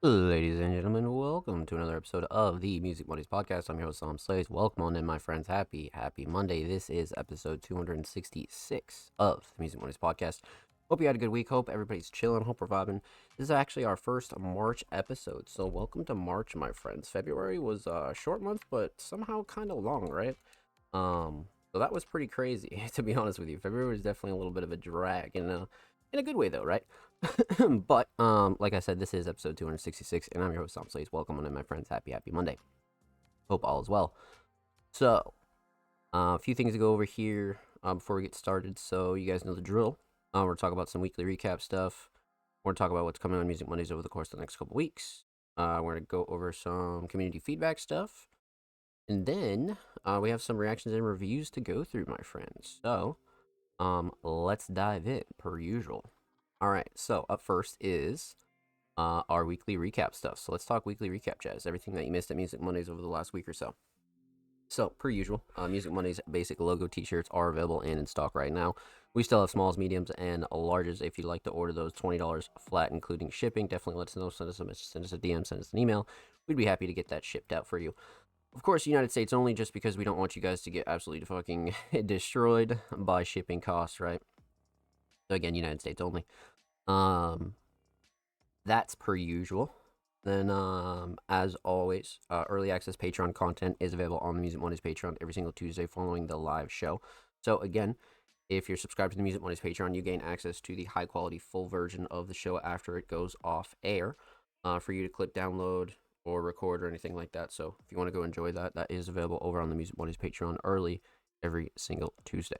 Ladies and gentlemen, welcome to another episode of the Music Mondays podcast. I'm your host, Sam Slays. Welcome on in, my friends. Happy Monday. This is episode 266 of the Music Mondays podcast. Hope you had a good week. Hope everybody's chilling. Hope we're vibing. This is actually our first March episode, so welcome to March, my friends. February was a short month, but somehow kind of long, right? So that was pretty crazy, to be honest with you. February was definitely a little bit of a drag, in a good way, though, right? But like I said, this is episode 266, and I'm your host, Tom Slays. Welcome on in, my friends. Happy Monday. Hope all is well. So, a few things to go over here before we get started. So, you guys know the drill. We're going to talk about some weekly recap stuff. We're going to talk about what's coming on Music Mondays over the course of the next couple weeks. We're going to go over some community feedback stuff. And then we have some reactions and reviews to go through, my friends. So, let's dive in, per usual. All right, so up first is our weekly recap stuff. So let's talk weekly recap, Jazz. Everything that you missed at Music Mondays over the last week or so. So, per usual, Music Mondays basic logo t-shirts are available and in stock right now. We still have smalls, mediums, and larges. If you'd like to order those, $20 flat, including shipping. Definitely let us know. Send us a DM, send us an email. We'd be happy to get that shipped out for you. Of course, United States only, just because we don't want you guys to get absolutely fucking destroyed by shipping costs, right? So again, United States only. That's per usual. Then, as always, early access Patreon content is available on the Music Mondays Patreon every single Tuesday following the live show. So again, if you're subscribed to the Music Mondays Patreon, you gain access to the high quality full version of the show after it goes off air, for you to clip, download, or record or anything like that. So if you want to go enjoy that, that is available over on the Music Mondays Patreon early every single Tuesday.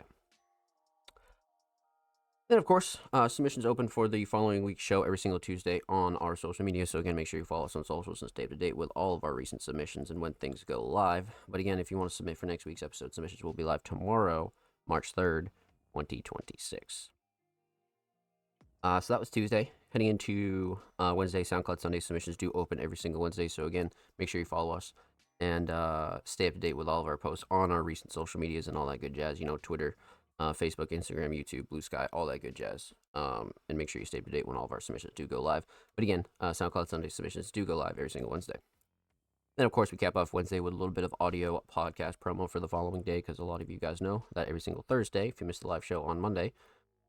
Then, of course, submissions open for the following week's show every single Tuesday on our social media. So, again, make sure you follow us on socials and stay up to date with all of our recent submissions and when things go live. But, again, if you want to submit for next week's episode, submissions will be live tomorrow, March 3rd, 2026. So that was Tuesday. Heading into Wednesday, SoundCloud Sunday submissions do open every single Wednesday. So, again, make sure you follow us and stay up to date with all of our posts on our recent social medias and all that good jazz. You know, Twitter, Facebook, Instagram, YouTube, Blue Sky, all that good jazz. And make sure you stay up to date when all of our submissions do go live. But again, SoundCloud Sunday submissions do go live every single Wednesday. Then, of course, we cap off Wednesday with a little bit of audio podcast promo for the following day, because a lot of you guys know that every single Thursday, if you missed the live show on Monday,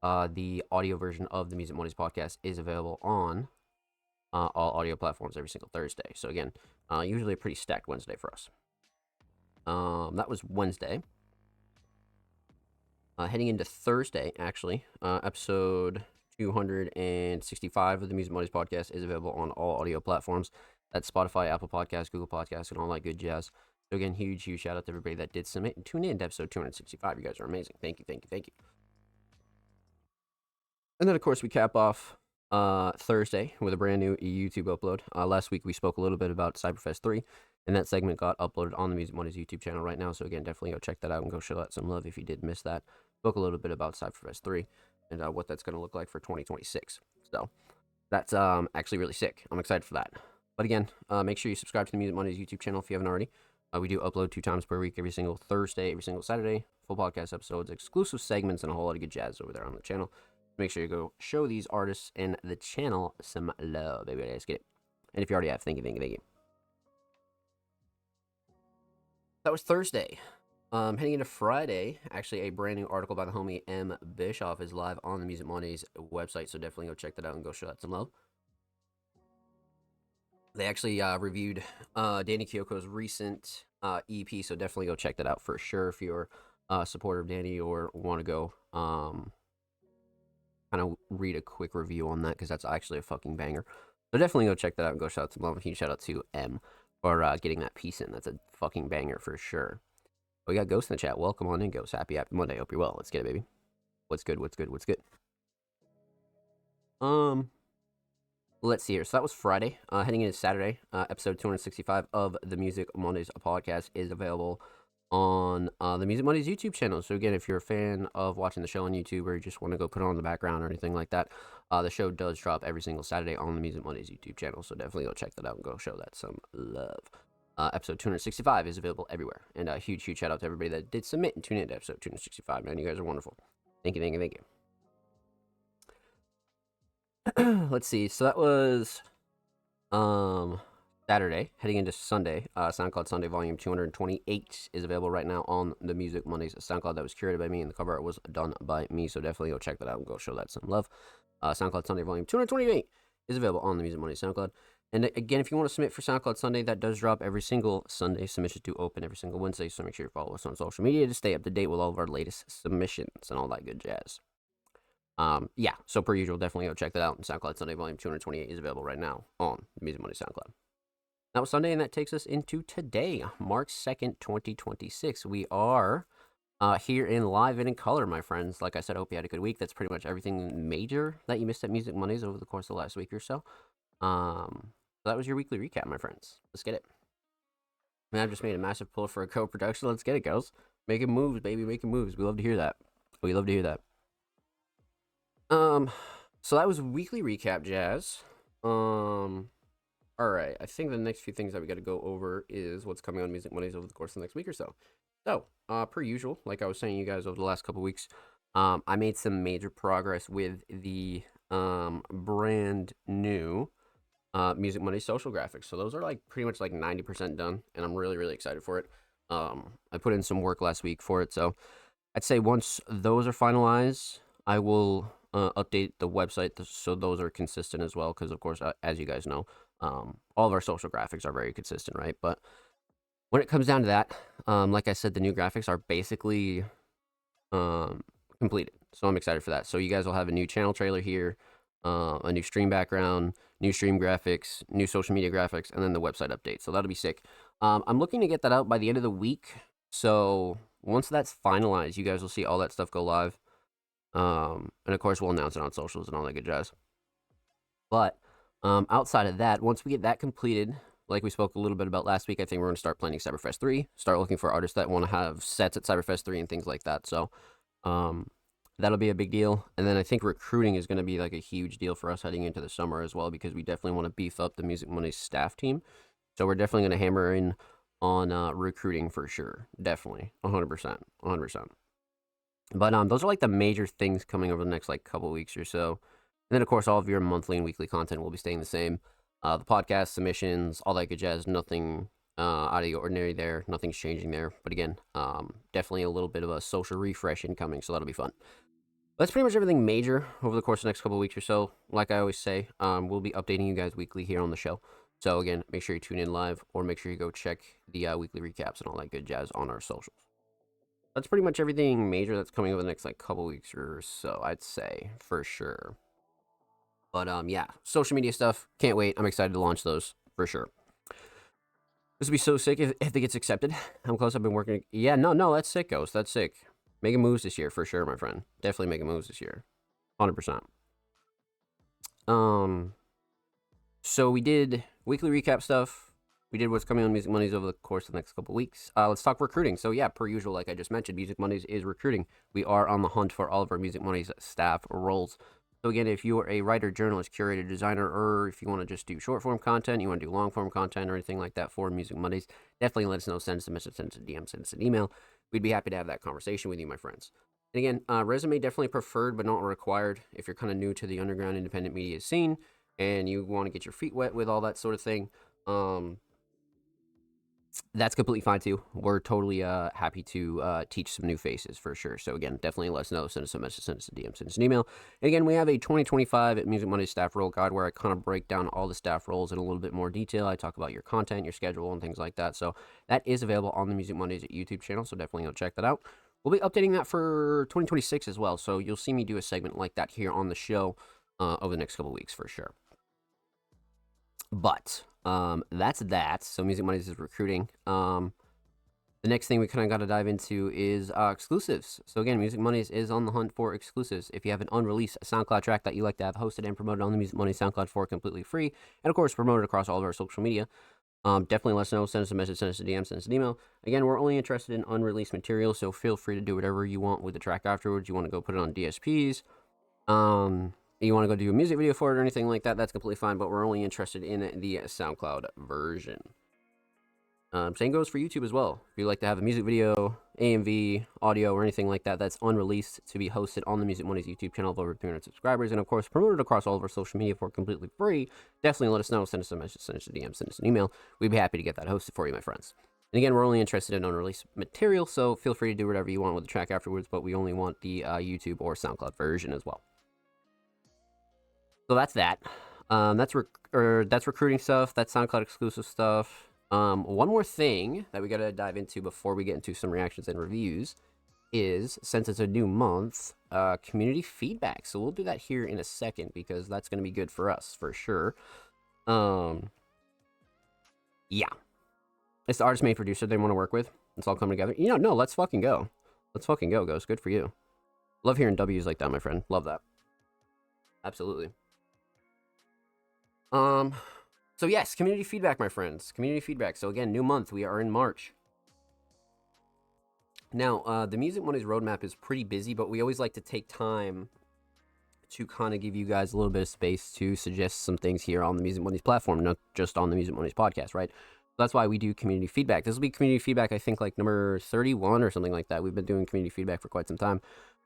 the audio version of the Music Mondays podcast is available on all audio platforms every single Thursday. So again, usually a pretty stacked Wednesday for us. That was Wednesday. Heading into Thursday, actually, episode 265 of the Music Mondays podcast is available on all audio platforms. That's Spotify, Apple Podcasts, Google Podcasts, and all that good jazz. So again, huge shout out to everybody that did submit and tune in to episode 265. You guys are amazing. Thank you. And then, of course, we cap off Thursday with a brand new YouTube upload. Last week, we spoke a little bit about Cyberfest 3, and that segment got uploaded on the Music Mondays YouTube channel right now. So, again, definitely go check that out and go show that some love if you did miss that. Spoke a little bit about Cyberfest 3 and what that's going to look like for 2026. So, that's actually really sick. I'm excited for that. But again, make sure you subscribe to the Music Mondays YouTube channel if you haven't already. We do upload 2 times per week, every single Thursday, every single Saturday. Full podcast episodes, exclusive segments, and a whole lot of good jazz over there on the channel. Make sure you go show these artists and the channel some love, baby. Let's get it. And if you already have, thank you. That was Thursday. Heading into Friday, actually, a brand new article by the homie M. Bischoff is live on the Music Mondays website, so definitely go check that out and go show that some love. They actually reviewed Danny Kyoko's recent EP, so definitely go check that out for sure if you're a supporter of Danny or want to go kind of read a quick review on that, because that's actually a fucking banger. So definitely go check that out and go shout out to love. Huge shout out to M for getting that piece in. That's a fucking banger for sure. We got Ghost in the chat. Welcome on in, Ghost. Happy Monday. Hope you're well. Let's get it, baby. What's good? Let's see here. So that was Friday. Heading into Saturday, episode 265 of the Music Mondays podcast is available on the Music Mondays YouTube channel. So again, if you're a fan of watching the show on YouTube, or you just want to go put it on the background or anything like that, the show does drop every single Saturday on the Music Mondays YouTube channel. So definitely go check that out and go show that some love. Episode 265 is available everywhere. And a huge shout out to everybody that did submit and tune in to episode 265. Man, you guys are wonderful. Thank you. Let's see. So that was Saturday, heading into Sunday, SoundCloud Sunday Volume 228 is available right now on the Music Mondays SoundCloud. That was curated by me, and the cover art was done by me, so definitely go check that out and go show that some love. SoundCloud Sunday Volume 228 is available on the Music Mondays SoundCloud. And again, if you want to submit for SoundCloud Sunday, that does drop every single Sunday. Submissions do open every single Wednesday, so make sure you follow us on social media to stay up to date with all of our latest submissions and all that good jazz. Yeah, so per usual, definitely go check that out. SoundCloud Sunday Volume 228 is available right now on the Music Monday SoundCloud. That was Sunday, and that takes us into today, March 2nd, 2026. We are here in live and in color, my friends. Like I said, I hope you had a good week. That's pretty much everything major that you missed at Music Mondays over the course of the last week or so. So that was your weekly recap, my friends. Let's get it. Man, I've just made a massive pull for a co-production. Let's get it, girls. Making moves, baby, making moves. We love to hear that. We love to hear that. So that was weekly recap, jazz. All right, I think the next few things that we got to go over is what's coming on Music Mondays over the course of the next week or so. So, per usual, like I was saying you guys over the last couple weeks, I made some major progress with the brand new Music Monday social graphics. So those are like pretty much like 90% done, and I'm really, really excited for it. I put in some work last week for it, so I'd say once those are finalized, I will update the website so those are consistent as well, because of course, as you guys know, all of our social graphics are very consistent, right? But when it comes down to that, like I said, the new graphics are basically completed, so I'm excited for that. So you guys will have a new channel trailer here, a new stream background, new stream graphics, new social media graphics, and then the website update. So that'll be sick. I'm looking to get that out by the end of the week. So once that's finalized, you guys will see all that stuff go live. And of course, we'll announce it on socials and all that good jazz. But outside of that, once we get that completed, like we spoke a little bit about last week, I think we're going to start planning Cyberfest 3, start looking for artists that want to have sets at Cyberfest 3 and things like that. So that'll be a big deal. And then I think recruiting is going to be like a huge deal for us heading into the summer as well, because we definitely want to beef up the Music Monday staff team. So we're definitely going to hammer in on recruiting for sure. Definitely. 100%. 100%. But those are like the major things coming over the next like couple weeks or so. And then of course all of your monthly and weekly content will be staying the same. The podcast submissions, all that good jazz, nothing out of the ordinary there. Nothing's changing there. But again, definitely a little bit of a social refresh incoming, so that'll be fun. That's pretty much everything major over the course of the next couple of weeks or so. Like I always say, we'll be updating you guys weekly here on the show. So again, make sure you tune in live, or make sure you go check the weekly recaps and all that good jazz on our socials. That's pretty much everything major that's coming over the next like couple weeks or so, I'd say, for sure. But yeah, social media stuff, can't wait. I'm excited to launch those for sure. This would be so sick if it gets accepted. How close I've been working. Yeah, no, that's sick, Ghost. That's sick. Making moves this year for sure, my friend. Definitely making moves this year. 100%. So we did weekly recap stuff. We did what's coming on Music Mondays over the course of the next couple weeks. Let's talk recruiting. So yeah, per usual, like I just mentioned, Music Mondays is recruiting. We are on the hunt for all of our Music Mondays staff roles. So again, if you are a writer, journalist, curator, designer, or if you want to just do short form content, you want to do long form content or anything like that for Music Mondays, definitely let us know. Send us a message, send us a DM, send us an email. We'd be happy to have that conversation with you, my friends. And again, resume definitely preferred, but not required. If you're kind of new to the underground independent media scene and you want to get your feet wet with all that sort of thing, that's completely fine too. We're totally happy to teach some new faces for sure. So again, definitely let us know. Send us a message, send us a DM, send us an email. And again, we have a 2025 Music Monday staff role guide where I kind of break down all the staff roles in a little bit more detail. I talk about your content, your schedule, and things like that. So that is available on the Music Mondays YouTube channel. So definitely go check that out. We'll be updating that for 2026 as well. So you'll see me do a segment like that here on the show over the next couple of weeks for sure. But that's that. So Music Mondays is recruiting. The next thing we kind of got to dive into is exclusives. So again, Music Mondays is on the hunt for exclusives. If you have an unreleased SoundCloud track that you like to have hosted and promoted on the Music Mondays SoundCloud for completely free, and of course promoted across all of our social media, definitely let us know. Send us a message, send us a DM, send us an email. Again, we're only interested in unreleased material, so feel free to do whatever you want with the track afterwards. You want to go put it on DSPs, you want to go do a music video for it or anything like that, that's completely fine, but we're only interested in the SoundCloud version. Same goes for YouTube as well. If you like to have a music video, AMV, audio, or anything like that that's unreleased to be hosted on the Music Mondays YouTube channel of over 300 subscribers, and of course promoted across all of our social media for completely free, definitely let us know. Send us a message, send us a DM, send us an email. We'd be happy to get that hosted for you, my friends. And again, we're only interested in unreleased material, so feel free to do whatever you want with the track afterwards, but we only want the YouTube or SoundCloud version as well. So that's that. That's recruiting stuff. That's SoundCloud exclusive stuff. One more thing that we gotta dive into before we get into some reactions and reviews is, since it's a new month, community feedback. So we'll do that here in a second because that's gonna be good for us for sure. Yeah, it's the artist, main producer they want to work with. It's all coming together. No, let's fucking go. Let's fucking go, Ghost. Good for you. Love hearing W's like that, my friend. Love that. Absolutely. So yes, community feedback, my friends. Community feedback. So again, new month. We are in March. Now, the Music Mondays roadmap is pretty busy, but we always like to take time to kind of give you guys a little bit of space to suggest some things here on the Music Mondays platform, not just on the Music Mondays podcast, right? So that's why we do community feedback. This will be community feedback, I think, like number 31 or something like that. We've been doing community feedback for quite some time.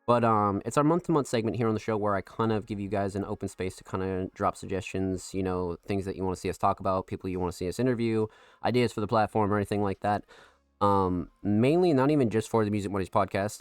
But it's our month-to-month segment here on the show where I kind of give you guys an open space to kind of drop suggestions, things that you want to see us talk about, people you want to see us interview, ideas for the platform or anything like that. Mainly not even just for the Music Mondays podcast,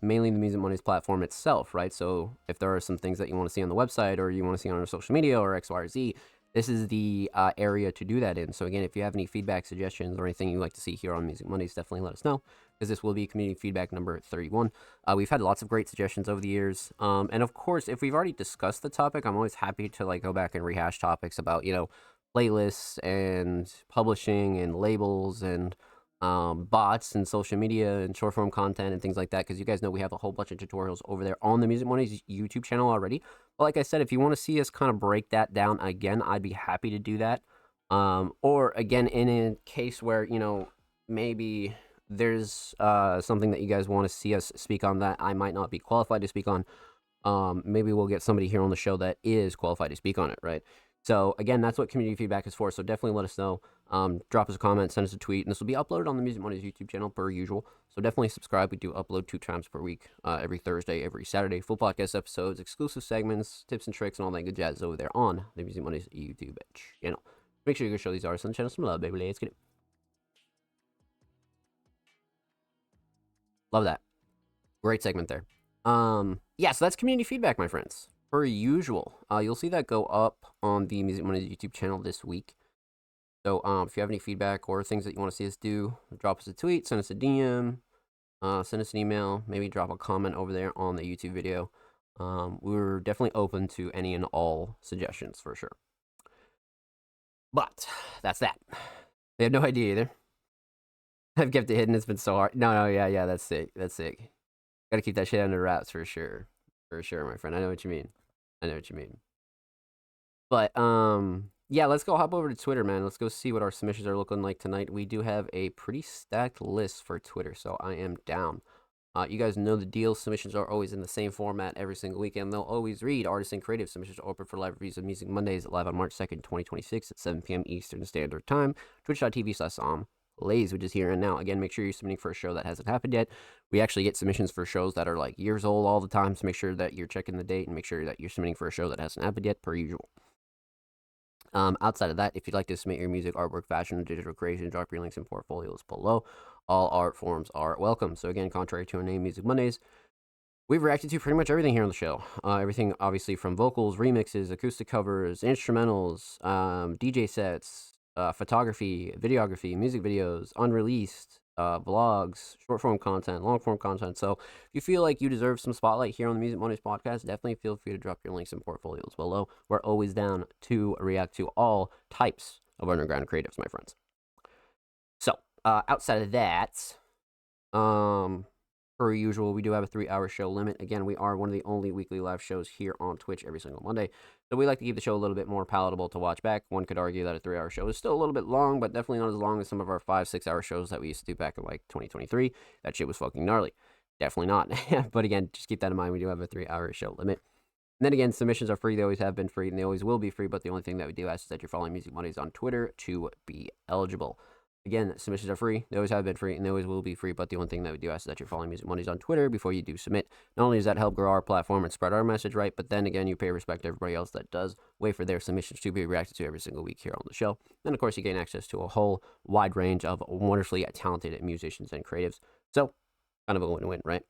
mainly the Music Mondays platform itself, right? So if there are some things that you want to see on the website or you want to see on our social media or X, Y, or Z, this is the area to do that in. So again, if you have any feedback, suggestions, or anything you'd like to see here on Music Mondays, definitely let us know, because this will be community feedback number 31. We've had lots of great suggestions over the years. And of course, if we've already discussed the topic, I'm always happy to go back and rehash topics about, playlists and publishing and labels and bots and social media and short form content and things like that, because you guys know we have a whole bunch of tutorials over there on the Music Mondays YouTube channel already. But like I said, if you want to see us kind of break that down again, I'd be happy to do that. Or again, in a case where maybe there's something that you guys want to see us speak on that I might not be qualified to speak on, maybe we'll get somebody here on the show that is qualified to speak on it, right? So again, that's what community feedback is for. So definitely let us know. Drop us a comment, send us a tweet, and this will be uploaded on the Music Mondays YouTube channel per usual. So definitely subscribe. We do upload 2 times per week, every Thursday, every Saturday. Full podcast episodes, exclusive segments, tips and tricks, and all that good jazz over there on the Music Mondays YouTube channel. Make sure you go show these artists on the channel some love, baby. Let's get it. Love that. Great segment there. Yeah, so that's community feedback, my friends. Per usual, you'll see that go up on the Music Mondays YouTube channel this week. So if you have any feedback or things that you want to see us do, drop us a tweet, send us a DM, send us an email, maybe drop a comment over there on the YouTube video. We're definitely open to any and all suggestions for sure. But that's that. They have no idea either. I've kept it hidden. It's been so hard. No, yeah, that's sick. That's sick. Gotta keep that shit under wraps for sure. For sure, my friend. I know what you mean. But yeah, let's go hop over to Twitter, man. Let's go see what our submissions are looking like tonight. We do have a pretty stacked list for Twitter, so I am down. You guys know the deal. Submissions are always in the same format every single weekend. They'll always read artists and creative submissions are open for live reviews of Music Mondays live on March 2nd, 2026 at 7 p.m. Eastern Standard Time. Twitch.tv/Lays, which is here and now. Again, make sure you're submitting for a show that hasn't happened yet. We actually get submissions for shows that are like years old all the time, so make sure that you're checking the date and make sure that you're submitting for a show that hasn't happened yet, per usual. Outside of that, if you'd like to submit your music, artwork, fashion, or digital creation, drop your links and portfolios below. All art forms are welcome. So again, contrary to our name, Music Mondays, we've reacted to pretty much everything here on the show. Everything obviously from vocals, remixes, acoustic covers, instrumentals, DJ sets, photography, videography, music videos, unreleased, vlogs, short form content, long form content. So if you feel like you deserve some spotlight here on the Music Mondays podcast, definitely feel free to drop your links and portfolios below. We're always down to react to all types of underground creatives, my friends. So outside of that, per usual, we do have a 3-hour show limit. Again, we are one of the only weekly live shows here on Twitch every single Monday. So we like to keep the show a little bit more palatable to watch back. One could argue that a 3-hour show is still a little bit long, but definitely not as long as some of our 5-6-hour shows that we used to do back in like 2023. That shit was fucking gnarly. Definitely not. But again, just keep that in mind. We do have a 3-hour show limit. And then again, submissions are free. They always have been free, and they always will be free. But the only thing that we do ask is that you're following Music Mondays on Twitter to be eligible. Again, submissions are free. They always have been free, and they always will be free. But the only thing that we do ask is that you're following Music Mondays on Twitter before you do submit. Not only does that help grow our platform and spread our message right, but then again, you pay respect to everybody else that does wait for their submissions to be reacted to every single week here on the show. And of course, you gain access to a whole wide range of wonderfully talented musicians and creatives. So, kind of a win-win, right?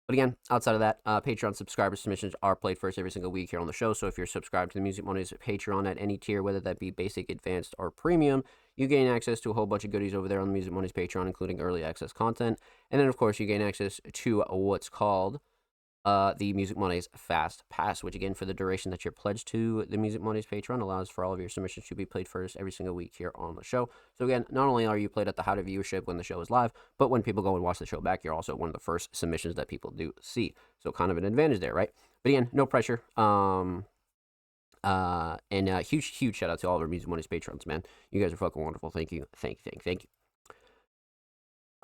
But again, outside of that, Patreon subscriber submissions are played first every single week here on the show. So if you're subscribed to the Music Mondays Patreon at any tier, whether that be basic, advanced, or premium, you gain access to a whole bunch of goodies over there on the Music Mondays Patreon, including early access content. And then, of course, you gain access to what's called the Music Mondays Fast Pass, which, again, for the duration that you're pledged to the Music Mondays Patreon, allows for all of your submissions to be played first every single week here on the show. So, again, not only are you played at the height of viewership when the show is live, but when people go and watch the show back, you're also one of the first submissions that people do see. So, kind of an advantage there, right? But again, no pressure. Huge shout out to all of our Music Mondays patrons, man. You guys are fucking wonderful. Thank you. Thank you.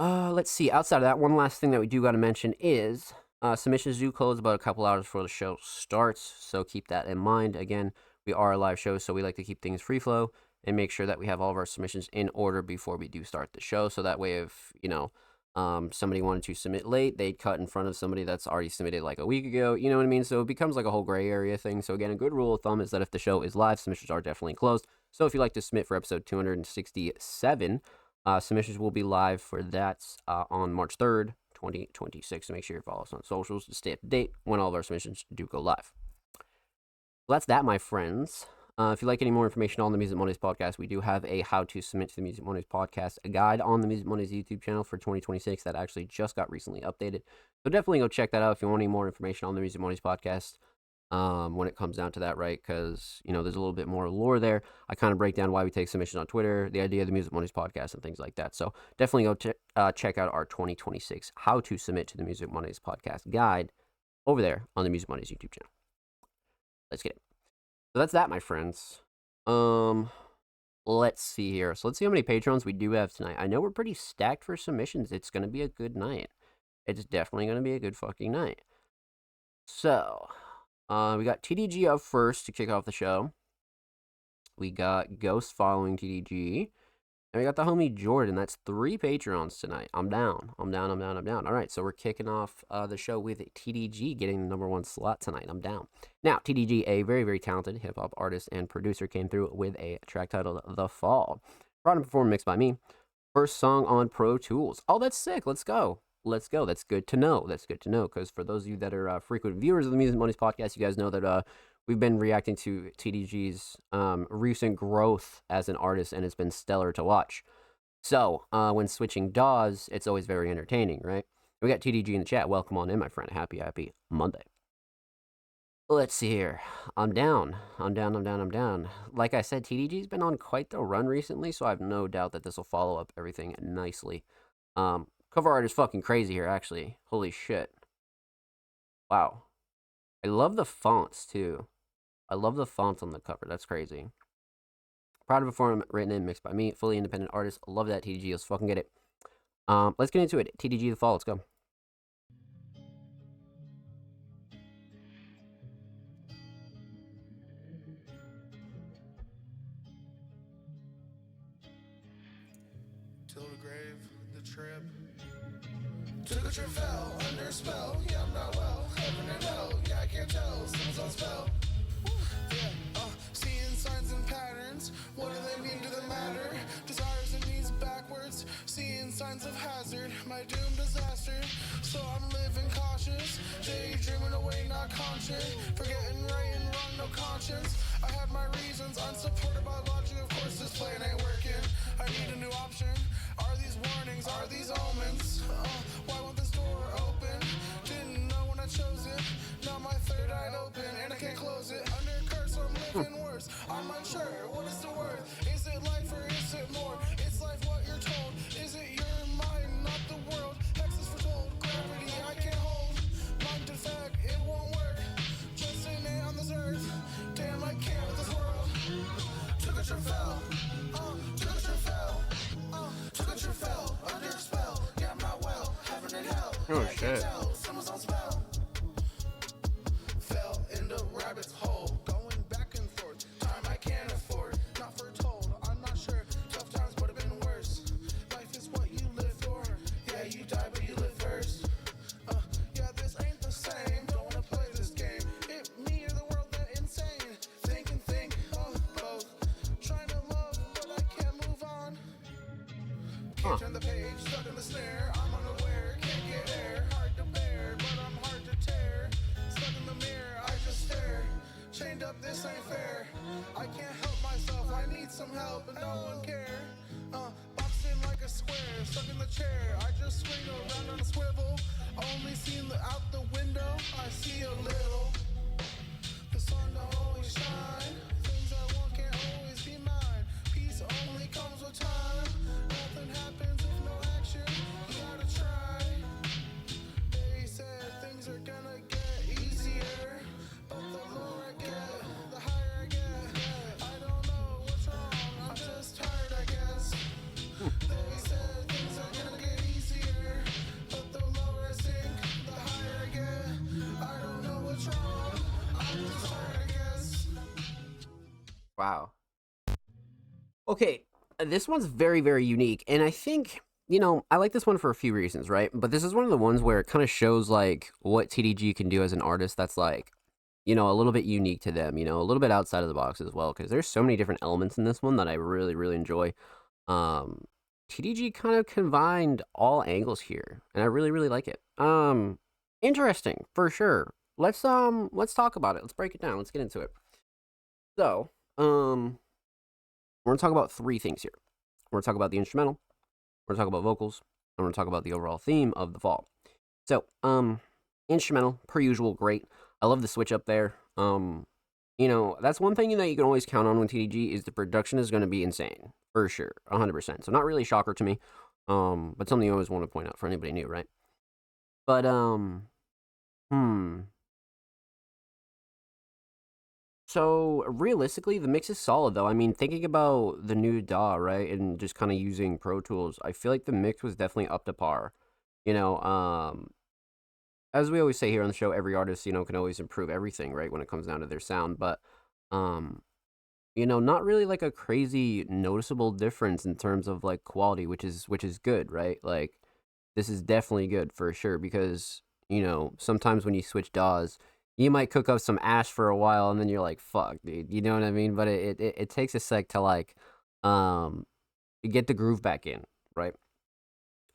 Let's see. Outside of that, one last thing that we do got to mention is submissions do close about a couple hours before the show starts, so keep that in mind. Again, we are a live show, so we like to keep things free flow and make sure that we have all of our submissions in order before we do start the show. So that way, if somebody wanted to submit late, they'd cut in front of somebody that's already submitted like a week ago. You know what I mean? So it becomes like a whole gray area thing. So again, a good rule of thumb is that if the show is live, submissions are definitely closed. So if you'd like to submit for episode 267, submissions will be live for that on March 3rd, 2026. So make sure you follow us on socials to stay up to date when all of our submissions do go live. Well, that's that, my friends. If you'd like any more information on the Music Mondays podcast, we do have a how to submit to the Music Mondays podcast guide on the Music Mondays YouTube channel for 2026 that actually just got recently updated. So definitely go check that out if you want any more information on the Music Mondays podcast. When it comes down to that, right? Because, there's a little bit more lore there. I kind of break down why we take submissions on Twitter, the idea of the Music Mondays podcast, and things like that. So definitely go check out our 2026 How to Submit to the Music Mondays podcast guide over there on the Music Mondays YouTube channel. Let's get it. So that's that, my friends. Let's see here. So let's see how many patrons we do have tonight. I know we're pretty stacked for submissions. It's going to be a good night. It's definitely going to be a good fucking night. So... we got TDG up first to kick off the show. We got Ghost following TDG. And we got the homie Jordan. That's 3 Patreons tonight. I'm down. All right, so we're kicking off the show with TDG getting the #1 slot tonight. I'm down. Now, TDG, a very, very talented hip-hop artist and producer, came through with a track titled The Fall. Brought and performed, mixed by me. First song on Pro Tools. Oh, that's sick. Let's go. That's good to know. Because for those of you that are frequent viewers of the Music Mondays podcast, you guys know that we've been reacting to TDG's recent growth as an artist, and it's been stellar to watch. So when switching DAWs, it's always very entertaining, right? We got TDG in the chat. Welcome on in, my friend. Happy Monday. Let's see here. I'm down. Like I said, TDG's been on quite the run recently, so I have no doubt that this will follow up everything nicely. Cover art is fucking crazy here, actually. Holy shit. Wow. I love the fonts, too. I love the fonts on the cover. That's crazy. Proud to perform, written and mixed by me. Fully independent artist. Love that, TDG. Let's fucking get it. Let's get into it. TDG The Fall. Let's go. Till the grave, the trip. Took a trip, fell under spell. Yeah, I'm not well. Heaven and hell. Yeah, I can't tell. Someone's on spell. Yeah, seeing signs and patterns. What do they mean to the matter? Desires and needs backwards. Seeing signs of hazard. My doom disaster. So I'm living cautious. Daydreaming away, not conscious. Forgetting right and wrong, no conscience. I had my reasons, unsupported by logic. Of course, this plan ain't working. I need a new option. Are these warnings? Are these omens? Why won't this door open? Didn't know when I chose it. Now my third eye open and I can't close it. Under curse, I'm living worse. I'm unsure. What is the worth? Is it life or is it more? It's life what you're told. Is it your mind, not the world? X is foretold. Gravity I can't hold. Mind defect, it won't work. Just in it on this earth. Damn, I can't with this world. Took a trip, fell. Took a trip, fell. Took a trip, fell. Under a spell. Yeah, I'm not well. Heaven and hell. Oh, shit. Someone's on spell. Fell into rabbit's hole. Going back and forth. Time I can't afford. Not foretold. I'm not sure. Tough times would have been worse. Can't turn the page, stuck in the snare. I'm unaware, can't get air. Hard to bear, but I'm hard to tear. Stuck in the mirror, I just stare. Chained up, this ain't fair. I can't help myself, I need some help, and no one care. Boxed in like a square, stuck in the chair. I just swing around on a swivel. Only seen out the window, I see a little. The sun don't always shine. Things I want can't always be mine. Peace only comes with time. Nothing happens with no action. You gotta try. They said things are gonna get easier, but the lower I get, the higher I get. I don't know what's wrong. I'm just tired, I guess. They said things are gonna get easier, but the lower I sink, the higher I get. I don't know what's wrong. I'm just tired, I guess. Wow. Okay, this one's very, very unique, and I think, I like this one for a few reasons, right? But this is one of the ones where it kind of shows, like, what TDG can do as an artist that's, like, a little bit unique to them, a little bit outside of the box as well, because there's so many different elements in this one that I really, really enjoy. TDG kind of combined all angles here, and I really, really like it. Interesting, for sure. Let's talk about it. Let's break it down. Let's get into it. So, we're gonna talk about three things here. We're gonna talk about the instrumental, we're gonna talk about vocals, and we're gonna talk about the overall theme of the fall. So, instrumental, per usual, great. I love the switch up there. That's one thing that you can always count on with TDG is the production is gonna be insane, for sure, 100%. So not really a shocker to me, but something you always want to point out for anybody new, right? But So realistically, the mix is solid though. I mean, thinking about the new DAW, right, and just kind of using Pro Tools, I feel like the mix was definitely up to par. You know, as we always say here on the show, every artist, can always improve everything, right, when it comes down to their sound. But, um, not really like a crazy noticeable difference in terms of like quality, which is good, right? Like this is definitely good for sure because sometimes when you switch DAWs, you might cook up some ash for a while and then you're like, fuck, dude, you know what I mean? But it takes a sec to like um get the groove back in, right?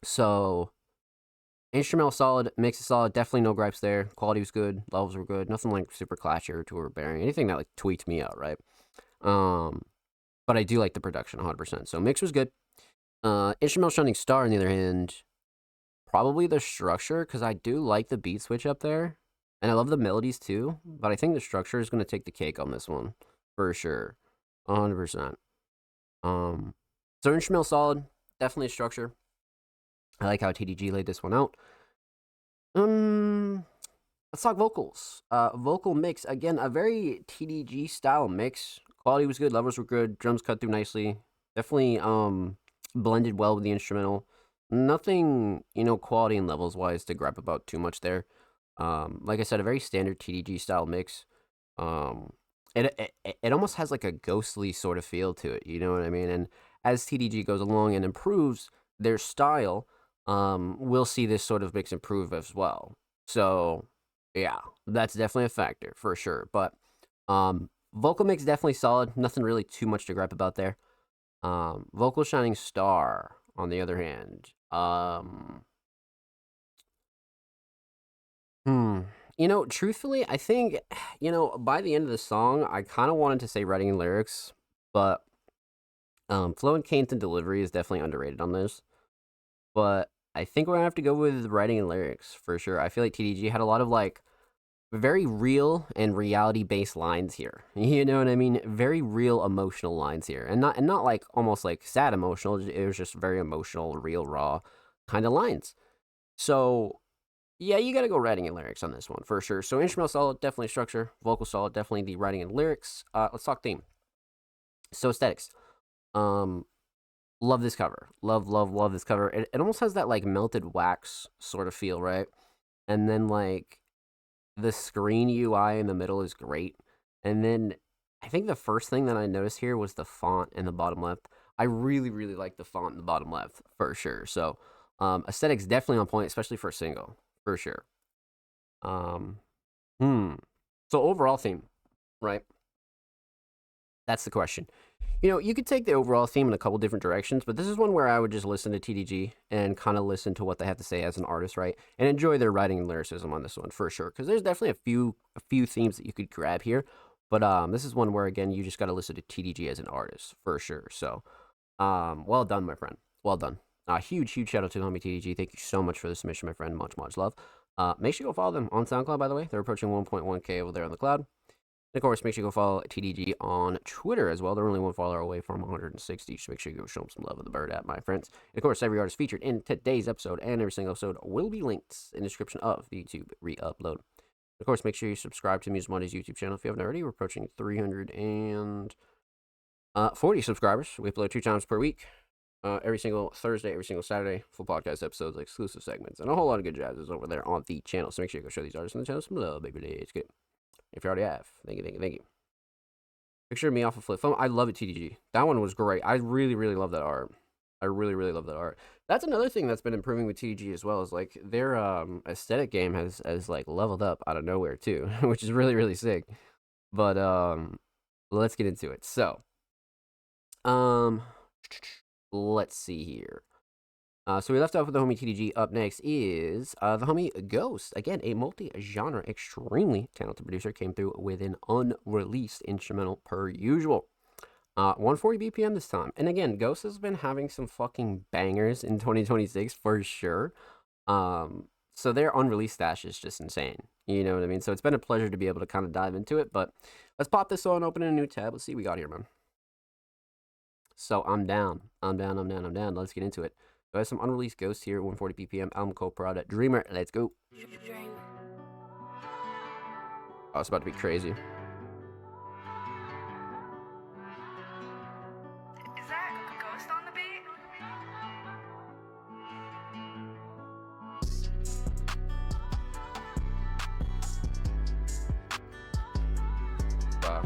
So instrumental solid, mix is solid, definitely no gripes there. Quality was good, levels were good, nothing like super clashy or too overbearing, anything that like tweets me out, right? Um but I do like the production 100%. So mix was good. Instrumental Shining Star on the other hand, probably the structure, because I do like the beat switch up there. And I love the melodies too, but I think the structure is going to take the cake on this one, for sure. 100%. So instrumental solid, definitely structure. I like how TDG laid this one out. Let's talk vocals. Vocal mix, again, a very TDG style mix. Quality was good, levels were good, drums cut through nicely. Definitely blended well with the instrumental. Nothing, quality and levels wise to gripe about too much there. Like I said, a very standard TDG style mix. It almost has like a ghostly sort of feel to it, you know what I mean? And as TDG goes along and improves their style, we'll see this sort of mix improve as well. So yeah, that's definitely a factor for sure. But vocal mix definitely solid. Nothing really too much to gripe about there. Vocal Shining Star, on the other hand, truthfully, I think, by the end of the song, I kind of wanted to say writing and lyrics, but flow and cadence and delivery is definitely underrated on this. But I think we're gonna have to go with writing and lyrics for sure. I feel like TDG had a lot of like very real and reality based lines here. You know what I mean? Very real emotional lines here, and not like almost like sad emotional. It was just very emotional, real, raw kind of lines. So yeah, you gotta go writing and lyrics on this one for sure. So instrumental solid, definitely structure. Vocal solid, definitely the writing and lyrics. Let's talk theme. So aesthetics. Love this cover. Love this cover. It almost has that like melted wax sort of feel, right? And then like the screen UI in the middle is great. And then I think the first thing that I noticed here was the font in the bottom left. I really, really like the font in the bottom left for sure. So aesthetics definitely on point, especially for a single, for sure. Um, So overall theme, right? That's the question. You could take the overall theme in a couple different directions, but this is one where I would just listen to TDG and kind of listen to what they have to say as an artist, right? And enjoy their writing and lyricism on this one for sure. Because there's definitely a few themes that you could grab here, but this is one where again you just got to listen to TDG as an artist for sure. So, well done, my friend. Well done. Huge shout out to the homie TDG. Thank you so much for the submission, my friend. Much love. Make sure you go follow them on SoundCloud, by the way. They're approaching 1.1K over there on the cloud. And of course, make sure you go follow TDG on Twitter as well. They're only one follower away from 160. So make sure you go show them some love of the bird at my friends. And of course, every artist featured in today's episode and every single episode will be linked in the description of the YouTube re-upload. Of course, make sure you subscribe to Music Money's YouTube channel if you haven't already. We're approaching 340 subscribers. We upload 2 times per week. Every single Thursday, every single Saturday, full podcast episodes, exclusive segments, and a whole lot of good jazzes over there on the channel. So make sure you go show these artists on the channel some love, baby. Let's get it. If you already have, thank you. Picture of me off of Flip Phone. I love it, TDG. That one was great. I really love that art. I really love that art. That's another thing that's been improving with TDG as well, is like their aesthetic game has like leveled up out of nowhere too, which is really sick. But let's get into it. So, let's see here. So we left off with the homie TDG. Up next is the homie Ghost. Again, a multi-genre, extremely talented producer, came through with an unreleased instrumental per usual. 140 BPM this time. And again, Ghost has been having some fucking bangers in 2026 for sure. So their unreleased stash is just insane. You know what I mean? So it's been a pleasure to be able to kind of dive into it. But let's pop this on, open a new tab. Let's see what we got here, man. So I'm down. Let's get into it. So I have some unreleased Ghost here, 140 BPM, album called Prada Dreamer. Let's go. Oh, it's about to be crazy. Is that Ghost on the beat? Wow.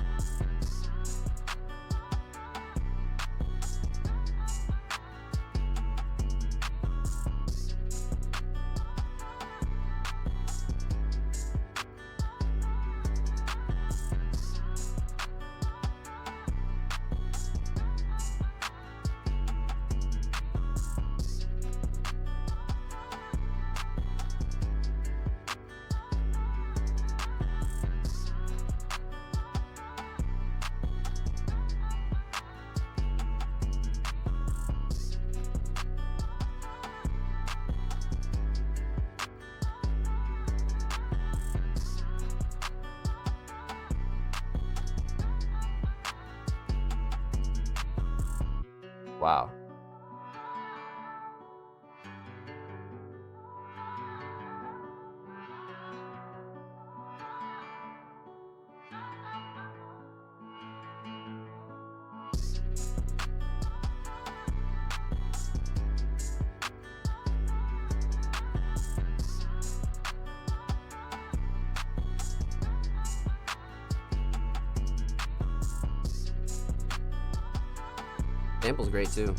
Wow. Sample's great too.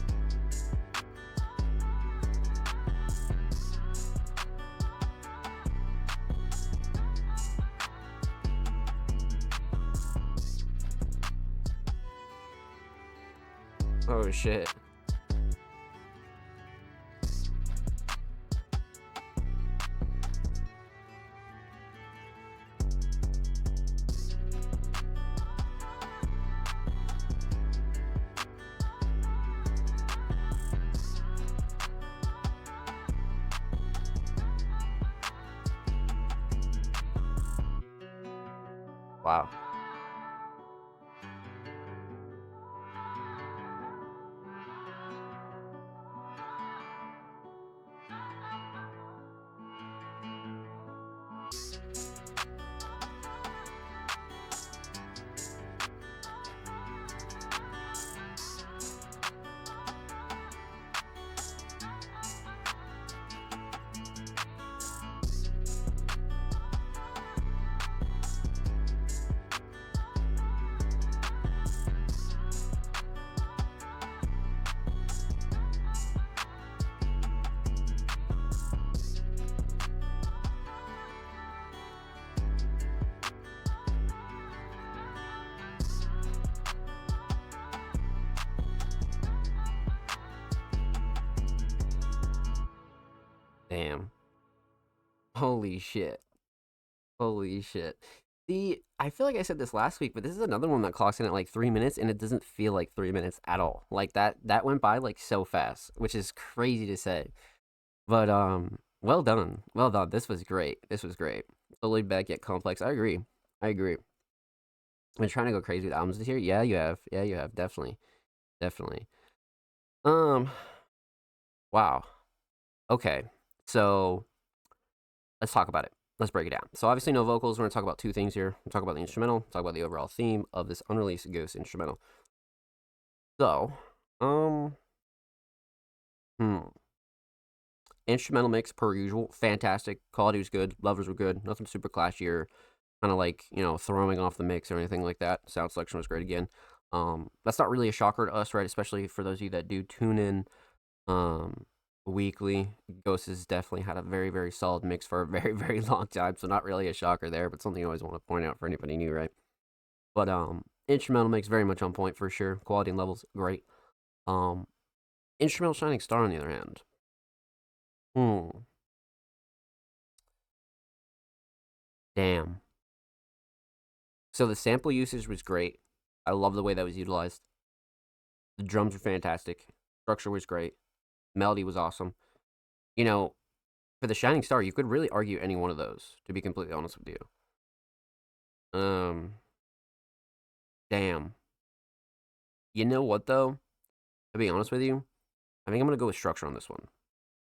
Oh shit. Wow. Damn. Holy shit. Holy shit. I feel like I said this last week, but this is another one that clocks in at like 3 minutes, and it doesn't feel like 3 minutes at all. Like that went by like so fast, which is crazy to say. But well done, well done. This was great. This was great. So laid back yet complex. I agree. I agree. I've been trying to go crazy with albums this year. Yeah, you have. Yeah, you have. Definitely, definitely. Um. Wow. Okay. So let's talk about it. Let's break it down. So obviously no vocals. We're gonna talk about two things here. We'll talk about the instrumental, talk about the overall theme of this unreleased Ghost instrumental. So, um, hmm. Instrumental mix per usual, fantastic. Quality was good. Levers were good. Nothing super clashy or kind of like throwing off the mix or anything like that. Sound selection was great again. That's not really a shocker to us, right? Especially for those of you that do tune in weekly. Ghost has definitely had a very, very solid mix for a very, very long time, so not really a shocker there, but something you always want to point out for anybody new, right? But instrumental mix very much on point for sure. Quality and levels great. Instrumental Shining Star on the other hand. Damn. So the sample usage was great. I love the way that was utilized. The drums were fantastic. Structure was great. Melody was awesome. For the Shining Star, you could really argue any one of those, to be completely honest with you. Damn. You know what, though? To be honest with you, I think I'm going to go with structure on this one.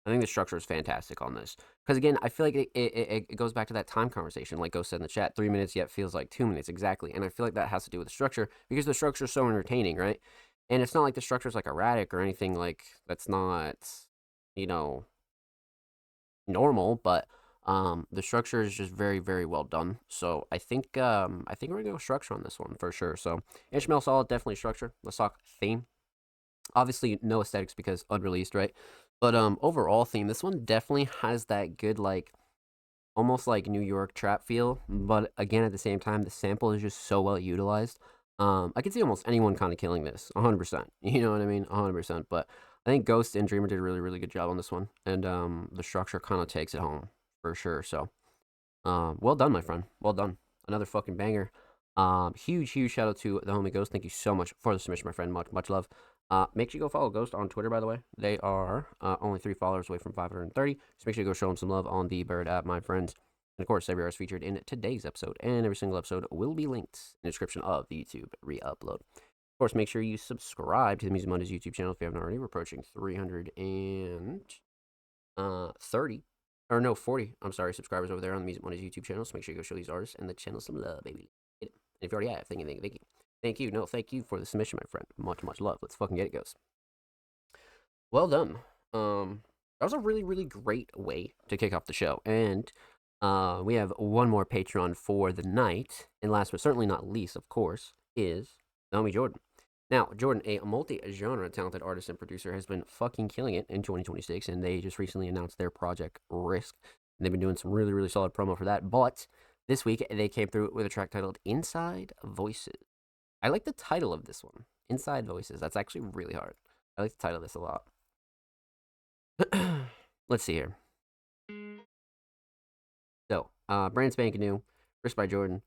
I think the structure is fantastic on this. Because, again, I feel like it goes back to that time conversation, like Ghost said in the chat. 3 minutes yet feels like 2 minutes, exactly. And I feel like that has to do with the structure, because the structure is so entertaining, right? And it's not like the structure is, like, erratic or anything, like, that's not, normal, but the structure is just very, very well done. So I think we're gonna go structure on this one for sure. So instrumental solid, definitely structure. Let's talk theme. Obviously no aesthetics because unreleased, right? But overall theme, this one definitely has that good like almost like New York trap feel. But again, at the same time, the sample is just so well utilized. I could see almost anyone kind of killing this, 100%. You know what I mean, 100%. But I think Ghost and Dreamer did a really, really good job on this one, and the structure kind of takes it home for sure. So, well done, my friend. Well done. Another fucking banger. Huge, huge shout out to the homie Ghost. Thank you so much for the submission, my friend. Much, much love. Make sure you go follow Ghost on Twitter, by the way. They are only 3 followers away from 530. So make sure you go show them some love on the Bird app, my friends. And of course, every hour is featured in today's episode, and every single episode will be linked in the description of the YouTube re-upload. Of course, make sure you subscribe to the Music Mondays YouTube channel if you haven't already. We're approaching 40 subscribers over there on the Music Mondays YouTube channel. So make sure you go show these artists and the channel some love, baby. And if you already have, thank you. Thank you. No, thank you for the submission, my friend. Much, much love. Let's fucking get it, Ghost. Well done. That was a really, really great way to kick off the show. And we have one more Patreon for the night. And last but certainly not least, of course, is Naomi Jordan. Now, Jordan, a multi-genre talented artist and producer, has been fucking killing it in 2026, and they just recently announced their project Risk. And they've been doing some really, really solid promo for that. But this week, they came through with a track titled Inside Voices. I like the title of this one, Inside Voices. That's actually really hard. I like the title of this a lot. Let's see here. So, brand spanking new, written by Jordan,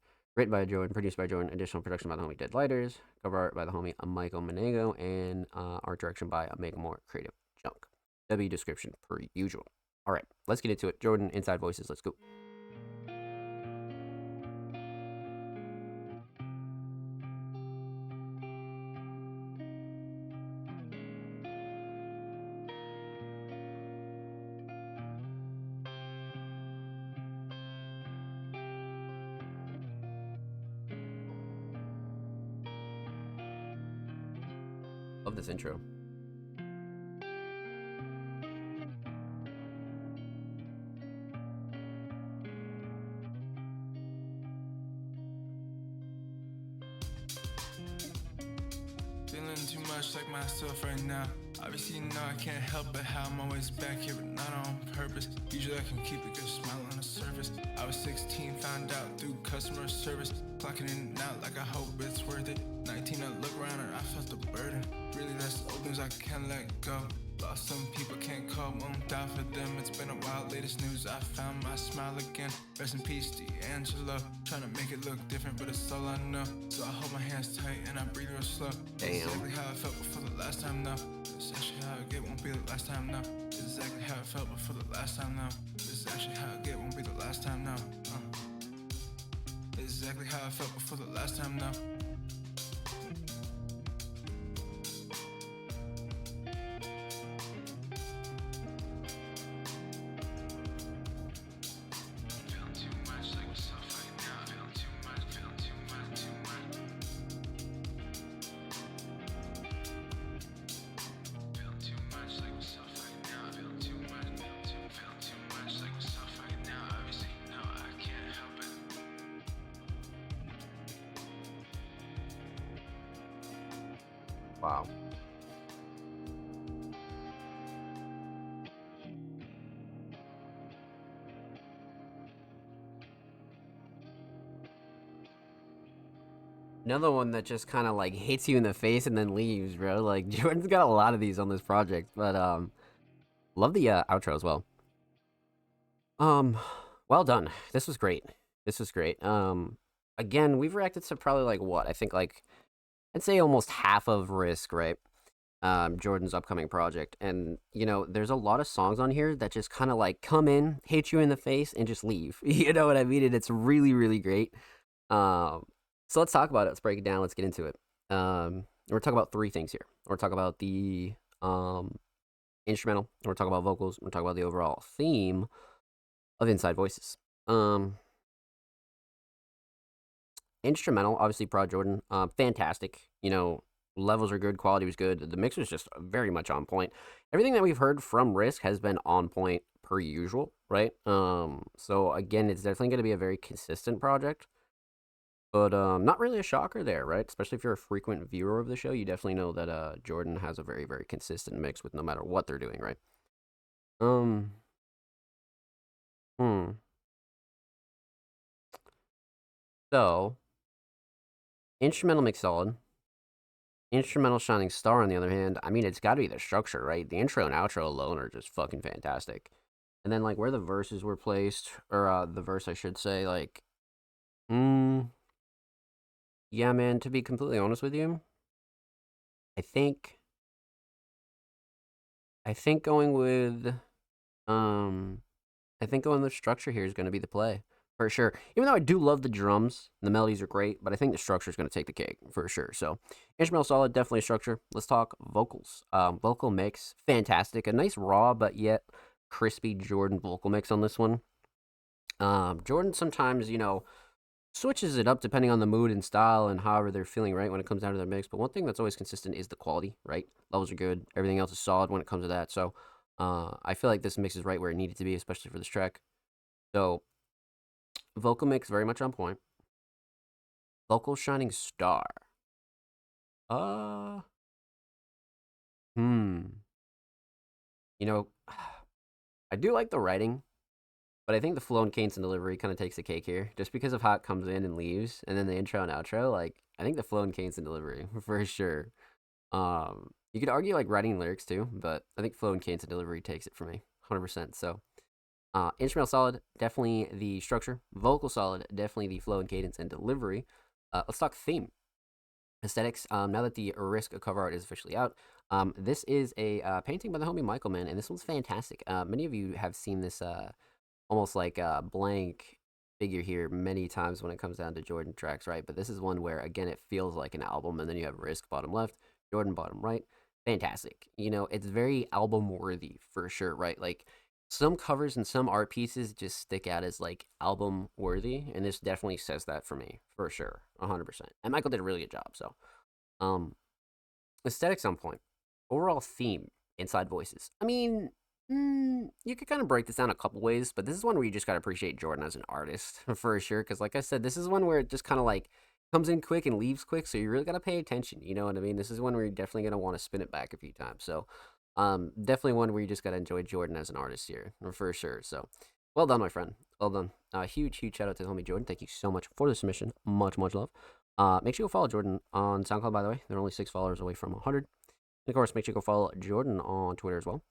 produced by Jordan, additional production by the homie Dead Lighters, cover art by the homie Michael Menego, and art direction by Omega More Creative Junk. W description per usual. All right, let's get into it. Jordan, Inside Voices, let's go. Love this intro. Feeling too much like myself right now. Obviously, you know I can't help but how I'm always back here, but not on purpose. Usually I can keep a good smile on the surface. I was 16, found out through customer service. Clocking in and out like I hope it's worth it. 19 Tina, look around her, I felt the burden. Really, that's the old things I can't let go. Lost some people, can't call, won't die for them. It's been a while, latest news, I found my smile again. Rest in peace, D'Angelo. Trying to make it look different, but it's all I know. So I hold my hands tight and I breathe real slow. Damn. Exactly how I felt before the last time, no. This is actually how I get, won't be the last time, no. This is exactly how I felt before the last time, no. This is actually how I get, won't be the last time, no. This is exactly how I felt before the last time, no. Wow. Another one that just kind of like hits you in the face and then leaves, bro. Like Jordan's got a lot of these on this project, but love the outro as well. Well done. This was great. This was great. Again, we've reacted to probably like what I think like I'd say almost half of Risk, right? Jordan's upcoming project, and you know, there's a lot of songs on here that just kind of like come in, hit you in the face, and just leave. You know what I mean? And it's really, really great. So let's talk about it. Let's break it down. Let's get into it. We're talking about three things here. We're talking about the instrumental. We're talking about vocals. We're talking about the overall theme of Inside Voices. Instrumental, obviously, Prod Jordan, fantastic. You know, levels are good, quality was good. The mix was just very much on point. Everything that we've heard from Risk has been on point per usual, right? So again, it's definitely going to be a very consistent project. But not really a shocker there, right? Especially if you're a frequent viewer of the show, you definitely know that Jordan has a very, very consistent mix with no matter what they're doing, right? So, instrumental mix solid. Instrumental Shining Star, on the other hand, I mean, it's got to be the structure, right? The intro and outro alone are just fucking fantastic. And then, like, where the verses were placed, or the verse, I should say, like, yeah, man, to be completely honest with you, I think going with structure here is going to be the play for sure. Even though I do love the drums, the melodies are great, but I think the structure is going to take the cake for sure. So instrumental solid, definitely structure. Let's talk vocals. Vocal mix, fantastic. A nice raw but yet crispy Jordan vocal mix on this one. Jordan sometimes, you know, switches it up depending on the mood and style and however they're feeling, right, when it comes down to their mix. But one thing that's always consistent is the quality, right? Levels are good. Everything else is solid when it comes to that. So I feel like this mix is right where it needed to be, especially for this track. So vocal mix very much on point. Vocal Shining Star. You know, I do like the writing, but I think the flow and cadence and delivery kind of takes the cake here, just because of how it comes in and leaves, and then the intro and outro. Like, I think the flow and cadence and delivery for sure. You could argue like writing lyrics too, but I think flow and cadence and delivery takes it for me, 100%. So, instrumental solid, definitely the structure. Vocal solid, definitely the flow and cadence and delivery. Let's talk theme. Aesthetics. Now that the Risk cover art is officially out, this is a painting by the homie Michael, man, and this one's fantastic. Many of you have seen this almost like a blank figure here many times when it comes down to Jordan tracks, right? But this is one where, again, it feels like an album, and then you have Risk bottom left, Jordan bottom right. Fantastic. You know, it's very album worthy for sure, right? Like, some covers and some art pieces just stick out as like album worthy, and this definitely says that for me for sure, 100%. And Michael did a really good job. So aesthetics on point. Overall theme, Inside Voices. I mean, you could kind of break this down a couple ways, but this is one where you just got to appreciate Jordan as an artist for sure, because like I said, this is one where it just kind of like comes in quick and leaves quick, so you really got to pay attention, you know what I mean? This is one where you're definitely going to want to spin it back a few times. So definitely one where you just got to enjoy Jordan as an artist here, for sure. So, well done, my friend. Well done. Huge shout out to the homie Jordan. Thank you so much for the submission. Much love. Make sure you go follow Jordan on SoundCloud, by the way. They're only 6 followers away from 100. And of course, make sure you go follow Jordan on Twitter as well.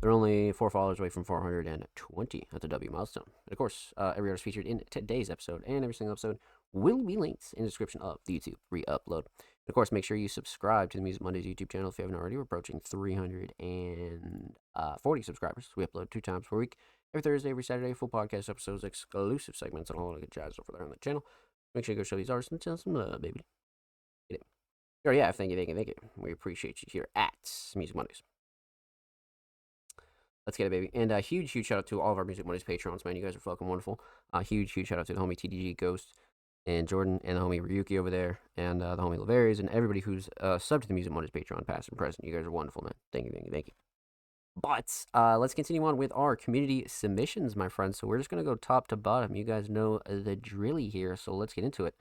They're only 4 followers away from 420. That's a W milestone. And of course, every artist featured in today's episode and every single episode will be linked in the description of the YouTube re-upload. And of course, make sure you subscribe to the Music Mondays YouTube channel if you haven't already. We're approaching 340 subscribers. We upload 2 times per week. Every Thursday, every Saturday, full podcast episodes, exclusive segments, and all the good jazz over there on the channel. Make sure you go show these artists and tell some love, baby. Get it. Oh, yeah, thank you. We appreciate you here at Music Mondays. Let's get it, baby. And a huge shout out to all of our Music Mondays Patrons, man. You guys are fucking wonderful. Huge shout out to the homie TDG Ghost and Jordan and the homie Ryuki over there and the homie Laverius and everybody who's subbed to the Music Mondays Patreon, past and present. You guys are wonderful, man. Thank you. But let's continue on with our community submissions, my friends. So we're just going to go top to bottom. You guys know the drilly here, so let's get into it.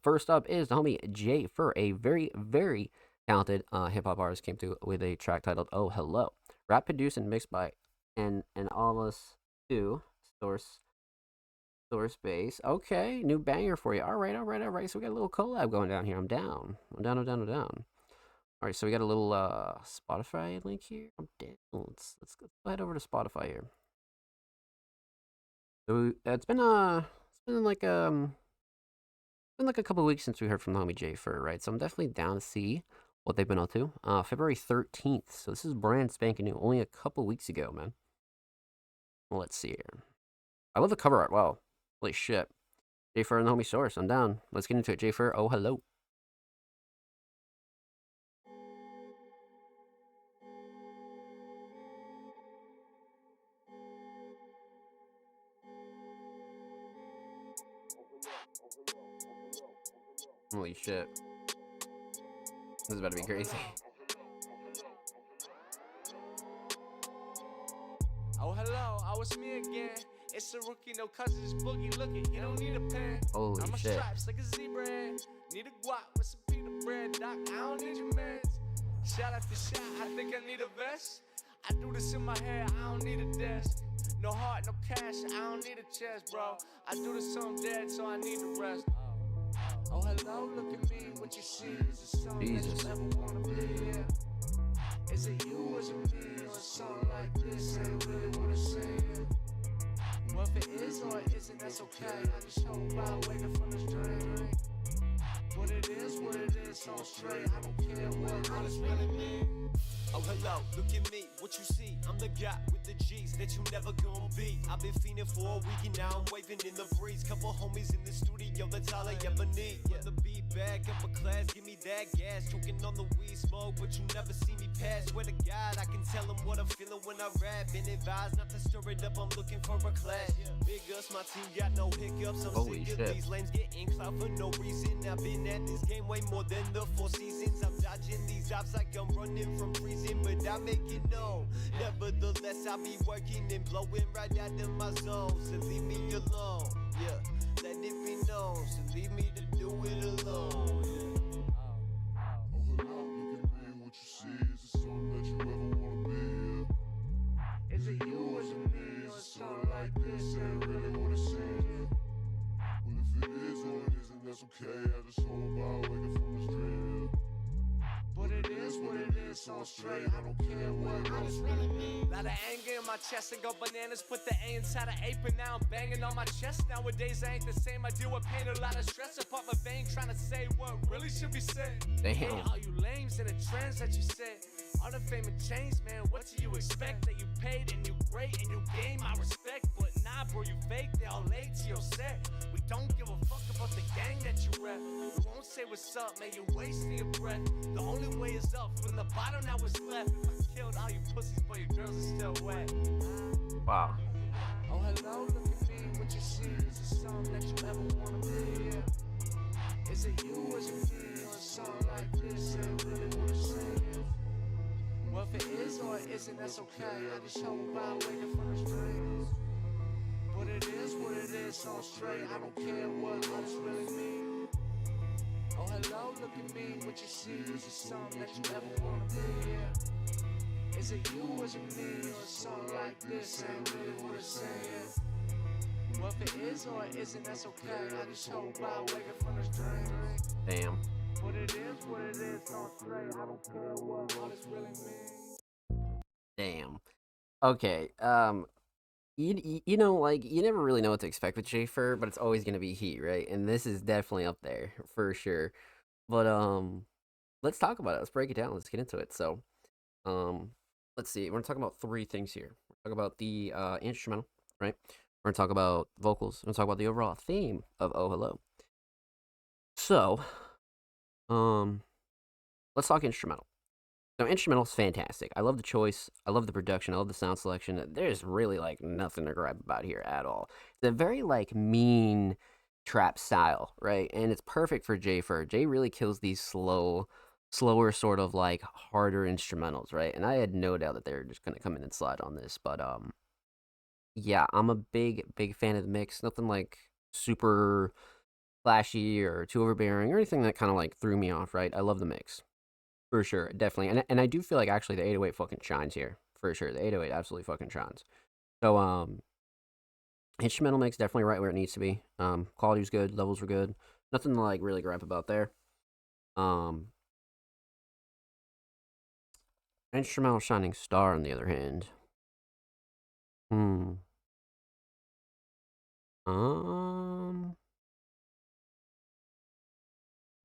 First up is the homie Jay Fur, a very, very talented hip-hop artist, came through with a track titled Oh Hello. Rap produced and mixed by and all of us too. Source Base. Okay, new banger for you. All right. So we got a little collab going down here. I'm down. All right, so we got a little Spotify link here. I'm down. Let's go head over to Spotify here. So it's been like a couple of weeks since we heard from the homie Jay Fur, right? So I'm definitely down to see what they've been up to. February 13th. So this is brand spanking new. Only a couple weeks ago, man. Well, let's see here. I love the cover art. Wow. Holy shit. Jay Fur and the homie Source. I'm down. Let's get into it. Jay Fur, oh hello. Holy shit. This is about to be crazy. Oh hello, it's me again. It's a rookie, no cousins, boogie looking. You don't need a pen. Holy I'm a shit. stripes like a zebra. Need a guap with some pita bread, doc. I don't need your meds. Shot after shot, I think I need a vest. I do this in my head, I don't need a desk. No heart, no cash, I don't need a chest, bro. I do this so I'm dead, so I need to rest. Oh hello, look at me, what you see is a song Jesus. that you never wanna be, yeah. Is it you or is it me, or a song like this, I ain't really wanna say it. Well, if it is or it isn't, that's okay. I just hope I'm waking from this dream. But it is what it is, so straight. I don't care what all this really mean. Oh hello, look at me, what you see? I'm the guy with the G's that you never gon' be. I've been fiending for a week and now I'm waving in the breeze. Couple homies in the studio, that's all I ever need. Yeah, the beat back, upper class, give me that gas. Choking on the weed smoke, but you never see me pass. Swear to God, I can tell them what I'm feeling when I rap. Been advised not to stir it up, I'm looking for a clash. Big us, my team got no hiccups. I'm Holy sick shit. of these lames getting clout for no reason. I've been at this game way more than the 4 seasons. I'm dodging these ops like I'm running from prison, but I make it known. Nevertheless, I be working and blowing right out of my zone. So leave me alone, yeah. Let it be known. So leave me to do it alone. Oh hello, look at me, what you see is a song that you ever wanna be, yeah. Is it you or is it me, or a song like this, I ain't really wanna say it. Well, if it is or it isn't, that's okay. I just hope I'm waking from this dream, yeah. But it is what it is, so straight. I don't care what all this really mean. Lot of anger in my chest and go bananas. Put the A inside of apron, now I'm banging on my chest. Nowadays I ain't the same. I deal with pain, a lot of stress. Apart my vein, trying to say what really should be said. Damn. Hey, all you lames and the trends that you said. All the fame and change, man. What do you expect? That you paid and you great and you gain my respect. But nah, bro, you fake. They all late to your set. We don't give a fuck about the gang that you rep. We won't say what's up, man. You're wasting your breath. The only way is up. From the bottom, now what's left. If I killed all you pussies, but your girls are still wet. Wow. Oh hello, look at me. What you see is a song that you ever wanna be, yeah. Is it you or is it me, or a song like this, I ain't really wanna say it. Well, if it is or it isn't, that's okay. I just hope I'm waking from this dream. But it is what it is, so straight. I don't care what all this really mean. Oh hello, look at me. What you see is a song that you ever wanna be, yeah. Is it you or is it me, or a song like this, I ain't really wanna say it. Well, if it is or it isn't, that's okay. I just hope I wake up from this dream. Damn. What it is, don't stray. I don't care what all this really means. Damn. Okay. You know, like, you never really know what to expect with Schaefer, but it's always gonna be heat, right? And this is definitely up there for sure. But let's talk about it. Let's break it down. Let's get into it. So, um, let's see. We're gonna talk about three things here. We're gonna talk about the instrumental, right? We're gonna talk about vocals. We're gonna talk about the overall theme of Oh Hello. So, let's talk instrumental. So instrumental's fantastic. I love the choice. I love the production. I love the sound selection. There's really like nothing to gripe about here at all. It's a very like mean trap style, right? And it's perfect for Jay Fur. Jay really kills these slower sort of like harder instrumentals, right? And I had no doubt that they were just gonna come in and slide on this. But yeah, I'm a big fan of the mix. Nothing like super flashy or too overbearing or anything that kind of like threw me off, right? I love the mix. For sure, definitely. And I do feel like actually the 808 fucking shines here. For sure. The 808 absolutely fucking shines. So instrumental mix definitely right where it needs to be. Quality was good, levels were good. Nothing to like really gripe about there. Instrumental shining star on the other hand.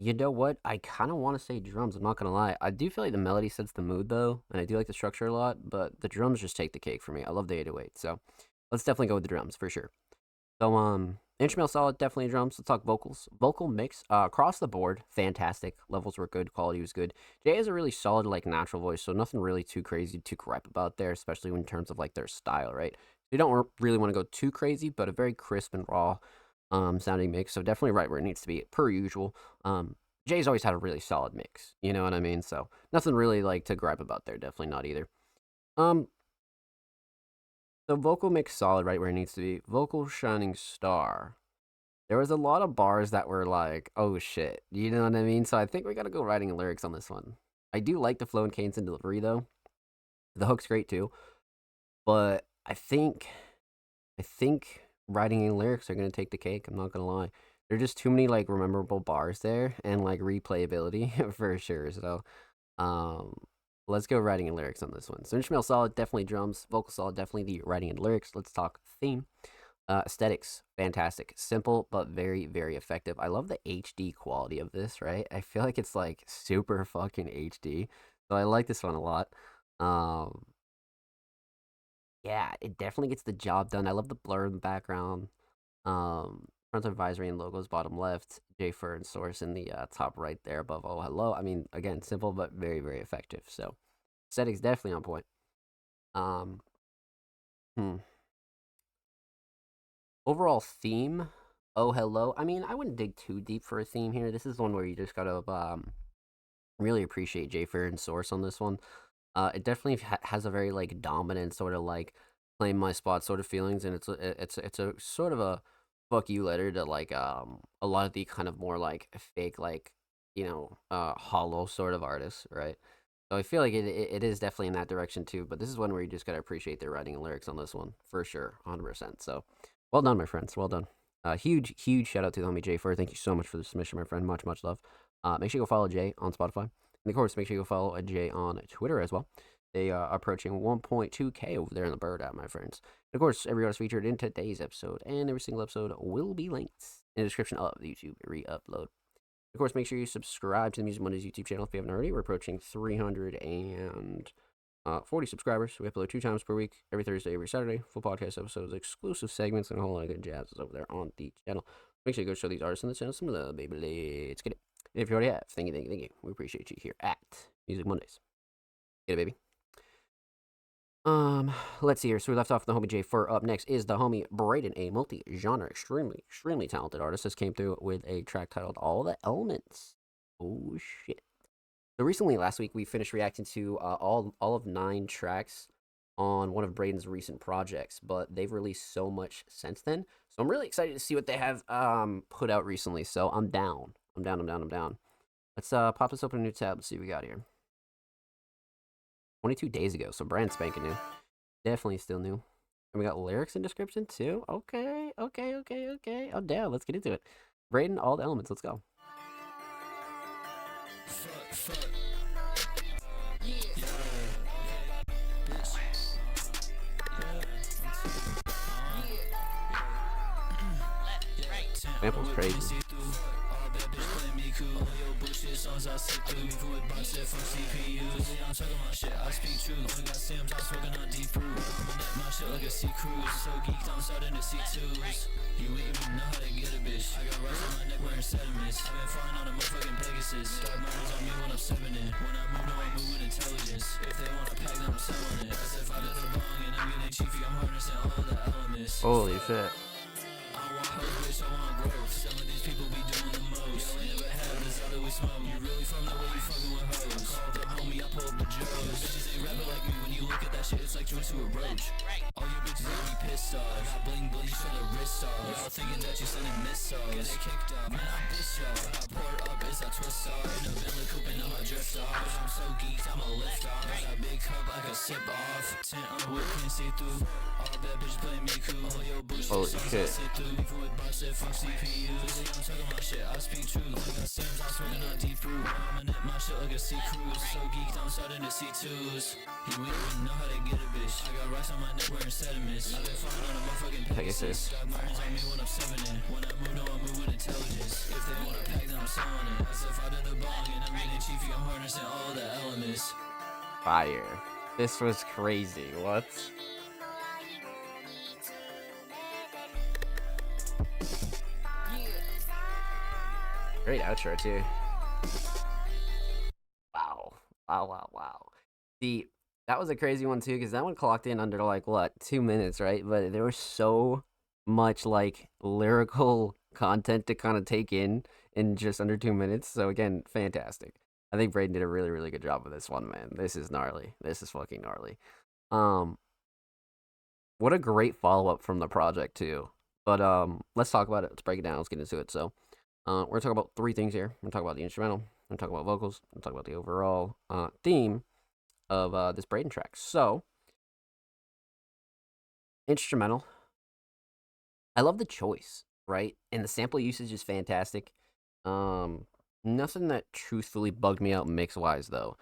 You know what? I kind of want to say drums. I'm not gonna lie. I do feel like the melody sets the mood though, and I do like the structure a lot. But the drums just take the cake for me. I love the 808, so let's definitely go with the drums for sure. So instrumental solid, definitely drums. Let's talk vocals. Vocal mix across the board, fantastic. Levels were good, quality was good. Jay has a really solid like natural voice, so nothing really too crazy, too gripe about there, especially in terms of like their style, right? You don't really want to go too crazy, but a very crisp and raw sounding mix. So definitely right where it needs to be, per usual. Jay's always had a really solid mix, you know what I mean? So nothing really like to gripe about there. Definitely not either. The vocal mix solid right where it needs to be. Vocal shining star. There was a lot of bars that were like, oh shit, you know what I mean? So I think we gotta go writing and lyrics on this one. I do like the flow and cadence and delivery though. The hook's great too, but I think writing and lyrics are gonna take the cake. I'm not gonna lie. There are just too many like memorable bars there and like replayability for sure. So, let's go writing and lyrics on this one. So instrumental solid, definitely drums. Vocal solid, definitely the writing and lyrics. Let's talk theme. Aesthetics, fantastic. Simple, but very, very effective. I love the HD quality of this, right? I feel like it's like super fucking HD. So I like this one a lot. Yeah, it definitely gets the job done. I love the blur in the background. Front advisory and logos bottom left. J Fur and source in the top right there above Oh Hello. I mean, again, simple but very, very effective. So aesthetics definitely on point. Overall theme, Oh Hello. I mean, I wouldn't dig too deep for a theme here. This is one where you just gotta really appreciate J Fair and Source on this one. It definitely has a very like dominant sort of like claim my spot sort of feelings, and it's a sort of a fuck you letter to like a lot of the kind of more like fake like hollow sort of artists, right? So I feel like it is definitely in that direction too. But this is one where you just gotta appreciate their writing and lyrics on this one for sure, 100%. So well done, my friends. Well done. Huge shout out to the homie Jay Fur. Thank you so much for the submission, my friend. Much love. Make sure you go follow Jay on Spotify. And of course, make sure you go follow Jay on Twitter as well. They are approaching 1.2K over there in the Bird app, my friends. And of course, every artist featured in today's episode and every single episode will be linked in the description of the YouTube re-upload. Of course, make sure you subscribe to the Music Mondays YouTube channel if you haven't already. We're approaching 340 subscribers. We upload 2 times per week, every Thursday, every Saturday. Full podcast episodes, exclusive segments, and a whole lot of good jazz is over there on the channel. Make sure you go show these artists in the channel some love, baby. Let's get it. If you already have, thank you. We appreciate you here at Music Mondays. Get it, baby. Let's see here. So we left off with the homie J Fur. Up next is the homie Braden, a multi-genre, extremely talented artist. This came through with a track titled All the Elements. Oh, shit. So recently, last week, we finished reacting to all of 9 tracks on one of Braden's recent projects, but they've released so much since then. So I'm really excited to see what they have put out recently. So I'm down. I'm down. Let's pop this open a new tab. Let's see what we got here. 22 days ago, so brand spanking new. Definitely still new. And we got lyrics and description too. Okay. Okay. Oh, damn. Let's get into it. Braden, all the elements. Let's go. Sample's crazy. Holy shit. Holy shit. Pegasus. Fire. This was crazy. What? Great outro too. Wow. That was a crazy one too, because that one clocked in under like what, 2 minutes, right? But there was so much like lyrical content to kind of take in just under 2 minutes. So again, fantastic. I think Braden did a really, really good job with this one, man. This is gnarly. This is fucking gnarly. What a great follow up from the project too. But let's talk about it. Let's break it down. Let's get into it. So we're gonna talk about 3 things here. We're gonna talk about the instrumental. We're gonna talk about vocals. We're gonna talk about the overall theme of this Braden track. So instrumental. I love the choice, right? And the sample usage is fantastic. Nothing that truthfully bugged me out mix wise though.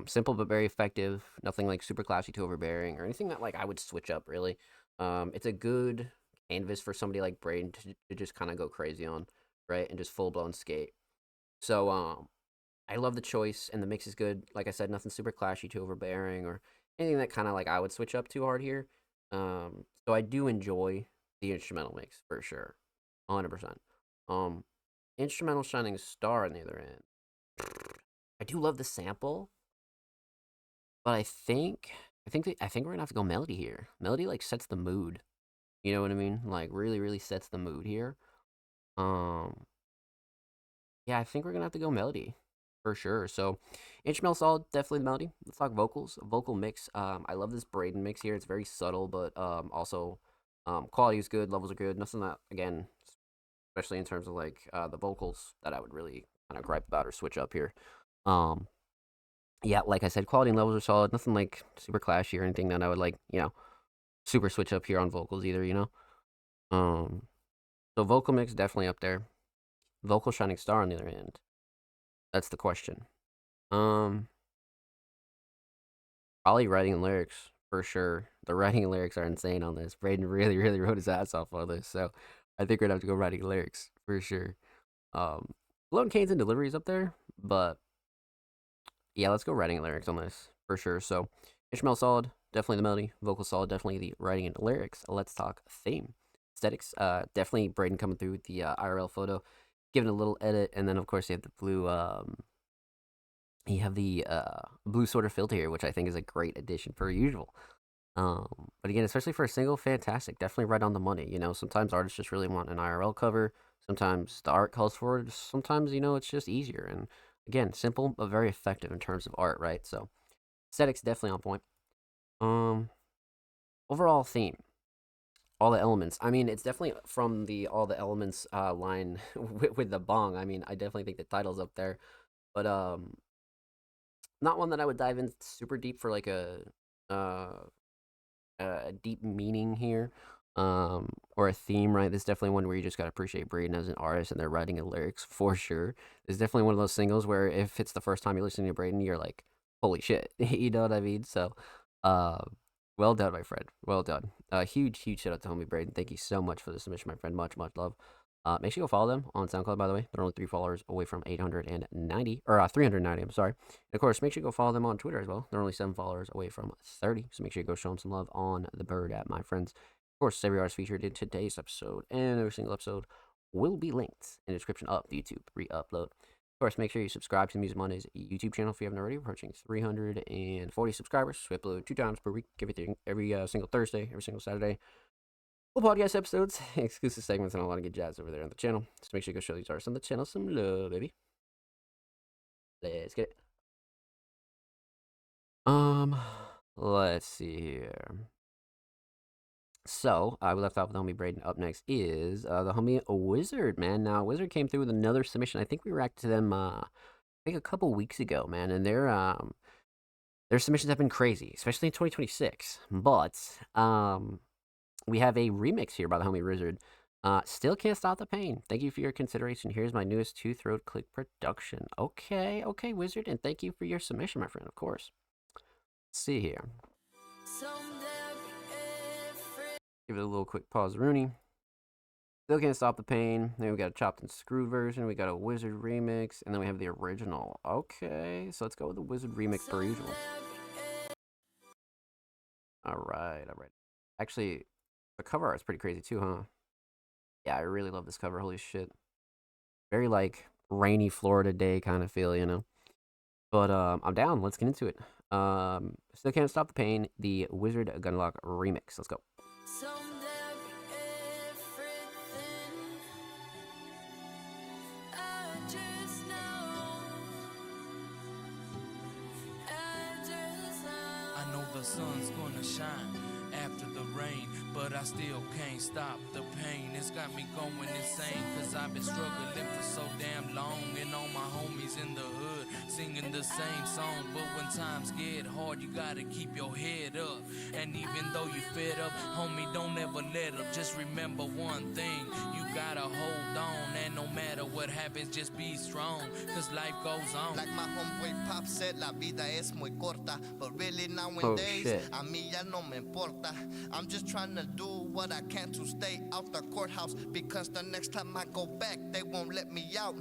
Simple but very effective. Nothing like super classy to overbearing or anything that like I would switch up really. It's a good canvas for somebody like Braden to just kind of go crazy on, right? And just full blown skate. So I love the choice and the mix is good. Like I said, nothing super clashy to overbearing or anything that kind of like I would switch up too hard here. So I do enjoy the instrumental mix for sure, 100%. Instrumental shining star on the other end. I do love the sample, but I think we're gonna have to go melody here. Melody like sets the mood. You know what I mean? Like really, really sets the mood here. Yeah, I think we're gonna have to go melody for sure. So instrumental solid, definitely the melody. Let's talk vocals. Vocal mix. I love this Braden mix here. It's very subtle, but also quality is good. Levels are good. Nothing that again, especially in terms of like the vocals that I would really kind of gripe about or switch up here. Yeah, like I said, quality and levels are solid. Nothing like super clashy or anything that I would like, super switch up here on vocals either. So vocal mix definitely up there. Vocal shining star on the other hand. That's the question. Probably writing and lyrics for sure. The writing and lyrics are insane on this. Braden really, really wrote his ass off on this, so I think we're gonna have to go writing and lyrics for sure. Lone Canes and deliveries up there, but yeah, let's go writing and lyrics on this for sure. So instrumental solid, definitely the melody. Vocal solid, definitely the writing and lyrics. Let's talk theme. Aesthetics, definitely Braden coming through with the IRL photo, giving a little edit, and then of course you have the blue blue sort of filter here, which I think is a great addition per usual. But again, especially for a single, fantastic. Definitely right on the money. Sometimes artists just really want an IRL cover. Sometimes the art calls for it. Sometimes, it's just easier. And again, simple but very effective in terms of art, right? So aesthetics definitely on point. Overall theme, all the elements. I mean, it's definitely from the all the elements line with the bong. I mean, I definitely think the title's up there, but not one that I would dive in super deep for like a deep meaning here. or a theme, right? This is definitely one where you just gotta appreciate Braden as an artist and they're writing lyrics for sure. It's definitely one of those singles where if it's the first time you're listening to Braden, you're like, holy shit, you know what I mean? So, uh, well done, my friend. Well done. Huge, huge shout out to homie Braden. Thank you so much for the submission, my friend. Much, much love. Make sure you go follow them on SoundCloud, by the way. They're only 3 followers away from 890, or 390, I'm sorry. And of course, make sure you go follow them on Twitter as well. They're only 7 followers away from 30, so make sure you go show them some love on the Bird app, my friends. Of course, every artist featured in today's episode and every single episode will be linked in the description of the YouTube re-upload. Of course, make sure you subscribe to the Music Mondays YouTube channel if you haven't already. We're approaching 340 subscribers. We upload 2 times per week, every single Thursday, every single Saturday. Full podcast episodes, exclusive segments, and a lot of good jazz over there on the channel. So make sure you go show these artists on the channel some love, baby. Let's get it. Let's see here. So, we left off with the homie Braden. Up next is the homie Wizard, man. Now, Wizard came through with another submission. I think we reacted to them, I think a couple weeks ago, man. And their submissions have been crazy, especially in 2026. But, we have a remix here by the homie Wizard. Still Can't Stop the Pain. Thank you for your consideration. Here's my newest 2-throat click production. Okay, Wizard. And thank you for your submission, my friend, of course. Let's see here. Give it a little quick pause, Rooney. Still Can't Stop the Pain. Then we got a chopped and screwed version. We got a Wizard remix. And then we have the original. Okay, so let's go with the Wizard remix per usual. Alright. Actually, the cover art's pretty crazy too, huh? Yeah, I really love this cover. Holy shit. Very, like, rainy Florida day kind of feel, you know? But, I'm down. Let's get into it. Still Can't Stop the Pain, the Wizard Gunlock remix. Let's go. I know the sun's gonna shine after the rain, but I still can't stop the pain. It's got me going insane, cause I've been struggling for so damn long. And all my homies in the hood singing the same song. But when times get hard, you gotta keep your head up. And even though you fed up, homie, don't ever let up. Just remember one thing, you gotta hold on. And no matter what happens, just be strong, cause life goes on. Like my homeboy Pop said, la vida es muy corta. But really nowadays, shit. a mí ya no me importa. I'm just trying to do what I can to stay out the courthouse, because the next time I go back, they won't let me out.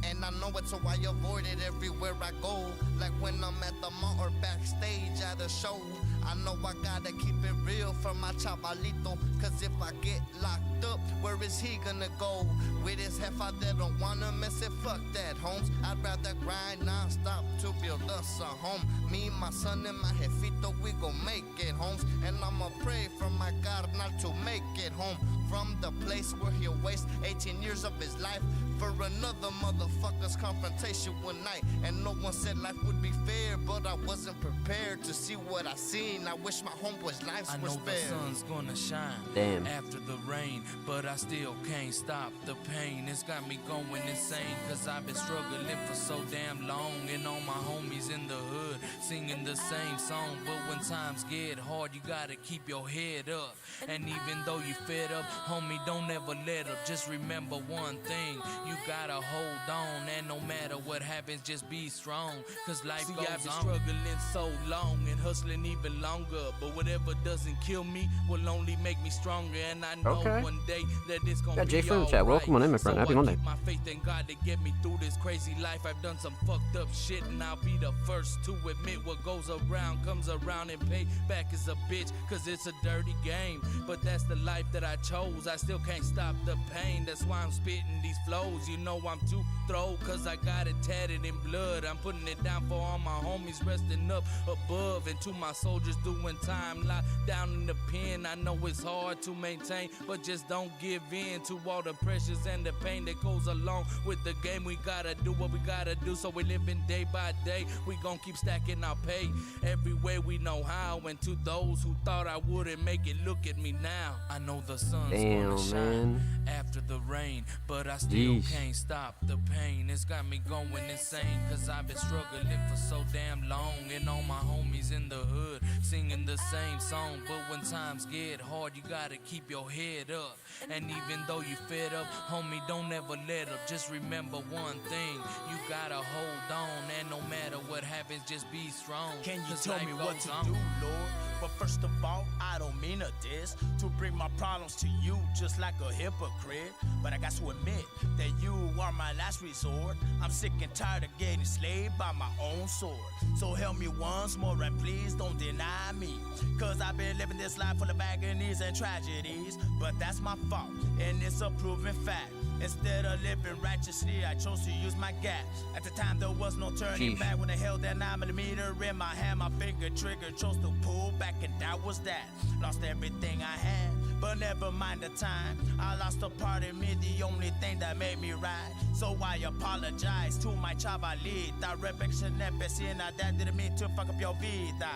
And I know it, so I avoid it everywhere I go. Like when I'm at the mall or backstage at a show. I know I gotta keep it real for my chavalito, cause if I get locked up, where is he gonna go? With his jefa that don't wanna miss it, fuck that, homes. I'd rather grind non-stop to build us a home. Me, my son, and my jefito, we gon' make it, homes. And I'ma pray for my God not to make it home. From the place where he'll waste 18 years of his life for another motherfucker's confrontation one night. And no one said life would be fair, but I wasn't prepared to see what I seen. I wish my homeboy's lives I were know the spared. sun's gonna shine Damn. after the rain, but I still can't stop the pain. It's got me going insane, cause I've been struggling for so damn long. And all my homies in the hood singing the same song. But when times get hard, you gotta keep your head up. And even though you fed up, homie, don't ever let up. Just remember one thing, you gotta hold on. And no matter what happens, just be strong, cause life goes on. I've been struggling so long and hustling even longer, but whatever doesn't kill me will only make me stronger. And I know Okay. one day that it's gonna Got be Jay from the chat. all Welcome on in, my friend. So Happy I Monday. keep my faith in God to get me through this crazy life. I've done some fucked up shit, and I'll be the first to admit what goes around comes around, and pay back is a bitch, cause it's a dirty game. But that's the life that I chose. I still can't stop the pain, that's why I'm spitting these flows. You know I'm too throw, cause I got it tatted in blood. I'm putting it down for all my homies resting up above, and to my soldiers doing time locked down in the pen. I know it's hard to maintain, but just don't give in to all the pressures and the pain that goes along with the game. We gotta do what we gotta do, so we living day by day. We gon' keep stacking our pay every way we know how. And to those who thought I wouldn't make it, look at me now. I know the sun's Damn, gonna shine man. after the rain, but I still Yeesh. can't stop the pain. It's got me going insane, cause I've been struggling for so damn long. And all my homies in the hood singing the same song. But when times get hard, you gotta keep your head up. And even though you fed up, homie, don't ever let up. Just remember one thing, you gotta hold on. And no matter what happens, just be strong. Can you 'cause tell life me what goes to on. do, Lord? But first of all, I don't mean a diss to bring my problems to you just like a hypocrite. But I got to admit that you are my last resort. I'm sick and tired of getting slaved by my own sword. So help me once more and please don't deny me. Cause I've been living this life full of agonies and tragedies. But that's my fault, and it's a proven fact. Instead of living righteously, I chose to use my gap. At the time, there was no turning Sheesh. back. When I held that 9mm in my hand, my finger trigger chose to pull back, and that was that. Lost everything I had, but never mind the time. I lost a part of me, the only thing that made me right. So I apologize to my chavalita. Reflection empecina, that didn't mean to fuck up your vida.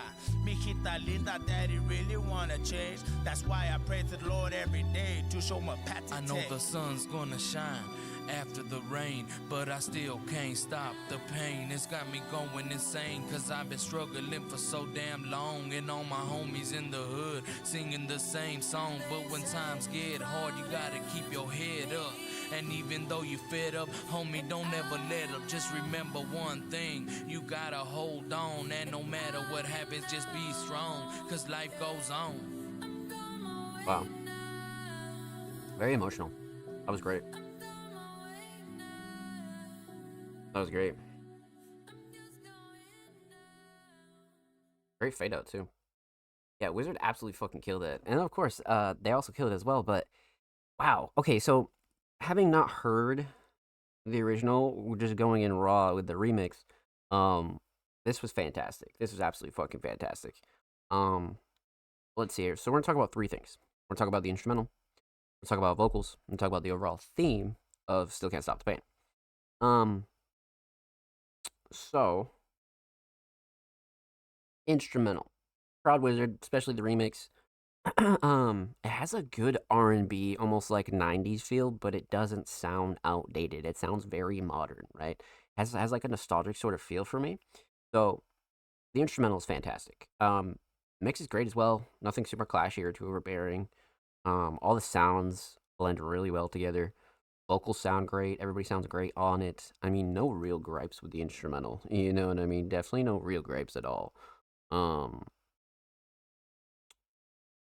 Mijita linda, daddy really wanna change. That's why I pray to the Lord every day to show my path to I know take. the sun's gonna shine after the rain, but I still can't stop the pain. It's got me going insane, cause I've been struggling for so damn long. And all my homies in the hood singing the same song. But when times get hard, you gotta keep your head up. And even though you fed up, homie, don't ever let up. Just remember one thing, you gotta hold on. And no matter what happens, just be strong, cause life goes on. Wow. Very emotional. That was great. That was great. Great fade out too. Yeah, Wizard absolutely fucking killed it. And of course, they also killed it as well, but wow. Okay, so having not heard the original, we're just going in raw with the remix. This was fantastic. This was absolutely fucking fantastic. Let's see here. So we're gonna talk about three things. We're gonna talk about the instrumental, we're gonna talk about vocals, we're gonna talk about the overall theme of Still Can't Stop the Pain. So instrumental. Proud Wizard, especially the remix. It has a good R&B, almost like 90s feel, but it doesn't sound outdated. It sounds very modern, right? Has like a nostalgic sort of feel for me. So the instrumental is fantastic. Mix is great as well. Nothing super clashy or too overbearing. All the sounds blend really well together. Vocals sound great. Everybody sounds great on it. I mean, no real gripes with the instrumental. You know what I mean? Definitely no real gripes at all.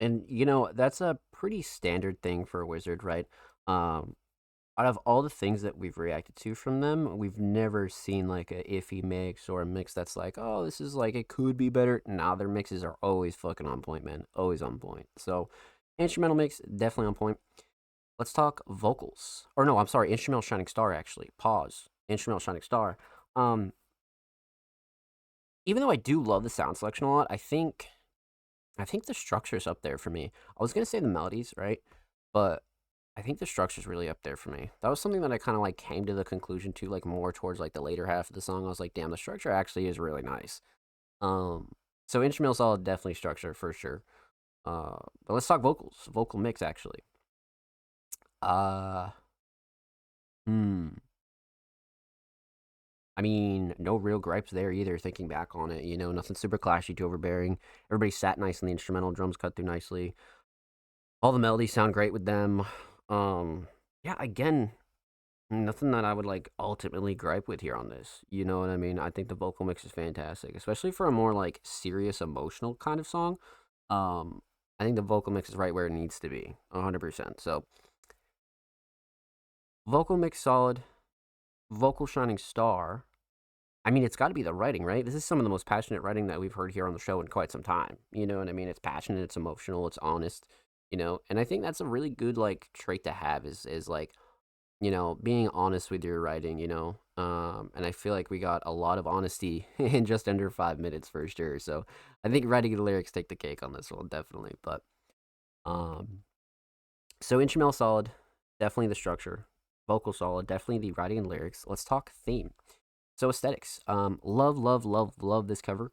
And you know, that's a pretty standard thing for a Wizard, right? Out of all the things that we've reacted to from them, we've never seen like a iffy mix or a mix that's like, oh, this is like, it could be better. Nah, their mixes are always fucking on point, man. Always on point. So, instrumental mix, definitely on point. Let's talk vocals. Or no, I'm sorry, instrumental Shining Star, actually. Pause. Instrumental Shining Star. Even though I do love the sound selection a lot, I think the structure's up there for me. I was gonna say the melodies, right? But I think the structure's really up there for me. That was something that I kind of like came to the conclusion to, like more towards like the later half of the song. I was like, damn, the structure actually is really nice. So instrumental solid, definitely structure for sure. But let's talk vocals. Vocal mix actually. I mean, no real gripes there either, thinking back on it. You know, nothing super clashy, too overbearing. Everybody sat nice in the instrumental, drums cut through nicely. All the melodies sound great with them. Yeah, again, nothing that I would like ultimately gripe with here on this. You know what I mean? I think the vocal mix is fantastic, especially for a more like serious, emotional kind of song. I think the vocal mix is right where it needs to be, 100%. So, vocal mix solid. Vocal Shining Star. I mean, it's got to be the writing, right? This is some of the most passionate writing that we've heard here on the show in quite some time. You know what I mean? It's passionate, it's emotional, it's honest, you know? And I think that's a really good, like, trait to have is like, you know, being honest with your writing, you know? And I feel like we got a lot of honesty in just under 5 minutes for sure. So I think writing the lyrics take the cake on this one, definitely. But, so instrumental solid, definitely the structure. Vocal solid, definitely the writing and lyrics. Let's talk theme. So aesthetics. Love this cover.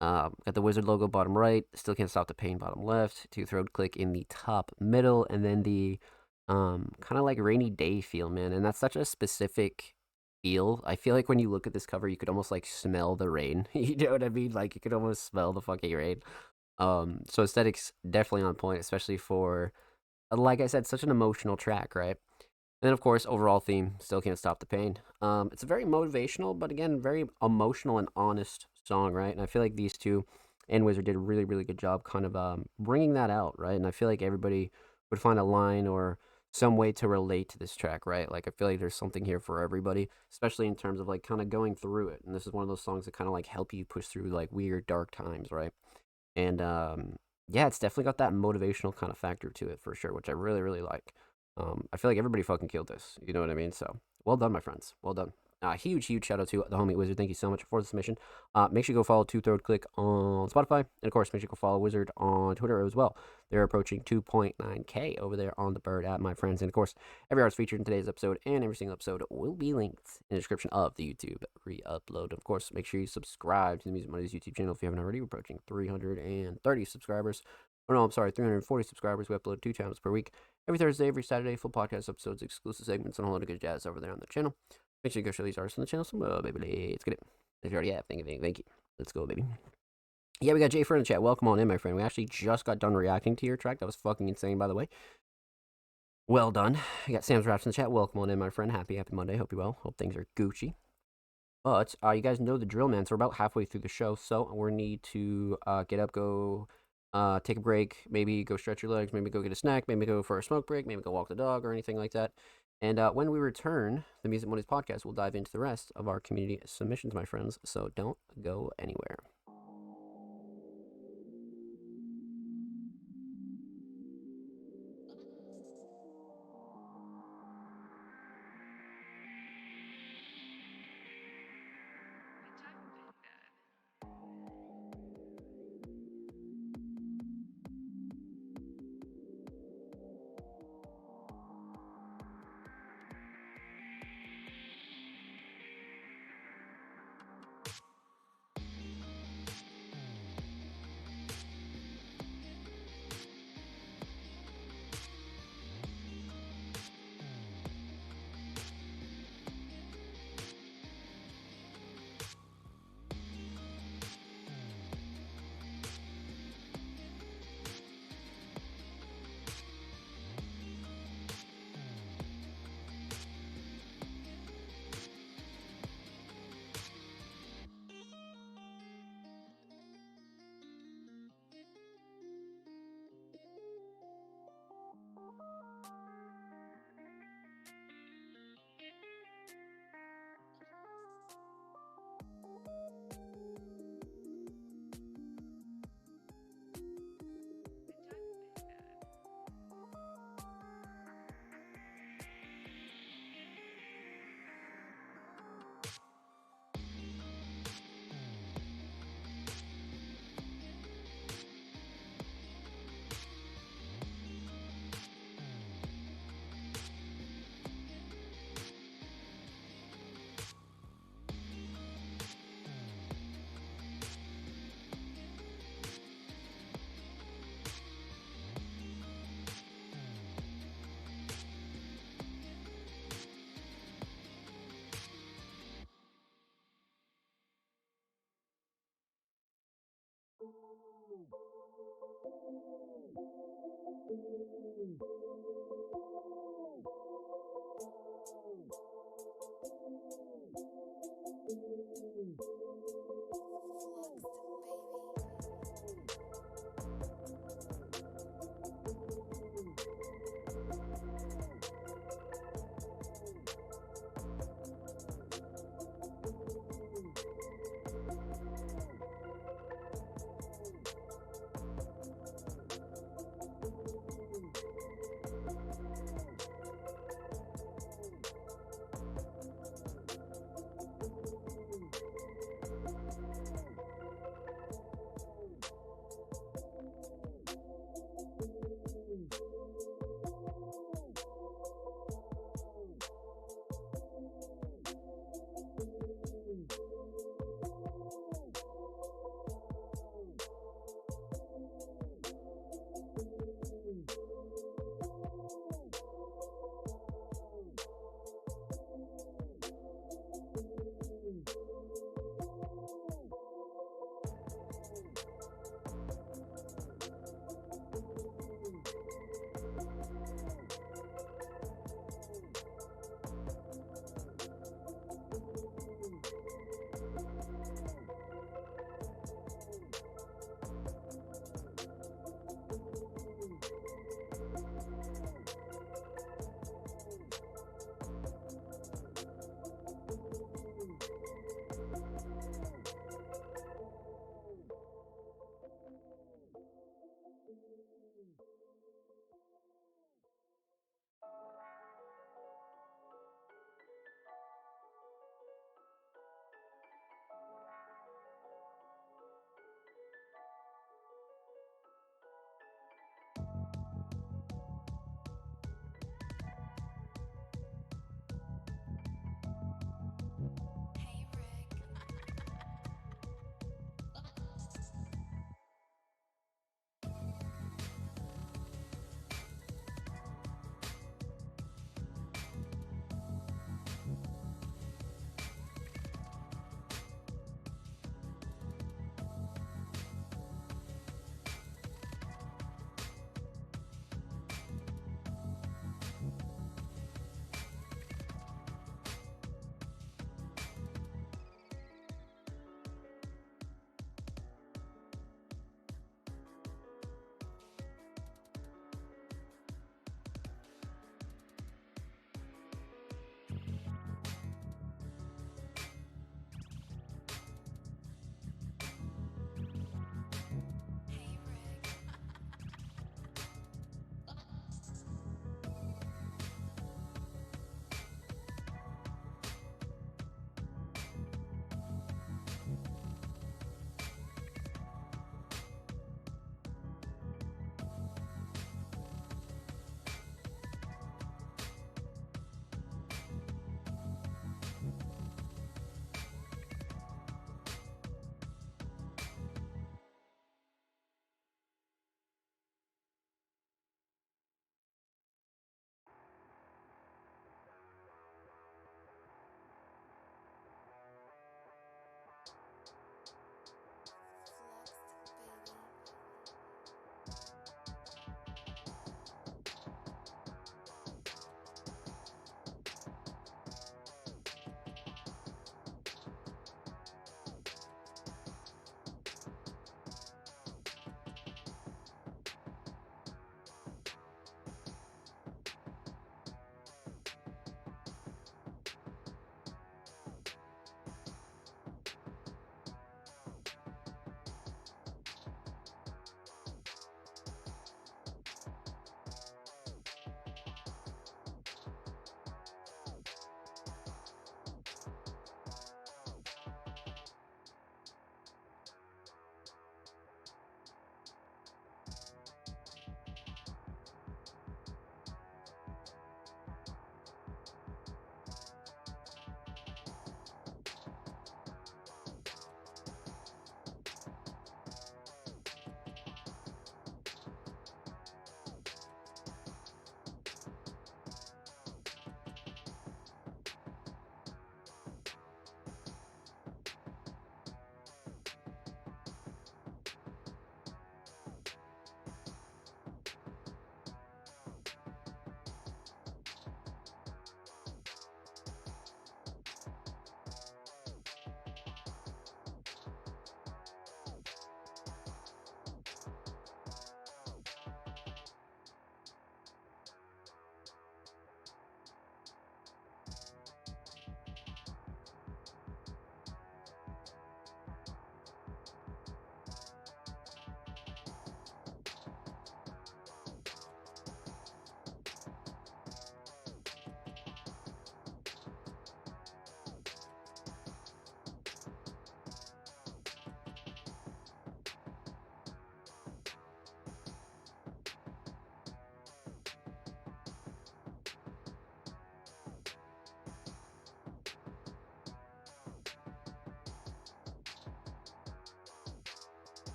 Got the Wizard logo bottom right, Still Can't Stop the Pain bottom left, two throat click in the top middle, and then the kind of like rainy day feel, man. And that's such a specific feel. I feel like when you look at this cover, you could almost like smell the rain. You know what I mean? Like you could almost smell the fucking rain. So aesthetics definitely on point, especially for, like I said, such an emotional track, right? And then of course, overall theme, Still Can't Stop the Pain. It's a very motivational, but again, very emotional and honest song, right? And I feel like these two and Wizard did a really, really good job kind of bringing that out, right? And I feel like everybody would find a line or some way to relate to this track, right? Like I feel like there's something here for everybody, especially in terms of like kind of going through it. And this is one of those songs that kind of like help you push through like weird dark times, right? And yeah, it's definitely got that motivational kind of factor to it for sure, which I really, really like. I feel like everybody fucking killed this. You know what I mean? So well done, my friends. Well done. Huge, huge shout out to the homie Wizard. Thank you so much for the submission. Make sure you go follow Two Throat Click on Spotify. And of course, make sure you go follow Wizard on Twitter as well. They're approaching 2.9K over there on the bird at my friends. And of course, every artist featured in today's episode and every single episode will be linked in the description of the YouTube re-upload. Of course, make sure you subscribe to the Music Mondays YouTube channel if you haven't already. We're approaching 330 subscribers. Oh no, I'm sorry, 340 subscribers. We upload 2 channels per week. Every Thursday, every Saturday, full podcast episodes, exclusive segments, and a whole lot of good jazz over there on the channel. Make sure you go show these artists on the channel some love, baby. Let's get it. If you already have, thank you. Let's go, baby. Yeah, we got Jay Fur in the chat. Welcome on in, my friend. We actually just got done reacting to your track. That was fucking insane, by the way. Well done. We got Sam's Raps in the chat. Welcome on in, my friend. Happy Monday. Hope you're well. Hope things are Gucci. But you guys know the drill, man. So we're about halfway through the show. So we need to get up, go take a break, maybe go stretch your legs, maybe go get a snack, maybe go for a smoke break, maybe go walk the dog or anything like that. And when we return, the Music Mondays podcast will dive into the rest of our community submissions, my friends. So don't go anywhere.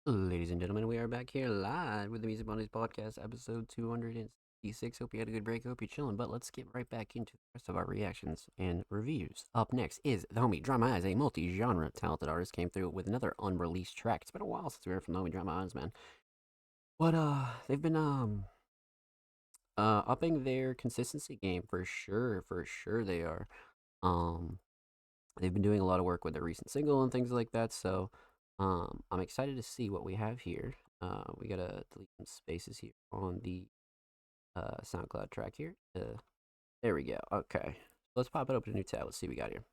Ladies and gentlemen, we are back here live with the Music Mondays podcast, episode 266. Hope you had a good break. Hope you're chilling. But let's get right back into the rest of our reactions and reviews. Up next is the homie Drama Eyes, a multi-genre talented artist, came through with another unreleased track. It's been a while since we heard from the homie Drama Eyes, man. But they've been upping their consistency game for sure. For sure they are. Um, they've been doing a lot of work with their recent single and things like that. So I'm excited to see what we have here. We gotta delete some spaces here on the SoundCloud track here. There we go. Okay, let's pop it open a new tab. Let's see what we got here.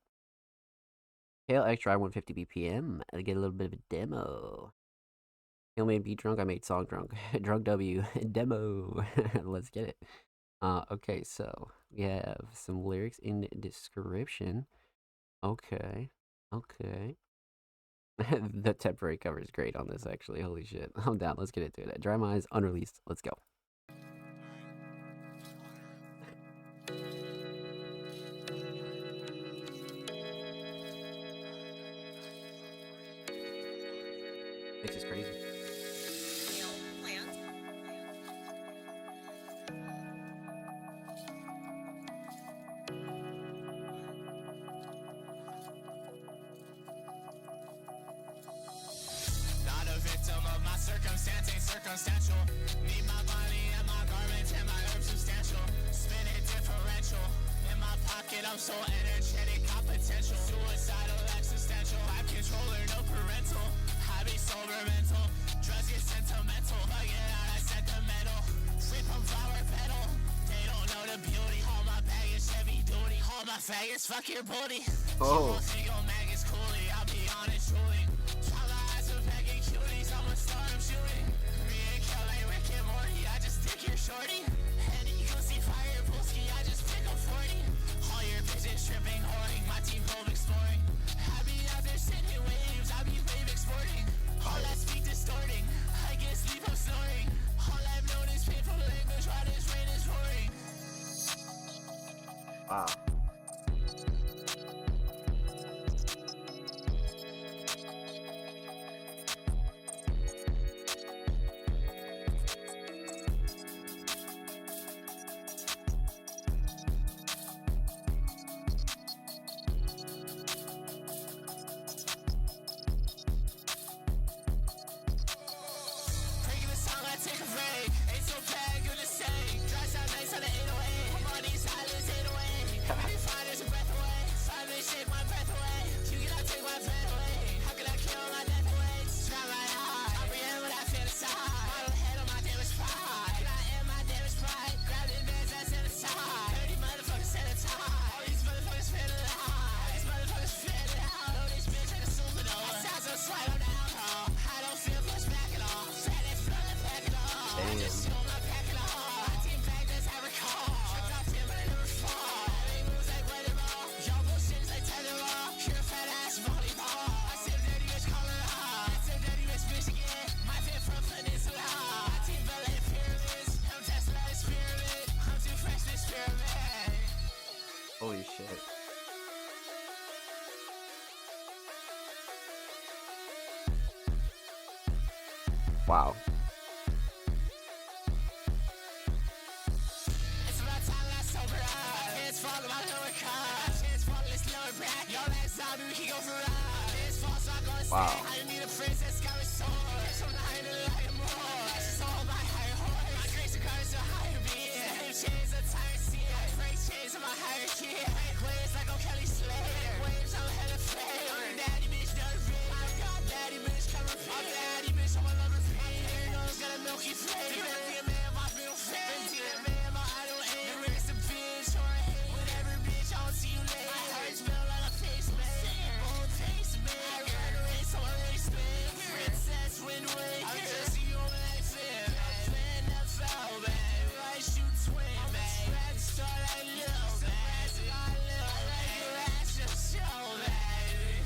Kale X Drive 150 BPM. I get a little bit of a demo. Kale made beat drunk. I made song drunk. Drunk W demo. Let's get it. Okay, so we have some lyrics in the description. Okay. The temporary cover is great on this, actually. Holy shit. I'm down. Let's get into it. Dry Minds, unreleased. Let's go. This is crazy. Not a victim of my circumstance, ain't circumstantial. Need my body and my garments and my herbs substantial. Spin it differential. In my pocket, I'm so energetic, got potential. Suicidal, existential. I'm controller, no parental. I be sober mental. Drugs get sentimental. Fuck it out, I sentimental. Free from flower petal. They don't know the beauty. All my baggage heavy duty. All my faggots, fuck your booty. Oh. Maggots coolie, I'll be honest, truly. Try my eyes with pegging cuties, I'm a star, I'm shooting. Me and Kel ain't Rick and Morty, I just dick your shorty. Henny, Goosey, Fire, Booski, I just pick a 40. All your bitches tripping, whoring, my team go exploring. I be out there sitting waves, I be wave exporting. All that speak distorting, I get sleep, I'm snoring. All I've known is painful language, while this rain is roaring. Wow. Breaking the song, I take a break. Ain't so bad, good to say. Drive sound nice on the 808. I'm on these islands, 808. Every find there's a breath away. Silence, shake my breath away. You cannot take my breath away. How can I kill my death away? Try my eye. Comprehend what I fantasize. Bottle head on my damaged pride. Can I end my damaged pride? Grab the bands, that's set aside. Dirty motherfuckers set aside. All these motherfuckers fit it out. All these motherfuckers fit it out. Know this bitch like a supernova. I sound so slight on the alcohol. I don't feel push back at all. Fat ass blood, back at all. I just show my pack at all. My team back, that's I recall. Tripped off him, but I never fall. Every move's like weather ball. Y'all bullshit is like tetherball. You're a fat ass volleyball. I said dirty bitch, call it off. I said dirty bitch, Michigan. My fit from Peninsula. My team fell in pyramids. I'm Tesla, experiment. I'm too fresh to experiment. Holy shit. Wow. It's about time that I sober up. It's fall of my lower cut. It's fall of this lower back. Your ass zombie, we can go for ride. It's false, I'm gonna stay. Wow. I need a princess, got a sword. It's from the high to the light more. It's all my higher horse. My grace and cars are higher being. Same chains, a tire seat. Break chains of my hierarchy. Break waves like on Kelly Slater. Waves, I'm hella fake. I'm a daddy bitch, not a bitch. I got daddy bitch, come repeat. I'm daddy bitch, I'm a lover pain. Your nose got a milky flavor. You better be a man, my real face. Be a man, my idol aim. The rest of bitch, or I hate. Whatever, bitch, I'll see you later. My heart smell like a face, man. Old taste, man. I run a race, so I race, man. Princess, wind waker. I'm just a human life, man. Plan that foul, man. I shoot twin, man. Red star, I love, man. I like your ass, just show, man.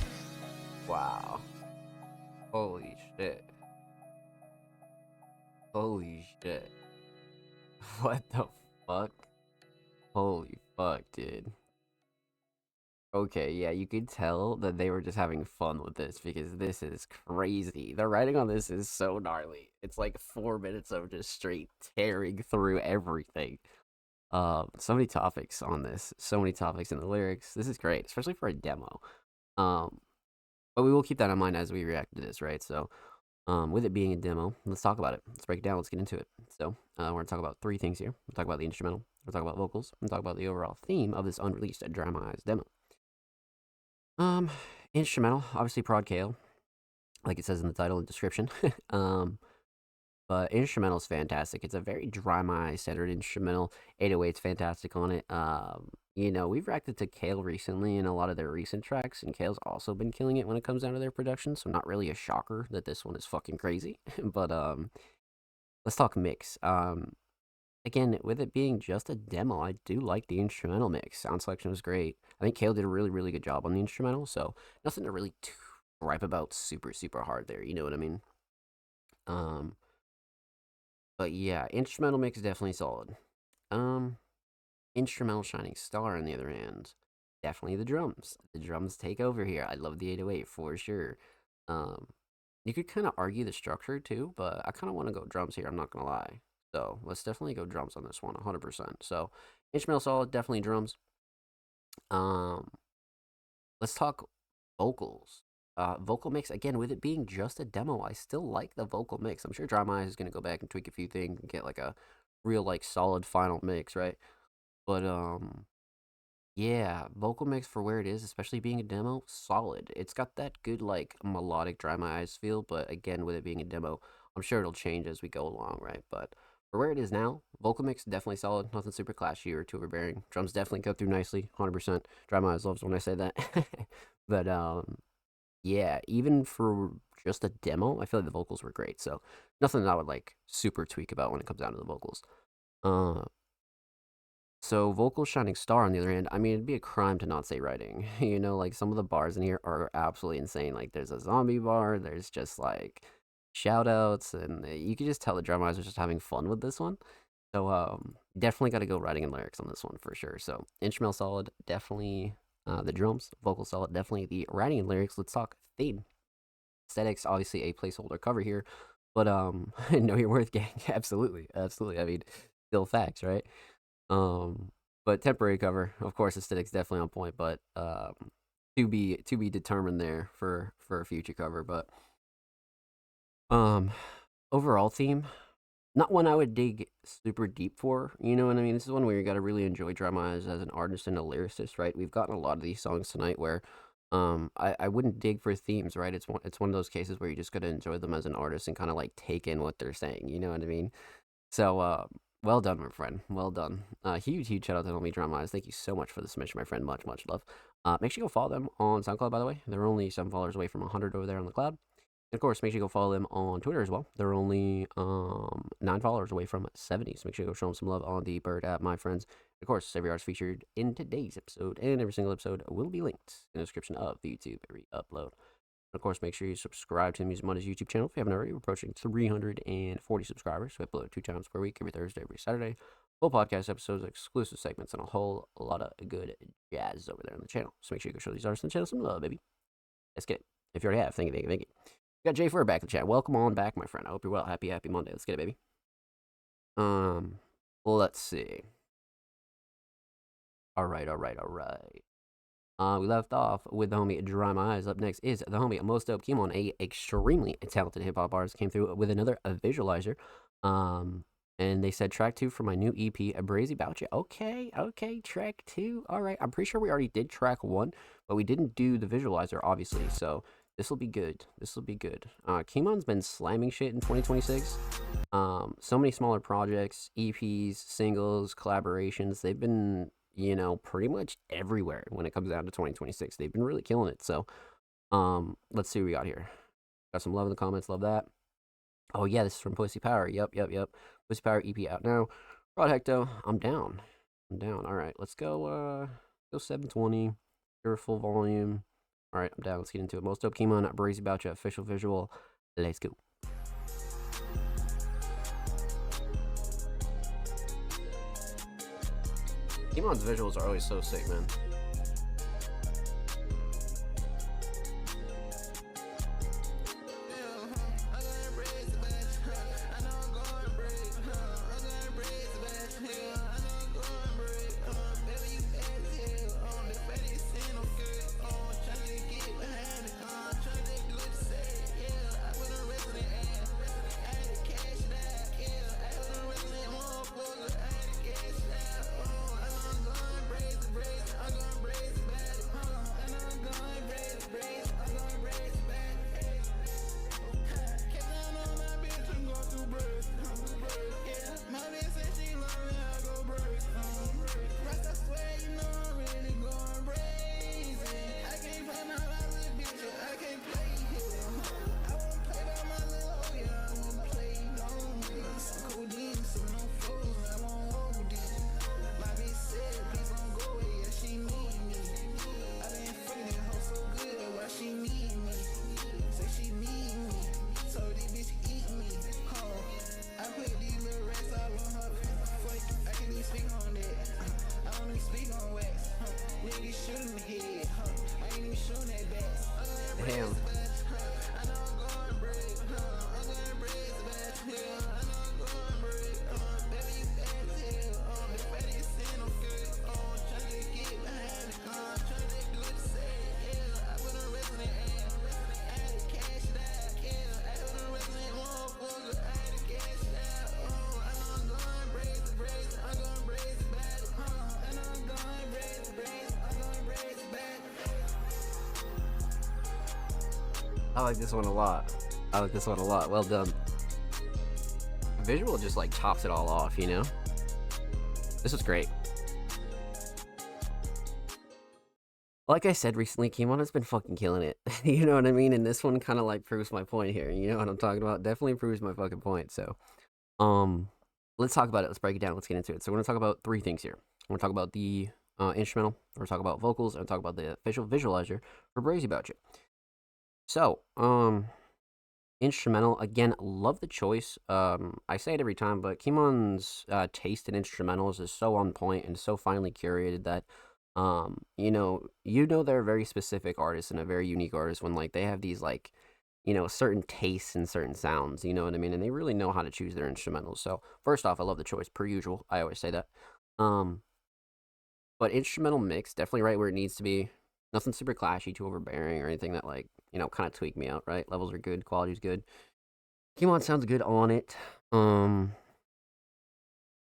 Wow. Holy shit. Holy shit. What the fuck? Holy fuck, dude. Okay, yeah, you could tell that they were just having fun with this because this is crazy. The writing on this is so gnarly. It's like 4 minutes of just straight tearing through everything. So many topics on this, so many topics in the lyrics. This is great, especially for a demo. Um, but we will keep that in mind as we react to this, right? So, with it being a demo, let's talk about it. Let's break it down. Let's get into it. So, we're gonna talk about three things here. We'll talk about the instrumental. We'll talk about vocals. We'll talk about the overall theme of this unreleased dramatized demo. Um, Instrumental, obviously Prod KO, like it says in the title and description. um, but instrumental is fantastic. It's a very dry centered instrumental. 808's fantastic on it. We've reacted to Kale recently in a lot of their recent tracks, and Kale's also been killing it when it comes down to their production. So not really a shocker that this one is fucking crazy. But let's talk mix. Again, with it being just a demo, I do like the instrumental mix. Sound selection was great. I think Kale did a really, really good job on the instrumental, so nothing to really gripe about super, super hard there. You know what I mean? Um, but yeah, instrumental mix is definitely solid. Instrumental shining star on the other hand, definitely the drums. The drums take over here. I love the 808 for sure. Um, you could kind of argue the structure too, but I kind of want to go drums here. I'm not gonna lie. So let's definitely go drums on this one, 100%. So instrumental solid, definitely drums. Um, let's talk vocals. Vocal mix, again, with it being just a demo, I still like the vocal mix. I'm sure Drama Eyes is gonna go back and tweak a few things and get like a real like solid final mix, right? But yeah, vocal mix for where it is, especially being a demo, solid. It's got that good like melodic Dry My Eyes feel, but again, with it being a demo, I'm sure it'll change as we go along, right? But for where it is now, vocal mix definitely solid, nothing super clashy or too overbearing. Drums definitely go through nicely, 100%. Dry My Eyes loves when I say that. But yeah, even for just a demo, I feel like the vocals were great. So nothing that I would like super tweak about when it comes down to the vocals. Uh, so vocal shining star on the other hand, I mean it'd be a crime to not say writing. Like some of the bars in here are absolutely insane. Like there's a zombie bar, there's just like shout outs, and you can just tell the drummers are just having fun with this one. So definitely got to go writing and lyrics on this one for sure. So instrumental solid, definitely the drums, vocal solid, definitely the writing and lyrics. Let's talk theme. Aesthetics, obviously a placeholder cover here, but know your worth, gang. Absolutely, absolutely. I mean, still facts, right? But temporary cover, of course, aesthetics definitely on point, but to be determined there for a future cover. But overall theme, not one I would dig super deep for. You know what I mean? This is one where you got to really enjoy Drama as an artist and a lyricist, right? We've gotten a lot of these songs tonight where I wouldn't dig for themes, right? It's one of those cases where you just got to enjoy them as an artist and kind of like take in what they're saying. You know what I mean? So well done, my friend. Well done. Huge shout out to Homie Drama Eyes. Thank you so much for the submission, my friend. Much love. Make sure you go follow them on SoundCloud, by the way. They're only 7 followers away from 100 over there on the cloud. And of course, make sure you go follow them on Twitter as well. They're only 9 followers away from 70. So make sure you go show them some love on the Bird app, my friends. Of course, every artist featured in today's episode and every single episode will be linked in the description of the YouTube re-upload. Of course, make sure you subscribe to the Music Mondays YouTube channel if you haven't already. We're approaching 340 subscribers. We upload 2 times per week, every Thursday, every Saturday. Full podcast episodes, exclusive segments, and a whole lot of good jazz over there on the channel. So make sure you go show these artists on the channel some love, baby. Let's get it. If you already have, thank you. We got Jay Fur back in the chat. Welcome on back, my friend. I hope you're well. Happy Monday. Let's get it, baby. Let's see. All right. We left off with the homie Dry My Eyes. Up next is the homie Most Dope Kimon, a extremely talented hip hop artist, came through with another visualizer. And they said track 2 for my new EP, A Brazy Boucha. Okay, track 2. All right, I'm pretty sure we already did track 1, but we didn't do the visualizer, obviously. So this will be good. Kimon's been slamming shit in 2026. So many smaller projects, EPs, singles, collaborations. They've been pretty much everywhere when it comes down to 2026. They've been really killing it. So, let's see what we got here. Got some love in the comments. Love that. Oh yeah, this is from Pussy Power. Yep. Pussy Power EP out now. Rod Hecto, I'm down. All right, let's go 720. Pure full volume. All right, I'm down. Let's get into it. Most Dope Kimon, Brazy Boucha, official visual. Let's go. Kimon's visuals are always so sick, man. I like this one a lot. I like this one a lot. Well done. Visual just like tops it all off, you know? This is great. Like I said recently, Kimon has been fucking killing it. You know what I mean? And this one kind of like proves my point here. You know what I'm talking about? Definitely proves my fucking point. So, let's talk about it. Let's break it down. Let's get into it. So we're gonna talk about three things here. We're gonna talk about the instrumental. We're gonna talk about vocals, and talk about the official visualizer for Brazy About You. So, instrumental again. Love the choice. I say it every time, but Kimon's taste in instrumentals is so on point and so finely curated that they're very specific artists and a very unique artist when like they have these like certain tastes and certain sounds, you know what I mean, and they really know how to choose their instrumentals. So first off, I love the choice per usual. I always say that. But instrumental mix definitely right where it needs to be. Nothing super clashy, too overbearing, or anything that like kind of tweak me out. Right, levels are good, quality's good. Kimon sounds good on it.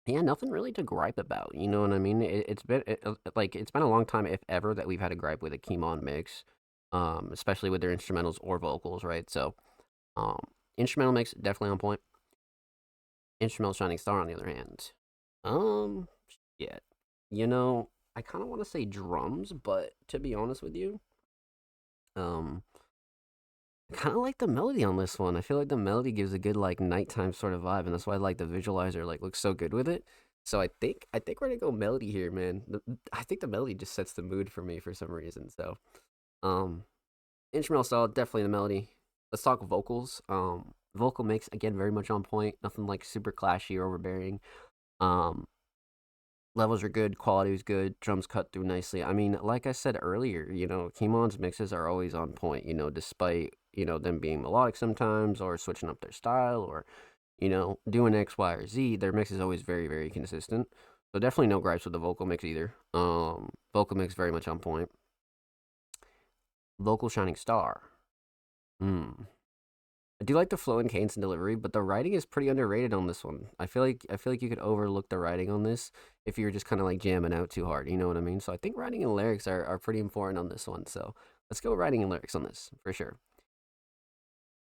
Yeah, nothing really to gripe about. You know what I mean? It's been it's been a long time, if ever, that we've had a gripe with a Kimon mix, especially with their instrumentals or vocals, right? So, um, instrumental mix definitely on point. Instrumental Shining Star, on the other hand, um, yeah, I kind of want to say drums, but to be honest with you, um, I kind of like the melody on this one. I feel like the melody gives a good like nighttime sort of vibe, and that's why I like the visualizer. Like looks so good with it. So I think we're gonna go melody here, man. I think the melody just sets the mood for me for some reason. So, um, instrumental style definitely the melody. Let's talk vocals. Vocal mix again very much on point. Nothing like super clashy or overbearing. Um, levels are good, quality is good, drums cut through nicely. I mean, like I said earlier, Kimon's mixes are always on point, despite, them being melodic sometimes or switching up their style or, doing X, Y, or Z, their mix is always very, very consistent. So definitely no gripes with the vocal mix either. Vocal mix very much on point. Vocal Shining Star. Hmm. I do like the flow and cadence and delivery, but the writing is pretty underrated on this one. I feel like you could overlook the writing on this if you're just kind of like jamming out too hard. You know what I mean? So I think writing and lyrics are pretty important on this one. So let's go writing and lyrics on this for sure.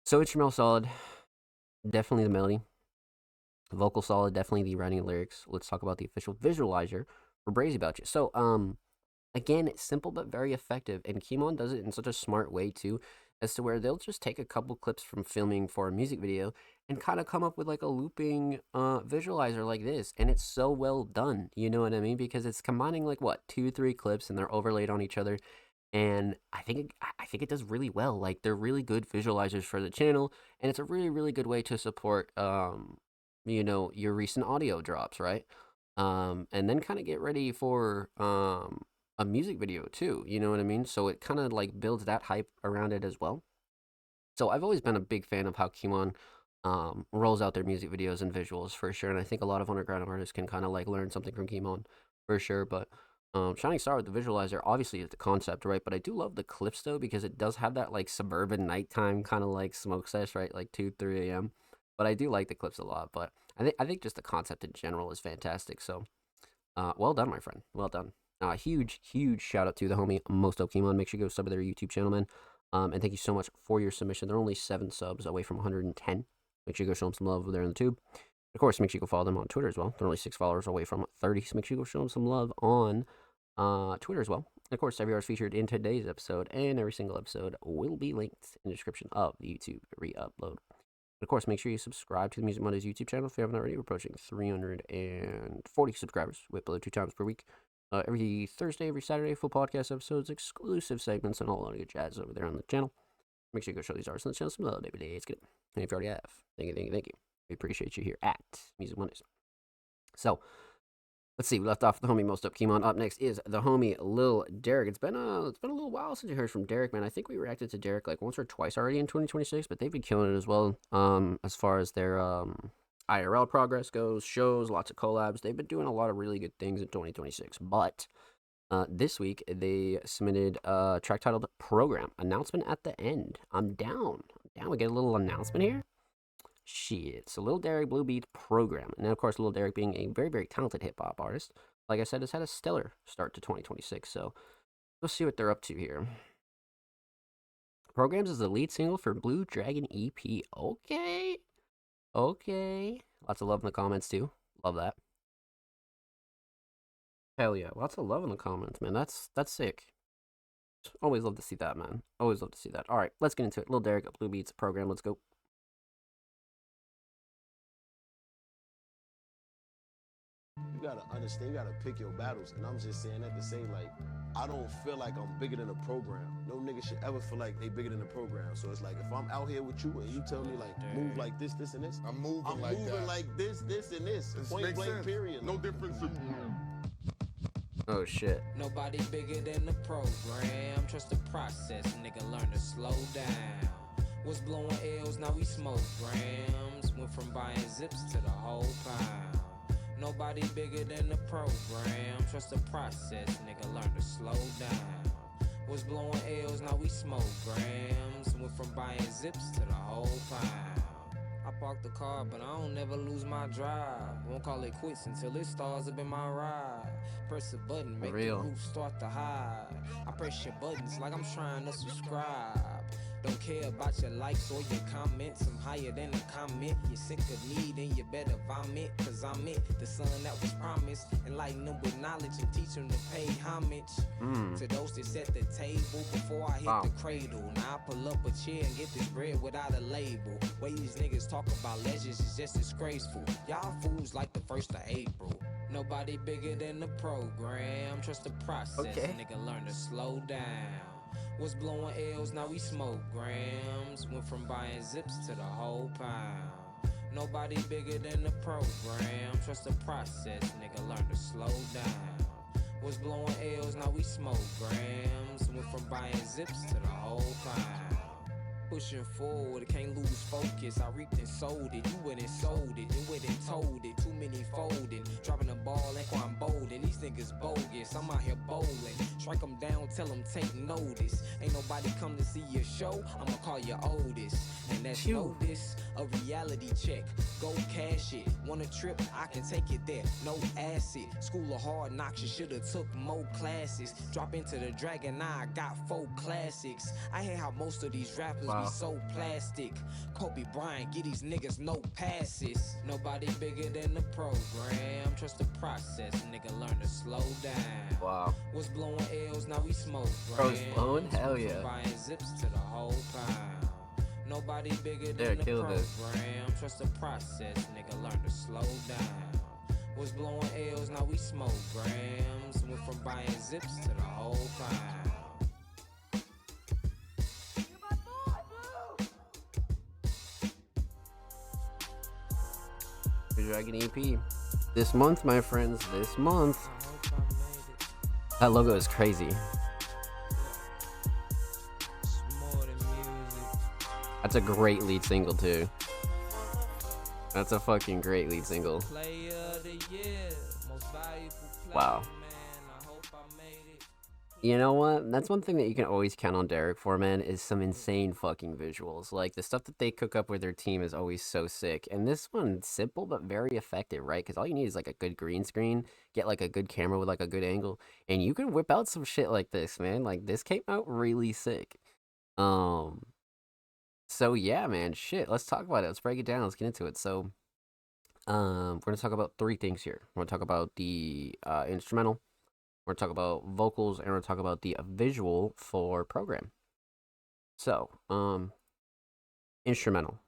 So instrumental solid, definitely the melody. Vocal solid, definitely the writing and lyrics. Let's talk about the official visualizer for Brazy About You. So again, it's simple but very effective, and Kimon does it in such a smart way too, as to where they'll just take a couple clips from filming for a music video and kind of come up with like a looping visualizer like this, and it's so well done. You know what I mean? Because it's combining like what 2, 3 clips, and they're overlaid on each other, and I think it does really well. Like they're really good visualizers for the channel, and it's a really really good way to support your recent audio drops, right? And then kind of get ready for a music video too, you know what I mean? So it kind of like builds that hype around it as well. So I've always been a big fan of how Kimon rolls out their music videos and visuals for sure, and I think a lot of underground artists can kind of like learn something from Kimon for sure. But Shining Star with the visualizer obviously is the concept, right? But I do love the clips though, because it does have that like suburban nighttime kind of like smoke sesh, right? Like 2, 3 a.m. But I do like the clips a lot. But I think just the concept in general is fantastic. So well done, my friend. Well done. Huge, huge shout out to the homie Most Dope Kimon. Make sure you go sub to their YouTube channel, man. And thank you so much for your submission. They're only 7 subs away from 110. Make sure you go show them some love over there on the tube. Of course, make sure you go follow them on Twitter as well. They're only 6 followers away from 30. So make sure you go show them some love on Twitter as well. And of course, every artist featured in today's episode and every single episode will be linked in the description of the YouTube re-upload. Of course, make sure you subscribe to the Music Mondays YouTube channel if you haven't already. We're approaching 340 subscribers with below 2 times per week. Every Thursday, every Saturday, full podcast episodes, exclusive segments, and all that good jazz over there on the channel. Make sure you go show these artists on the channel some love, baby. Let's get it. And if you already have, thank you. We appreciate you here at Music Mondays. So, let's see. We left off the homie Most Up Kimon. Up next is the homie Lil Derek. It's been a little while since you heard from Derek, man. I think we reacted to Derek like once or twice already in 2026, but they've been killing it as well. As far as their IRL progress goes, shows, lots of collabs. They've been doing a lot of really good things in 2026. But this week, they submitted a track titled Program. Announcement at the end. I'm down. We get a little announcement here. Shit. So Lil Derek, Blue Beat, Program. And then, of course, Lil Derek being a very, very talented hip-hop artist, like I said, has had a stellar start to 2026. So let's see what they're up to here. Programs is the lead single for Blue Dragon EP. Okay. Okay. Lots of love in the comments, too. Love that. Hell yeah. Lots of love in the comments, man. That's sick. Always love to see that, man. Always love to see that. All right, let's get into it. Lil Derek, Blue Beats, Program. Let's go. You gotta understand, you gotta pick your battles. And I'm just saying that to say, like, I don't feel like I'm bigger than a program. No nigga should ever feel like they bigger than the program. So it's like, if I'm out here with you and you tell me, like, move like this, and this, I'm moving like this, and this. This Point makes blank, sense. period. No difference. Oh, shit. Nobody bigger than the program. Trust the process, nigga, learn to slow down. Was blowing L's, now we smoke grams. Went from buying zips to the whole pound. Nobody bigger than the program. Trust the process, nigga, learn to slow down. Was blowing L's, now we smoke grams. Went from buying zips to the whole pound. I parked the car, but I don't never lose my drive. Won't call it quits until it stars up in my ride. Press a button, make the roof start to hide. I press your buttons like I'm trying to subscribe. Don't care about your likes or your comments. I'm higher than a comment. You're sick of me, then you better vomit. Cause I'm it, the son that was promised. Enlighten them with knowledge and teach them to pay homage. To those that set the table before I hit the cradle. Now I pull up a chair and get this bread without a label. Way these niggas talk about legends is just disgraceful. Y'all fools like the 1st of April. Nobody bigger than the program. Trust the process, nigga, learn to slow down. Was blowing L's, now we smoke grams. Went from buying zips to the whole pound. Nobody bigger than the program. Trust the process, nigga, learn to slow down. Was blowing L's, now we smoke grams. Went from buying zips to the whole pound. Pushing forward, can't lose focus. I reaped and sold it. You went and sold it, then went and told it. Too many folding, dropping the ball like I'm bolding. These niggas bogus, I'm out here bowling. Strike them down, tell them take notice. Ain't nobody come to see your show, I'ma call you oldest. And that's notice, a reality check. Go cash it, want a trip, I can take it there. No acid, school of hard knocks, you should've took more classes. Drop into the dragon, now I got 4 classics. I hear how most of these rappers be so plastic. Kobe Bryant, get these niggas no passes. Nobody bigger than the program. Trust the process, nigga, learn to slow down. Wow. Was blowing L's, now we smoke Bro's blowing? Hell yeah. Buying zips to the whole pound. Nobody bigger than the program. Trust the process, nigga, learn to slow down. Was blowing L's, now we smoke grams. Went from buying zips to the whole pound. Dragon EP. This month, my friends, this month. That logo is crazy. That's a great lead single, too. That's a fucking great lead single. Wow. You know what? That's one thing that you can always count on Derek for, man, is some insane fucking visuals. Like, the stuff that they cook up with their team is always so sick. And this one's simple but very effective, right? Because all you need is, like, a good green screen, get, like, a good camera with, like, a good angle, and you can whip out some shit like this, man. Like, this came out really sick. So, yeah, man, shit. Let's talk about it. Let's break it down. Let's get into it. So, we're going to talk about 3 things here. We're going to talk about the instrumental. We're going to talk about vocals, and we're going to talk about the visual for Program. So, instrumental.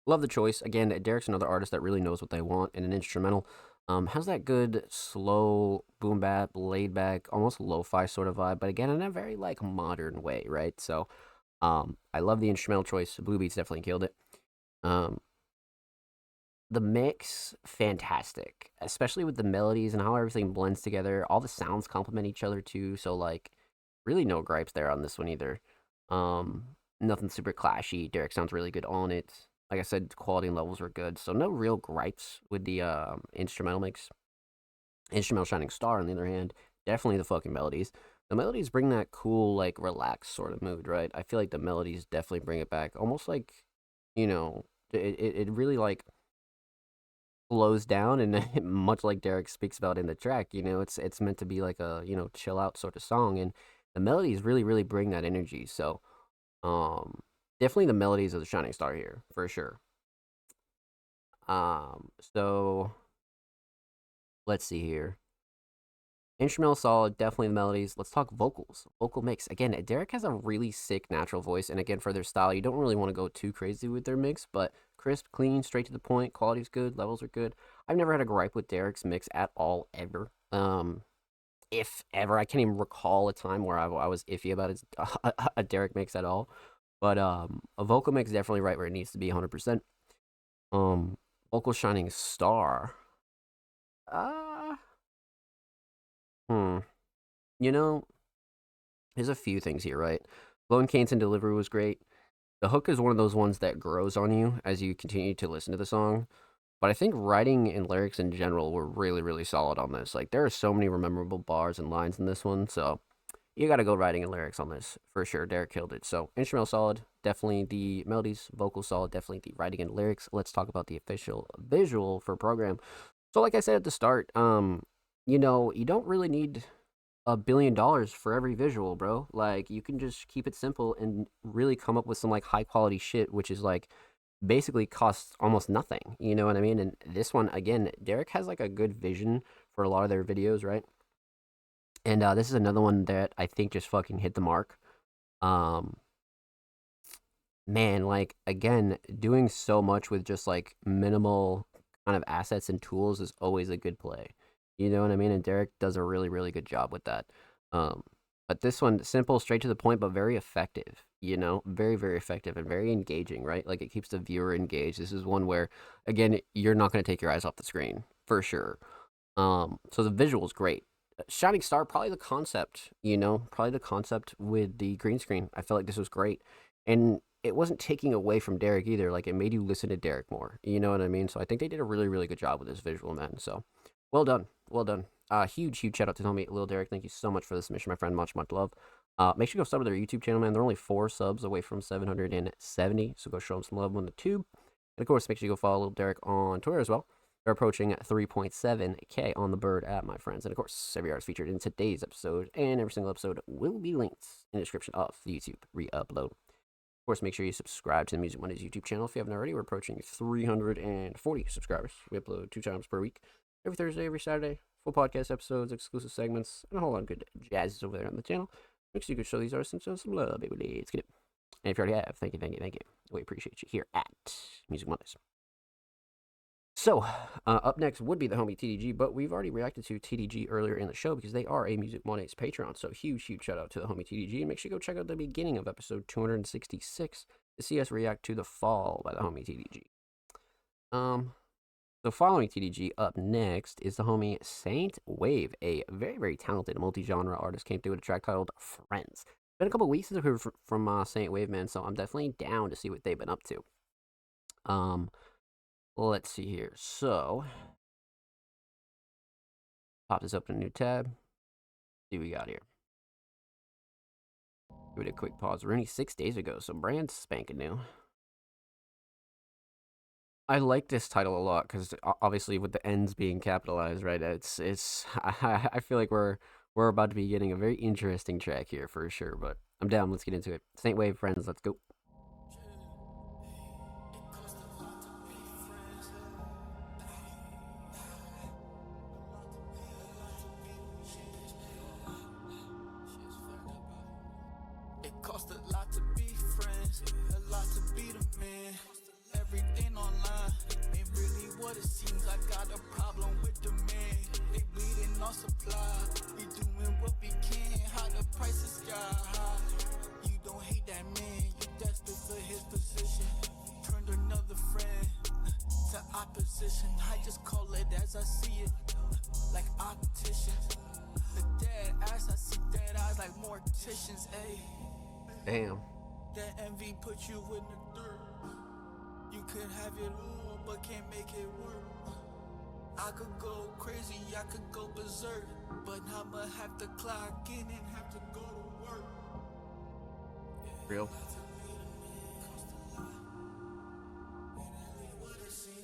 Love the choice. Again, Derek's another artist that really knows what they want in an instrumental. Has that good, slow, boom bap, laid back, almost lo-fi sort of vibe, but again, in a very, like, modern way, right? So, I love the instrumental choice. Blue Beats definitely killed it. The mix, fantastic, especially with the melodies and how everything blends together. All the sounds complement each other too, so like really no gripes there on this one either. Nothing super clashy. Derek sounds really good on it. Like I said, quality and levels were good, so no real gripes with the instrumental mix. Instrumental Shining Star, on the other hand, definitely the fucking melodies. The melodies bring that cool, like, relaxed sort of mood, right? I feel like the melodies definitely bring it back. Almost like, you know, it really, like, slows down, and much like Derek speaks about in the track, you know, it's meant to be like a, you know, chill out sort of song, and the melodies really bring that energy. So Definitely the melodies of the Shining Star here for sure. So let's see here. Instrumental solid, definitely the melodies. Let's talk vocals. Vocal mix. Again, Derek has a really sick natural voice, and again, for their style, you don't really want to go too crazy with their mix, but crisp, clean, straight to the point, quality's good, levels are good. I've never had a gripe with Derek's mix at all, ever. If ever. I can't even recall a time where I was iffy about a Derek mix at all. But a vocal mix definitely right where it needs to be, 100%. Vocal Shining Star. You know, there's a few things here, right? Lone Cadence and delivery was great. The hook is one of those ones that grows on you as you continue to listen to the song. But I think writing and lyrics in general were really, really solid on this. Like, there are so many memorable bars and lines in this one, so you gotta go writing and lyrics on this, for sure. Derek killed it. So, instrumental solid, definitely the melodies, vocal solid, definitely the writing and lyrics. Let's talk about the official visual for program. So, like I said at the start, you know, you don't really need $1 billion for every visual, bro. Like, you can just keep it simple and really come up with some, like, high-quality shit, which is, like, basically costs almost nothing, you know what I mean? And this one, again, Derek has, like, a good vision for a lot of their videos, right? And this is another one that I think just fucking hit the mark. Man, like, again, doing so much with just, like, minimal kind of assets and tools is always a good play. You know what I mean? And Derek does a really, really good job with that. But this one, simple, straight to the point, but very effective, you know? Very, very effective and very engaging, right? Like, it keeps the viewer engaged. This is one where, again, you're not going to take your eyes off the screen, for sure. So the visual's great. Shining Star, probably the concept, you know? Probably the concept with the green screen. I felt like this was great. And it wasn't taking away from Derek either. Like, it made you listen to Derek more. You know what I mean? So I think they did a really, really good job with this visual, man. So, well done. Well done. Huge shout out to homie Lil Derek. Thank you so much for the submission, my friend. Much, much love. Make sure you go sub to their YouTube channel, man. They're only 4 subs away from 770, so go show them some love on the tube. And of course, make sure you go follow Lil Derek on Twitter as well. They're approaching 3.7K on the Bird app, my friends. And of course, every artist featured in today's episode and every single episode will be linked in the description of the YouTube re-upload. Of course, make sure you subscribe to the Music Mondays YouTube channel if you haven't already. We're approaching 340 subscribers. We upload 2 times per week. Every Thursday, every Saturday, full podcast episodes, exclusive segments, and a whole lot of good jazzes over there on the channel. Make sure you can show these artists some love, baby. Let's get it. And if you already have, thank you. We appreciate you here at Music Mondays. So, up next would be the homie TDG, but we've already reacted to TDG earlier in the show because they are a Music Mondays Patreon. So, huge shout out to the homie TDG. And make sure you go check out the beginning of episode 266 to see us react to The Fall by the homie TDG. So following TDG, up next is the homie Saint Wave, a very, very talented multi-genre artist, came through with a track titled Friends. It's been a couple weeks since I heard from Saint Wave, man, so I'm definitely down to see what they've been up to. Let's see here. So, pop this up in a new tab. See what we got here. Give it a quick pause. We're only 6 days ago, so brand spanking new. I like this title a lot because obviously with the ends being capitalized, right? I feel like we're about to be getting a very interesting track here for sure. But I'm down. Let's get into it. Saint Wave, Friends. Let's go. It costs a lot to be friends, a lot to be the man. Everything online ain't really what it seems. I got a problem with the man. They bleeding on supply. We doing what we can. How the prices got high. You don't hate that man. You desperate for his position. Turned another friend to opposition. I just call it as I see it, like opticians. The dead ass, I see dead eyes like morticians. Ayy. Damn. That envy put you in the dirt. You could have it all, but can't make it work. I could go crazy, I could go berserk, but I'ma have to clock in and have to go to work. Real.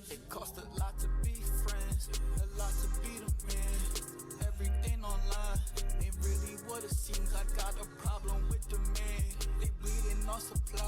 It costs a lot to be friends, a lot to be the man. Everything online ain't really what it seems. I got a problem with the man. They bleeding on supply.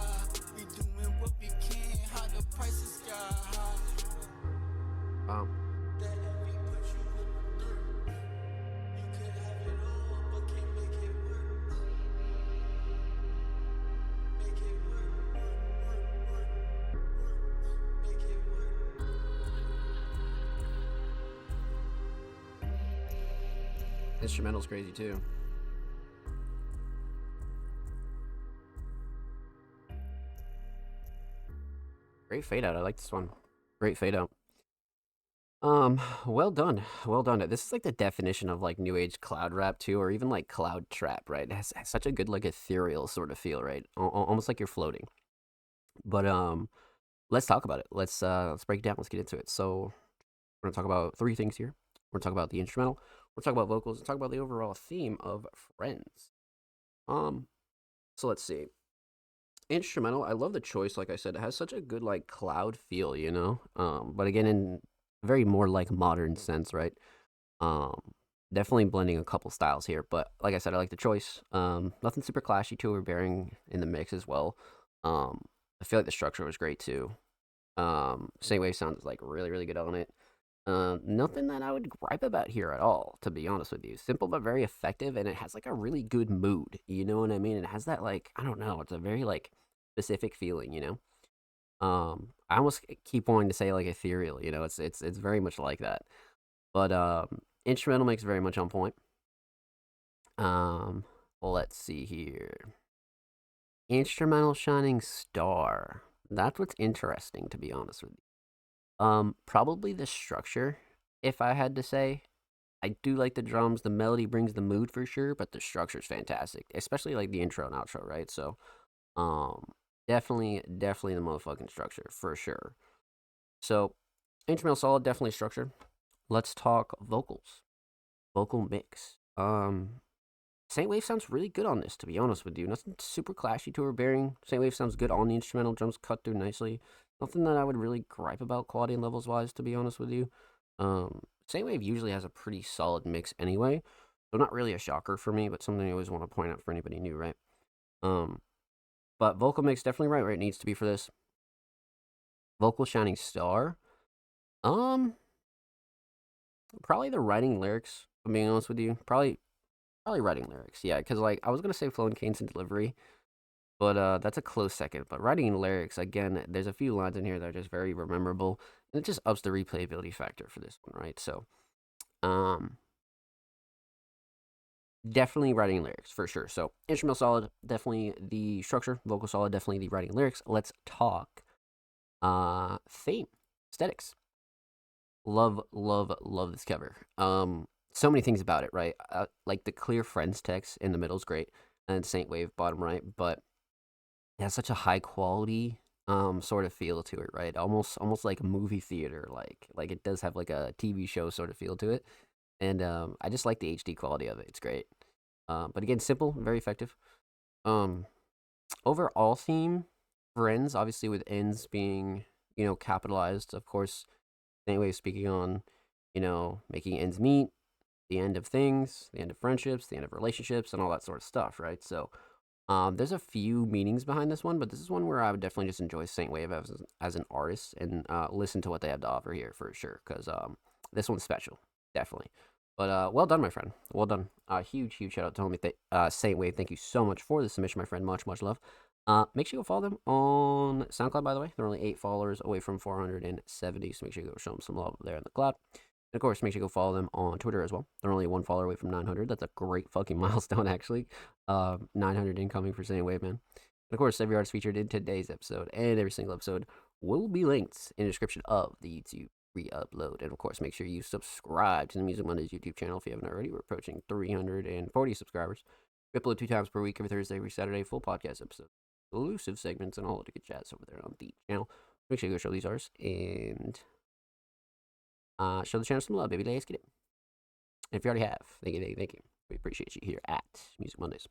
Instrumental's crazy too. Great fade out. I like this one. Great fade out. Well done. Well done. This is like the definition of like new age cloud rap too, or even like cloud trap, right? It has such a good like ethereal sort of feel, right? Almost like you're floating. But let's talk about it. Let's break it down. Let's get into it. So we're gonna talk about three things here. We're gonna talk about the instrumental. We're gonna talk about vocals. And talk about the overall theme of Friends. So let's see. Instrumental. I love the choice. Like I said, it has such a good like cloud feel, you know. But again, in very more like modern sense, right? Definitely blending a couple styles here, but like I said, I like the choice. Nothing super clashy to overbearing in the mix as well. I feel like the structure was great too. Saint Wave sounds like really, really good on it. Nothing that I would gripe about here at all, to be honest with you. Simple but very effective, and it has like a really good mood. You know what I mean? It has that like, I don't know, it's a very like specific feeling, you know. I almost keep wanting to say like ethereal, you know. It's very much like that. But instrumental makes very much on point. Let's see here. Instrumental shining star. That's what's interesting, to be honest with you. Probably the structure, if I had to say. I do like the drums. The melody brings the mood for sure, but the structure's fantastic, especially like the intro and outro, right? So, definitely the motherfucking structure for sure. So, instrumental solid, definitely structure. Let's talk vocals. Vocal mix. Saint Wave sounds really good on this, to be honest with you. Nothing super clashy to overbearing. Saint Wave sounds good on the instrumental. Drums cut through nicely. Nothing that I would really gripe about quality and levels wise, to be honest with you. Saint Wave usually has a pretty solid mix anyway, so not really a shocker for me, but something I always want to point out for anybody new, right? But vocal mix definitely right where it needs to be for this. Vocal shining star. Probably the writing lyrics, if I'm being honest with you. Probably writing lyrics, yeah, because like I was gonna say flow and cadence and delivery, but that's a close second. But writing lyrics, again, there's a few lines in here that are just very memorable, and it just ups the replayability factor for this one, right? So, definitely writing lyrics for sure. So instrumental solid, definitely the structure. Vocal solid, definitely the writing lyrics. Let's talk theme, aesthetics. Love this cover. So many things about it, right? Like the clear Friends text in the middle is great, and Saint Wave bottom right, but it has such a high quality sort of feel to it, right? Almost like a movie theater, like it does have like a TV show sort of feel to it, and I just like the HD quality of it. It's great. But again, simple, very effective. Overall theme, Friends, obviously with ends being, you know, capitalized, of course. Saint Wave speaking on, you know, making ends meet, the end of things, the end of friendships, the end of relationships, and all that sort of stuff, right? So, there's a few meanings behind this one, but this is one where I would definitely just enjoy Saint Wave as an artist and listen to what they have to offer here for sure, because this one's special, definitely. But well done, my friend. Well done. Huge shout out to homie Saint Wave. Thank you so much for the submission, my friend. Much love. Make sure you go follow them on SoundCloud, by the way. They're only 8 followers away from 470, so make sure you go show them some love there in the cloud. And of course, make sure you go follow them on Twitter as well. They're only 1 follower away from 900. That's a great fucking milestone, actually. 900 incoming for Saint Wave, man. And of course, every artist featured in today's episode and every single episode will be linked in the description of the YouTube re-upload. And of course, make sure you subscribe to the Music Mondays YouTube channel if you haven't already. We're approaching 340 subscribers. We upload 2 times per week, every Thursday, every Saturday, full podcast episodes, exclusive segments, and all the good chats over there on the channel. Make sure you go show these artists and show the channel some love, baby. Let's get it. And if you already have, thank you. We appreciate you here at Music Mondays.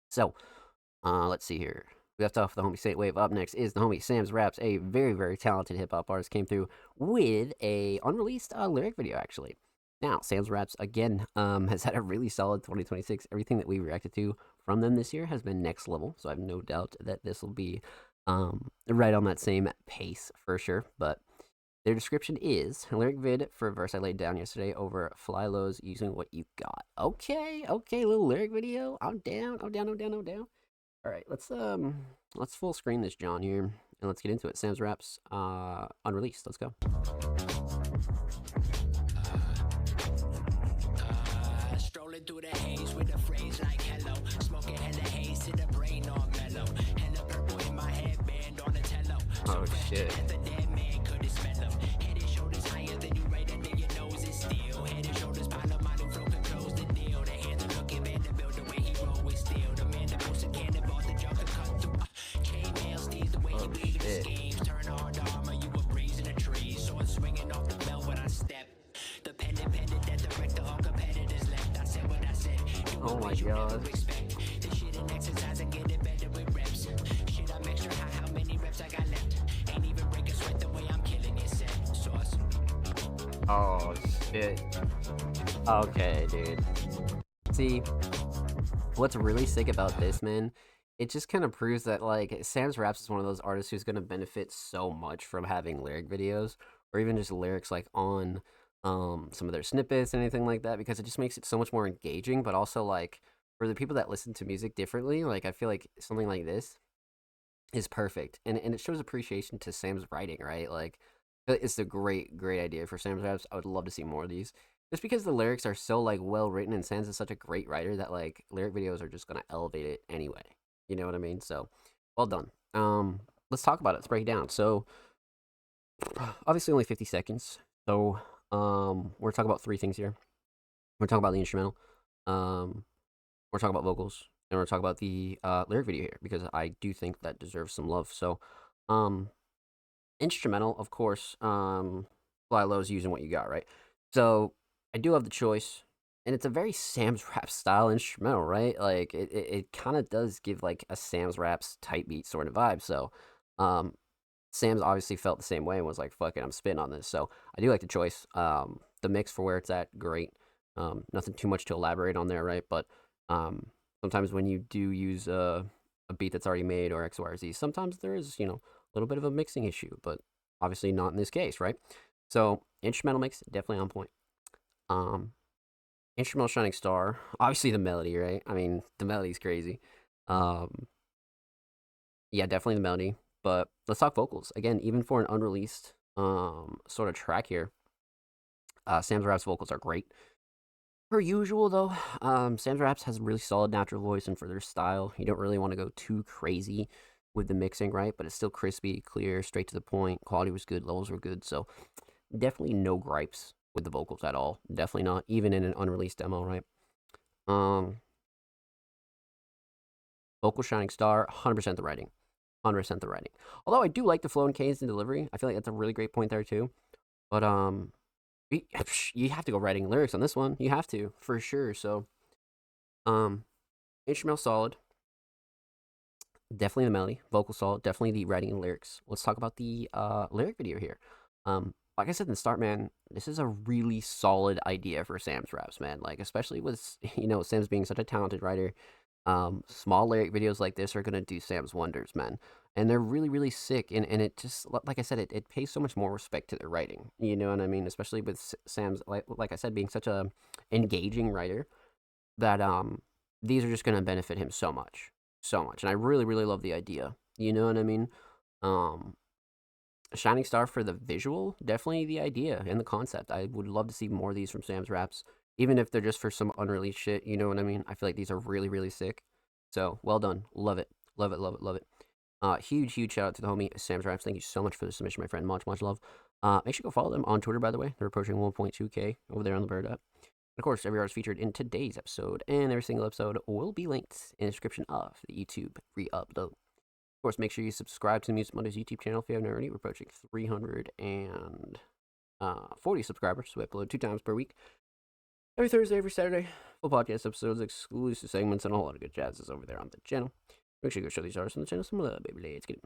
So, let's see here. We left off the homie Saint Wave. Up next is the homie Sam's Raps, a very, very talented hip-hop artist. Came through with a unreleased lyric video, actually. Now, Sam's Raps, again, has had a really solid 2026. Everything that we reacted to from them this year has been next level, so I have no doubt that this will be right on that same pace for sure. But their description is a lyric vid for a verse I laid down yesterday over Fly Lows using what you got. Okay, little lyric video. I'm down. All right, let's full screen this John here and let's get into it. Sam's Raps, unreleased. Let's go. Slipping through the haze with a phrase like hello. Smoking hella haze to the brain all mellow. Hella purple in my headband on the tello. Oh shit. The dead man couldn't smell them. Head and shoulders higher than you right under your nose is still. Head and shoulders pile up, my new flow can close the deal. The hands are looking Vanderbilt the way he roll with steel. The man that posts a cannonball, the jump to cut through. Chainmail steals the way he weaving his schemes. Turn hard to armor, you a breeze in a tree. Sword swinging off the bell when I step. The pendant that direct all competitors left. I said what I said. Oh my god. This shit in exercise and get it better with reps. Shit, I'm extra high. How many reps I got left? Ain't even break a sweat the way I'm killing it. Set sauce. Oh shit. Okay, dude. See, what's really sick about this, man? It just kind of proves that like Sam's Raps is one of those artists who's gonna benefit so much from having lyric videos, or even just lyrics like on some of their snippets and anything like that, because it just makes it so much more engaging. But also like for the people that listen to music differently, like I feel like something like this is perfect, and it shows appreciation to Sam's writing, right? Like it's a great idea for Sam's Raps. I would love to see more of these, just because the lyrics are so like well written, and Sam's is such a great writer that like lyric videos are just gonna elevate it anyway. You know what I mean? So well done. Let's talk about it. Let's break it down. So obviously only 50 seconds. So we're talking about three things here. We're talking about the instrumental. We're talking about vocals, and we're talking about the lyric video here, because I do think that deserves some love. So instrumental, of course, Fly Low's Using What You Got, right? So I do love the choice, and it's a very Sam's Rap style instrumental, right? Like it kind of does give like a Sam's Raps type beat sort of vibe. So Sam's obviously felt the same way and was like, fuck it, I'm spitting on this. So I do like the choice. The mix for where it's at, great. Nothing too much to elaborate on there, right? But sometimes when you do use a beat that's already made, or X, Y, or Z, sometimes there is, a little bit of a mixing issue, but obviously not in this case, right? So instrumental mix, definitely on point. Instrumental Shining Star, obviously the melody, right? I mean, the melody's crazy. Yeah, definitely the melody. But let's talk vocals. Again, even for an unreleased sort of track here, Sam's Raps vocals are great. Per usual, though, Sam's Raps has a really solid natural voice, and for their style, you don't really want to go too crazy with the mixing, right? But it's still crispy, clear, straight to the point. Quality was good, levels were good, so definitely no gripes with the vocals at all. Definitely not, even in an unreleased demo, right? Vocal Shining Star, 100% the writing. 100% the writing. Although I do like the flow and cadence and delivery. I feel like that's a really great point there too. But you have to go writing lyrics on this one. You have to, for sure. So instrumental solid. Definitely the melody. Vocal solid. Definitely the writing and lyrics. Let's talk about the lyric video here. Like I said in the start, man, this is a really solid idea for Sam's Raps, man. Like, especially with, Sam's being such a talented writer. Small lyric videos like this are going to do Sam's wonders, man. And they're really, really sick. And it just, like I said, it pays so much more respect to their writing. You know what I mean? Especially with Sam's, like I said, being such a engaging writer, that these are just going to benefit him so much. So much. And I really, really love the idea. You know what I mean? Shining Star for the visual, definitely the idea and the concept. I would love to see more of these from Sam's Raps, even if they're just for some unreleased shit. You know what I mean? I feel like these are really, really sick. So well done. Love it. Love it. Love it. Love it. Huge shout out to the homie Sam's Raps. Thank you so much for the submission, my friend. Much love. Make sure you go follow them on Twitter, by the way. They're approaching 1.2K over there on the Bird app. Of course, every artist featured in today's episode and every single episode will be linked in the description of the YouTube re-upload. Of course, make sure you subscribe to the Music Mondays YouTube channel if you haven't already. We're approaching 340 subscribers, so we upload 2 times per week. Every Thursday, every Saturday. Full podcast episodes, exclusive segments, and a whole lot of good jazzes over there on the channel. Make sure you go show these artists on the channel some love, baby. Let's get it.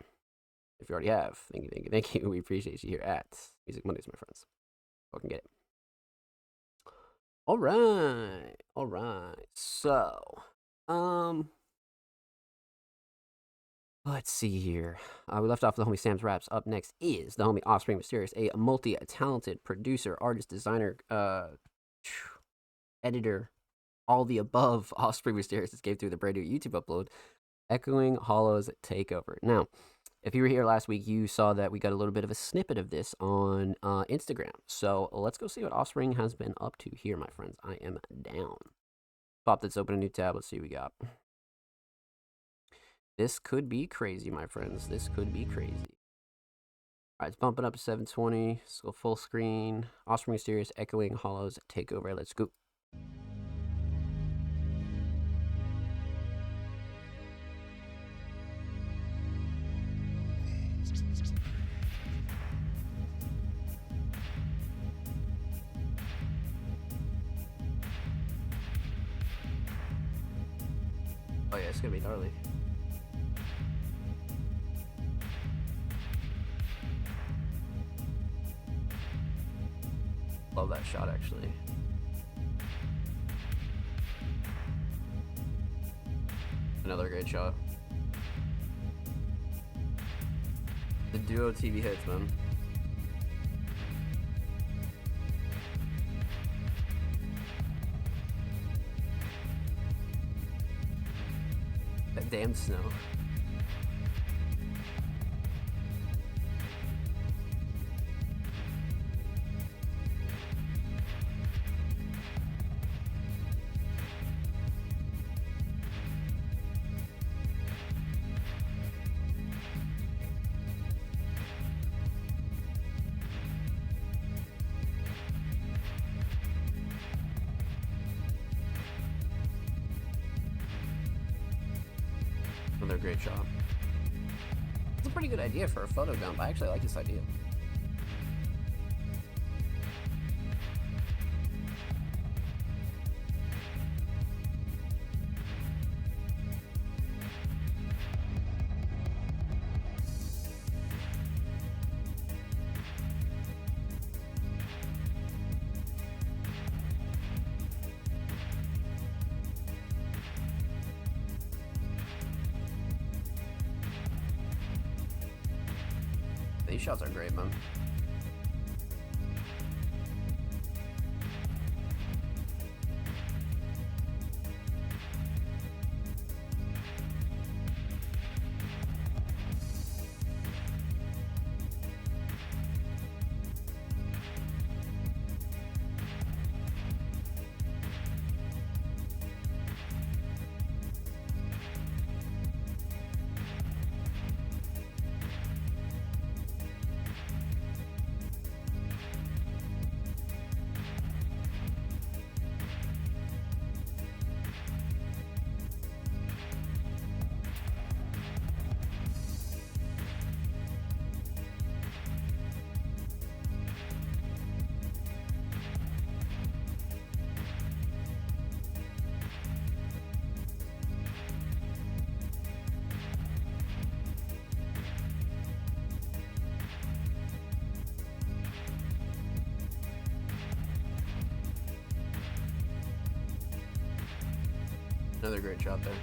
If you already have, thank you. We appreciate you here at Music Mondays, my friends. Fucking get it. All right. So, let's see here. We left off with the homie Sam's Raps. Up next is the homie Offspring Mysterious, a multi-talented producer, artist, designer, editor, all the above. Offspring Mysterious just came through the brand new YouTube upload, Echoing Hollow's Takeover. Now, if you were here last week, you saw that we got a little bit of a snippet of this on Instagram. So let's go see what Offspring has been up to here, my friends. I am down. Pop this open a new tab. Let's see what we got. This could be crazy, my friends. This could be crazy. All right, it's bumping up to 720. Let's go full screen. Offspring Mysterious, Echoing Hollows, Takeover. Let's go. Oh yeah, it's gonna be gnarly. Love that shot, actually. Another great shot. The duo TV hits, man. That damn snow. Another great shot. It's a pretty good idea for a photo dump. I actually like this idea. These shots are great, man. Another great shot there.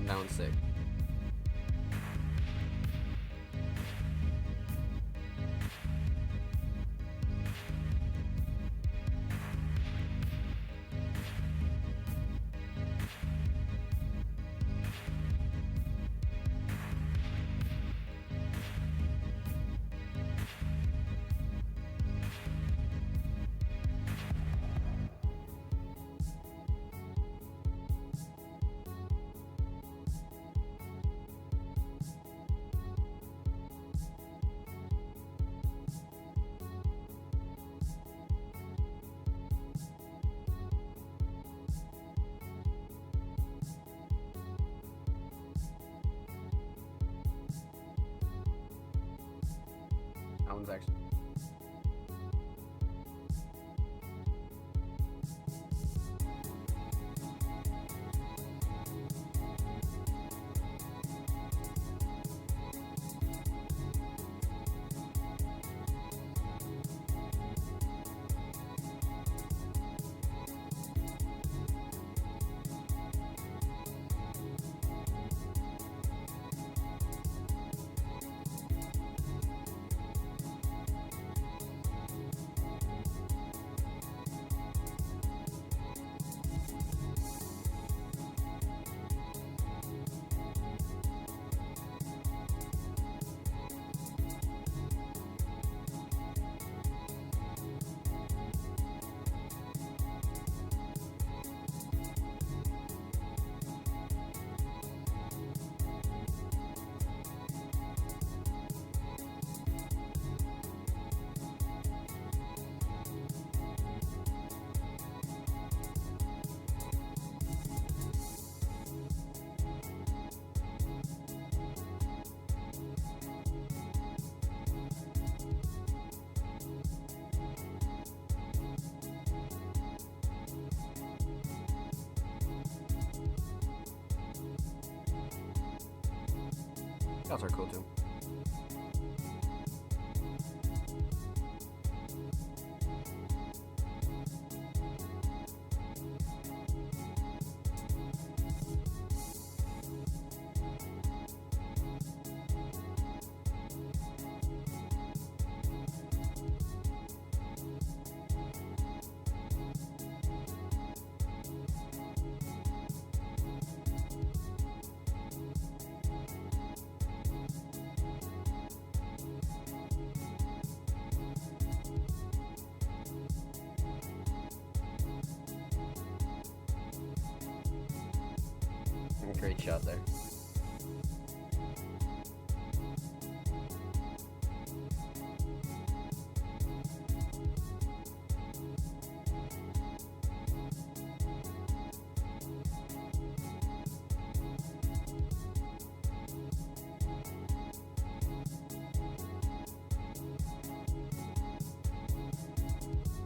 That one's sick. That one's actually. Scouts are cool too. Great shot there.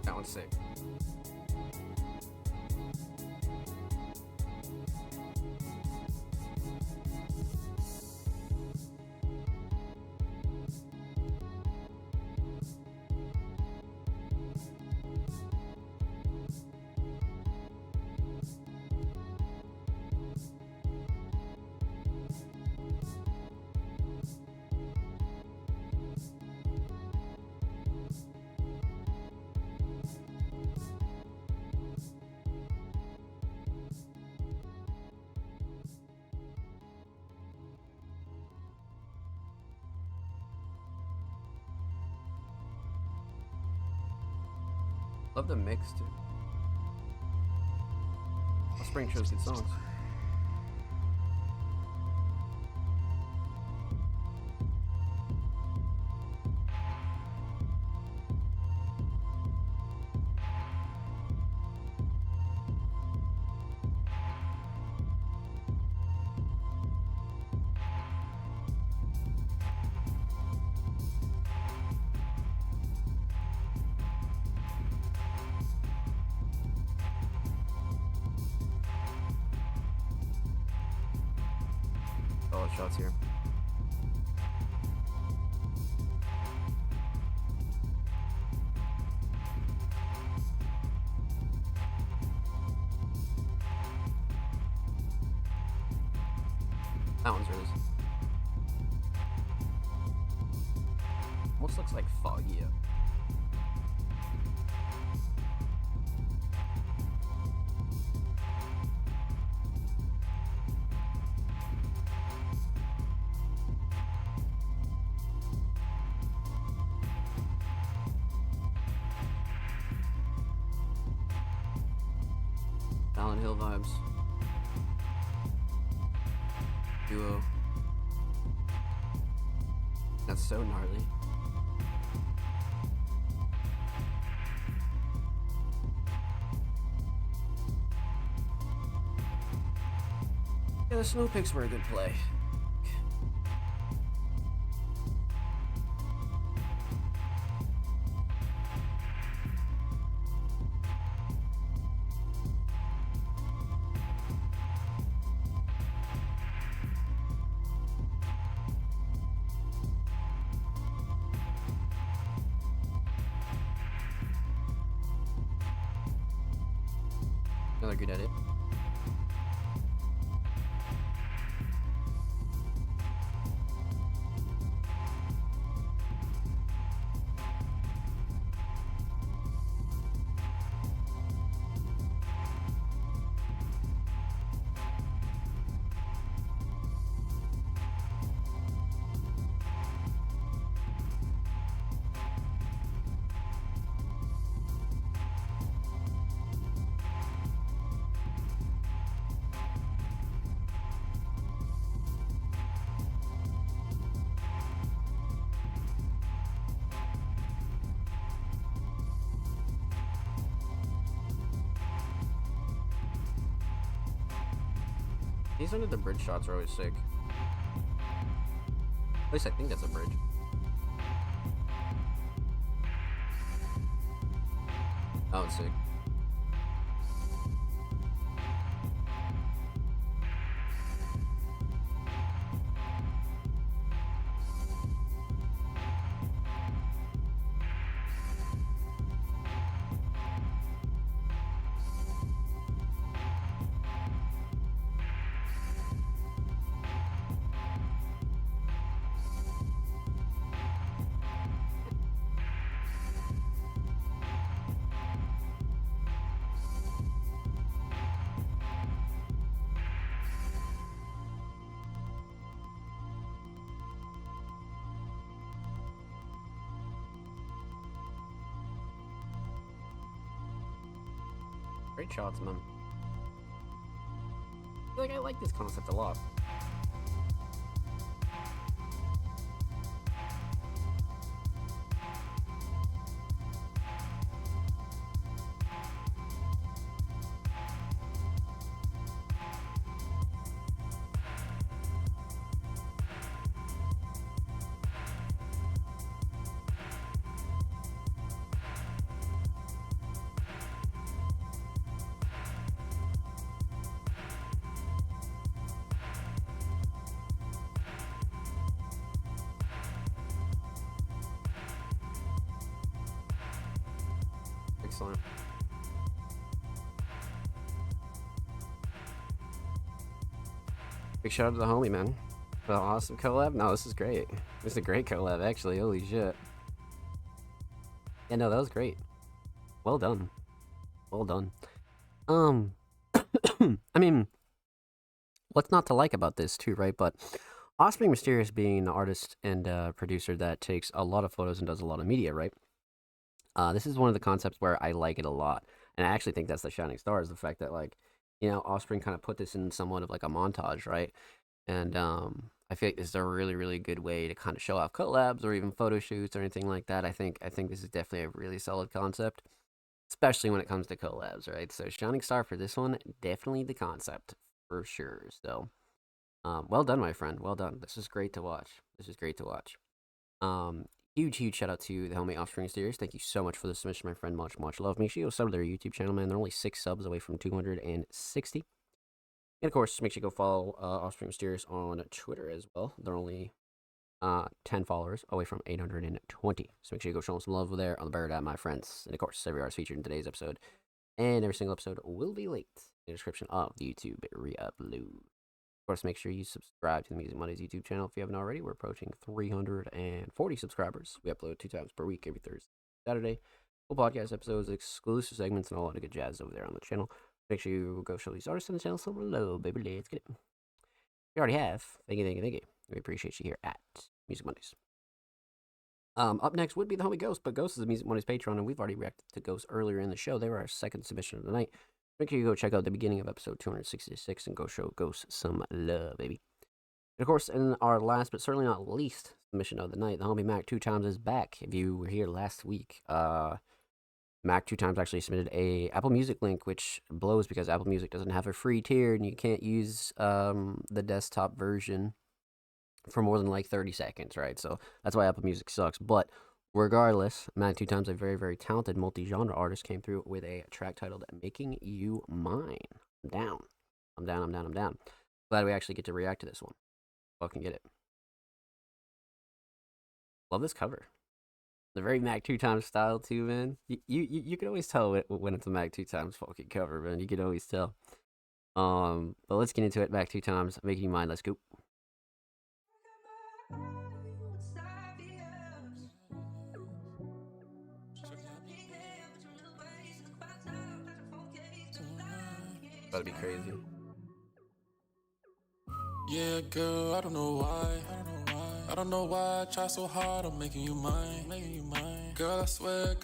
That one's sick. Love the mix too. Spring chose good songs. Solid shots here. That one's really almost looks like foggy up. Silent Hill vibes. Duo. That's so gnarly. Yeah, the snow picks were a good play. Another good edit. These under the bridge shots are always sick. At least I think that's a bridge. That one's sick. Great shots, man. I like this concept a lot. Excellent. Big shout out to the homie, man. For the awesome collab. No, this is great. This is a great collab, actually. Holy shit. Yeah, no, that was great. Well done. Well done. I mean, what's not to like about this, too, right? But Offspring Mysterious being an artist and producer that takes a lot of photos and does a lot of media, right? This is one of the concepts where I like it a lot. And I actually think that's the shining star, is the fact that, like, you know, Offspring kind of put this in somewhat of like a montage, right? And I feel like this is a really, really good way to kind of show off collabs or even photo shoots or anything like that. I think this is definitely a really solid concept, especially when it comes to collabs, right? So shining star for this one, definitely the concept for sure. So well done, my friend. Well done. This is great to watch. This is great to watch. Huge shout out to the homie Offspring Mysterious. Thank you so much for the submission, my friend. Much love. Make sure you go sub to their YouTube channel, man. They're only 6 subs away from 260. And of course, make sure you go follow Offspring Mysterious on Twitter as well. They're only 10 followers away from 820. So make sure you go show them some love over there on the Bird app, my friends. And of course, every artist featured in today's episode and every single episode will be linked in the description of the YouTube re-upload. Of course, make sure you subscribe to the Music Mondays YouTube channel if you haven't already. We're approaching 340 subscribers. We upload 2 times per week, every Thursday, Saturday. Full podcast episodes, exclusive segments, and a lot of good jazz over there on the channel. Make sure you go show these artists on the channel some love, baby. Let's get it. If you already have, thank you. We appreciate you here at Music Mondays. Up next would be the homie Ghost, but Ghost is a Music Mondays Patreon, and we've already reacted to Ghost earlier in the show. They were our second submission of the night. Make sure you go check out the beginning of episode 266 and go show Ghost some love, baby. And of course, in our last but certainly not least submission of the night, the homie Mac 2 Times is back. If you were here last week, Mac 2 Times actually submitted a Apple Music link, which blows because Apple Music doesn't have a free tier and you can't use the desktop version for more than like 30 seconds, right? So that's why Apple Music sucks. But regardless, Mac 2 Times, a very, very talented multi-genre artist, came through with a track titled Making You Mine. I'm down. Glad we actually get to react to this one. Fucking get it. Love this cover. The very Mac 2 Times style too, man. You can always tell when it's a Mac 2 Times fucking cover, man. You can always tell. But let's get into it. Mac 2 Times, Making You Mine. Let's go. That'd be crazy. Yeah, girl, I don't know why. I don't know why I try so hard on making you mine. Girl, I swear,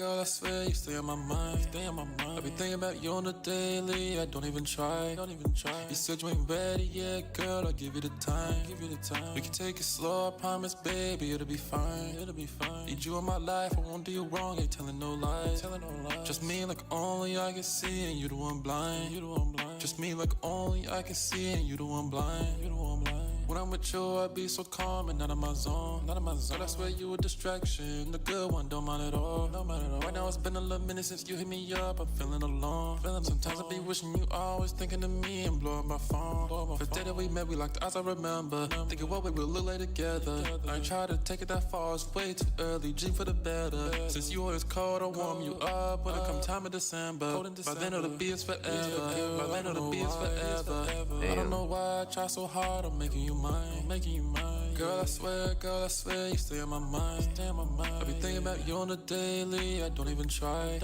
you stay on my mind. I be thinking about you on the daily, I don't even try. You said you ain't ready yet, girl, I'll give you the time. We can take it slow, I promise, baby, it'll be fine. Need you in my life, I won't do you wrong, ain't telling no lies. Just me like only I can see, and you the one blind. Just me like only I can see, and you the one blind. When I'm with you, I be so calm and not in my zone. But I swear you a distraction, the good one, don't mind at all. Right now it's been a little minute since you hit me up, I'm feeling alone. Sometimes I be wishing you always thinking of me and blowing my phone. The day that we met, we locked eyes, I remember. Thinking what we would look like together. I ain't try to take it that far, it's way too early, dream for the better. Since you always cold, I warm you up when it come time of December. By then it'll be forever. I don't know why I try so hard on making you mine. Girl, I swear, you stay in my mind. I be thinking about you on the daily, I don't even try.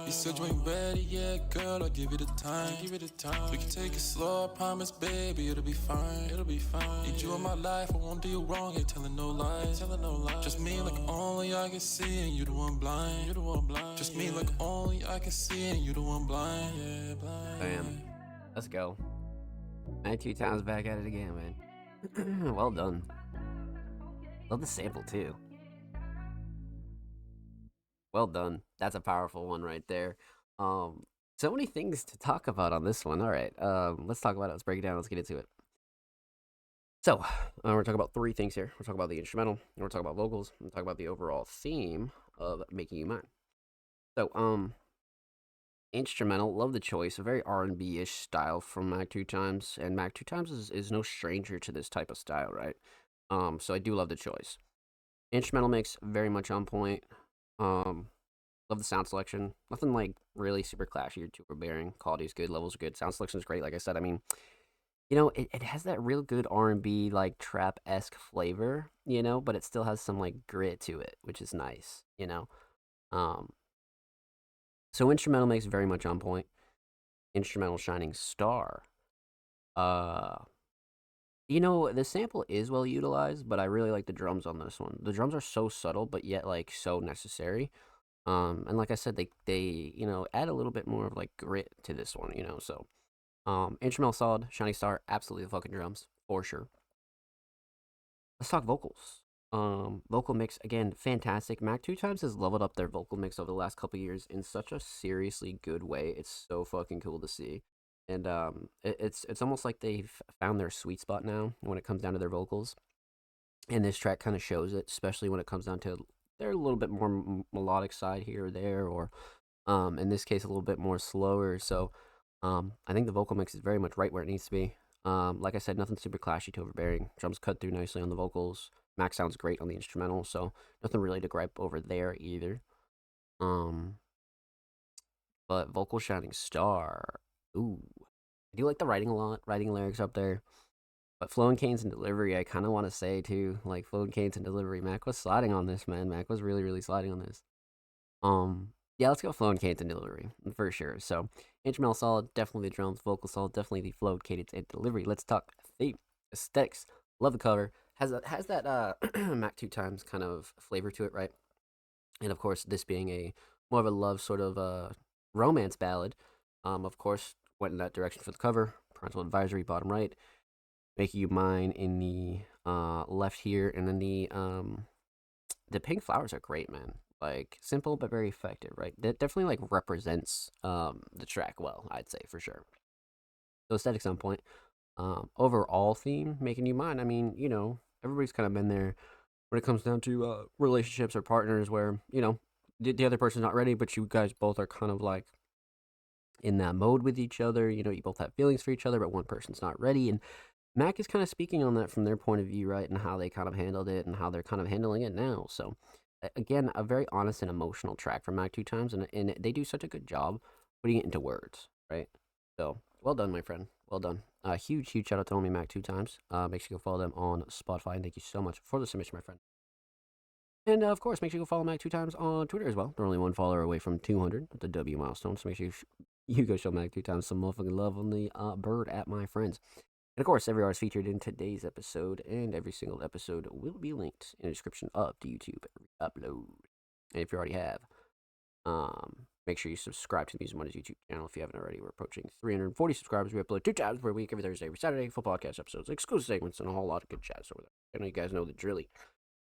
You said you ain't ready yet, girl, I'll give you the time. We can take it slow, I promise, baby, it'll be fine. Need you in my life, I won't do you wrong, ain't telling no lies. Just me like only I can see, and you the one blind. Just me like only I can see, and you the one blind. Yeah, blind. Bam. Let's go. 92 times back at it again, man. Well done. Love the sample too. Well done. That's a powerful one right there. So many things to talk about on this one. All right. Let's talk about it. Let's break it down. Let's get into it. So, we're talking about three things here. We're talking about the instrumental, and we're talking about vocals, and we're talking about the overall theme of Making You Mine. So, instrumental, love the choice. A very R&B-ish style from Mac 2 Times, and Mac 2 Times is no stranger to this type of style, right? So I do love the choice. Instrumental mix, very much on point. Love the sound selection. Nothing like really super clashy or too overbearing. Quality is good, levels are good, sound selection is great. Like I said, I mean, you know, it has that real good R&B, like, trap-esque flavor, you know, but it still has some, like, grit to it, which is nice, you know. So instrumental makes very much on point. Instrumental shining star. You know, the sample is well utilized, but I really like the drums on this one. The drums are so subtle, but yet, like, so necessary. And like I said, they you know, add a little bit more of, like, grit to this one, you know, so... instrumental solid, shining star, absolutely the fucking drums, for sure. Let's talk vocals. Vocal mix, again, fantastic. Mac 2 Times has leveled up their vocal mix over the last couple years in such a seriously good way. It's so fucking cool to see. And it's almost like they've found their sweet spot now when it comes down to their vocals. And this track kind of shows it, especially when it comes down to they're a little bit more melodic side here or there, or in this case, a little bit more slower. So I think the vocal mix is very much right where it needs to be. Like I said, nothing super clashy to overbearing. Drums cut through nicely on the vocals. Mac sounds great on the instrumental, so nothing really to gripe over there either. But vocal shining star, ooh, I do like the writing a lot. Writing lyrics up there, but flow and cadence and delivery, I kind of want to say too, like flow and cadence and delivery. Mac was sliding on this, man. Mac was really sliding on this. Yeah, let's go flow and cadence and delivery for sure. So instrumental solid, definitely the drums. Vocal solid, definitely the flow, cadence, and delivery. Let's talk theme, aesthetics. Love the cover. Has that Mac 2 Times kind of flavor to it, right? And of course, this being a more of a love sort of romance ballad, of course, went in that direction for the cover. Parental advisory, bottom right. Making You Mine in the left here, and then the pink flowers are great, man. Like, simple but very effective, right? That definitely, like, represents the track well, I'd say, for sure. So aesthetics on point. Overall theme, Making You Mine, I mean, you know, everybody's kind of been there when it comes down to relationships or partners where, you know, the other person's not ready, but you guys both are kind of, like, in that mode with each other. You know, you both have feelings for each other, but one person's not ready, and Mac is kind of speaking on that from their point of view, right, and how they kind of handled it and how they're kind of handling it now, so... Again, a very honest and emotional track from Mac 2 Times, and they do such a good job putting it into words, right? So, well done, my friend. Well done. Huge shout out to homie Mac 2 Times. Make sure you go follow them on Spotify, and thank you so much for the submission, my friend. And, of course, make sure you go follow Mac 2 Times on Twitter as well. They're only one follower away from 200, the W milestone, so make sure you go show Mac 2 Times some motherfucking love on the bird at my friends. And, of course, every artist featured in today's episode and every single episode will be linked in the description of the YouTube upload. And if you already have, make sure you subscribe to the Music Mondays YouTube channel if you haven't already. We're approaching 340 subscribers. We upload 2 times per week, every Thursday, every Saturday, full podcast episodes, exclusive segments, and a whole lot of good chats over there. I know you guys know the drilly.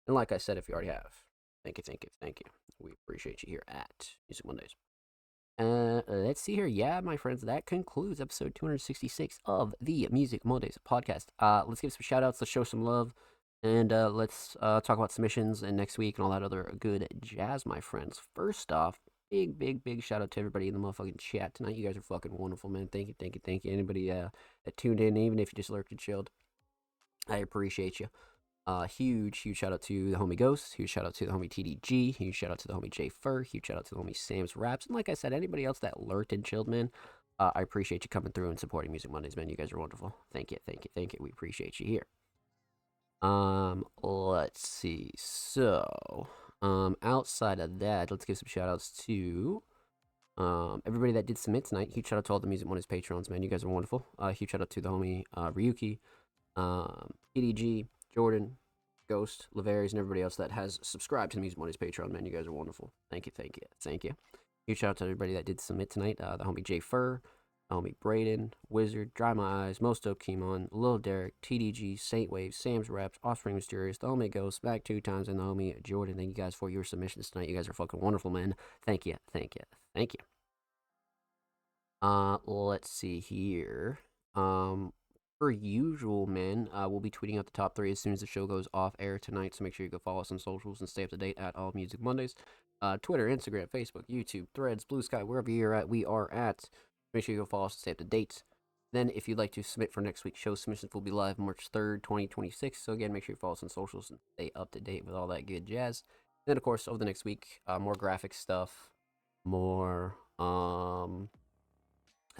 And like I said, if you already have, thank you. We appreciate you here at Music Mondays. Let's see here. Yeah, my friends, that concludes episode 266 of the Music Mondays podcast. Let's give some shout outs, let's show some love, and let's talk about submissions and next week and all that other good jazz, my friends. First off, big shout out to everybody in the motherfucking chat tonight. You guys are fucking wonderful, man. Thank you. Anybody that tuned in, even if you just lurked and chilled, I appreciate you. Huge shout out to the homie Ghost, huge shout out to the homie TDG, huge shout out to the homie J Fur, huge shout out to the homie Sam's Raps, and like I said, anybody else that lurked and chilled, man, I appreciate you coming through and supporting Music Mondays, man. You guys are wonderful. Thank you. We appreciate you here. Let's see. So, outside of that, let's give some shout outs to everybody that did submit tonight. Huge shout out to all the Music Mondays Patrons, man. You guys are wonderful. Huge shout out to the homie Ryuki, EDG, Jordan, Ghost, Laverius, and everybody else that has subscribed to the Music Mondays Patreon, man. You guys are wonderful. Thank you, thank you, thank you. Huge shout out to everybody that did submit tonight. The homie J Fur, the homie Braden, Wizard, Dry My Eyes, Mosto Kimon, Lil Derek, TDG, Saint Wave, Sam's Raps, Offspring Mysterious, the homie Ghost, back 2 times, and the homie Jordan. Thank you guys for your submissions tonight. You guys are fucking wonderful, man. Thank you, thank you, thank you. Let's see here. Per usual, man, we'll be tweeting out the top 3 as soon as the show goes off air tonight, so make sure you go follow us on socials and stay up to date at All Music Mondays. Twitter, Instagram, Facebook, YouTube, Threads, Blue Sky, wherever you're at, we are at. Make sure you go follow us and stay up to date. Then, if you'd like to submit for next week's show, submissions will be live March 3rd, 2026. So, again, make sure you follow us on socials and stay up to date with all that good jazz. Then, of course, over the next week, more graphic stuff, more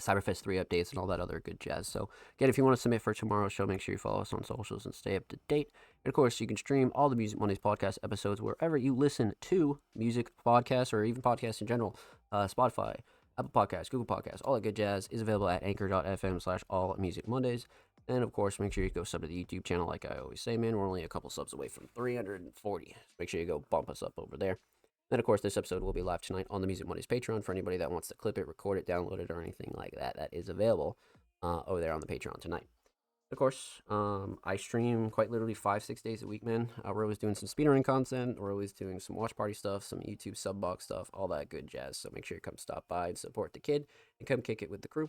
Cyberfest 3 updates, and all that other good jazz. So, again, if you want to submit for tomorrow's show, make sure you follow us on socials and stay up to date. And, of course, you can stream all the Music Mondays podcast episodes wherever you listen to music podcasts or even podcasts in general. Spotify, Apple Podcasts, Google Podcasts, all that good jazz is available at anchor.fm/allmusicmondays. And, of course, make sure you go sub to the YouTube channel like I always say, man. We're only a couple subs away from 340. So make sure you go bump us up over there. And, of course, this episode will be live tonight on the Music Mondays Patreon for anybody that wants to clip it, record it, download it, or anything like that. That is available over there on the Patreon tonight. Of course, I stream quite literally 5-6 days a week, man. We're always doing some speedrunning content. We're always doing some watch party stuff, some YouTube sub box stuff, all that good jazz. So make sure you come stop by and support the kid and come kick it with the crew.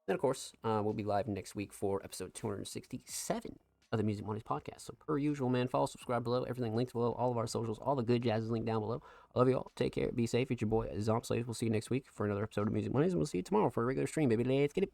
Then, of course, we'll be live next week for episode 267 of the Music Mondays podcast. So per usual, man, follow, subscribe below, everything linked below, all of our socials, all the good jazz is linked down below. I love you all. Take care. Be safe. It's your boy Zomp Slaves. We'll see you next week for another episode of Music Mondays, and we'll see you tomorrow for a regular stream, baby. Let's get it.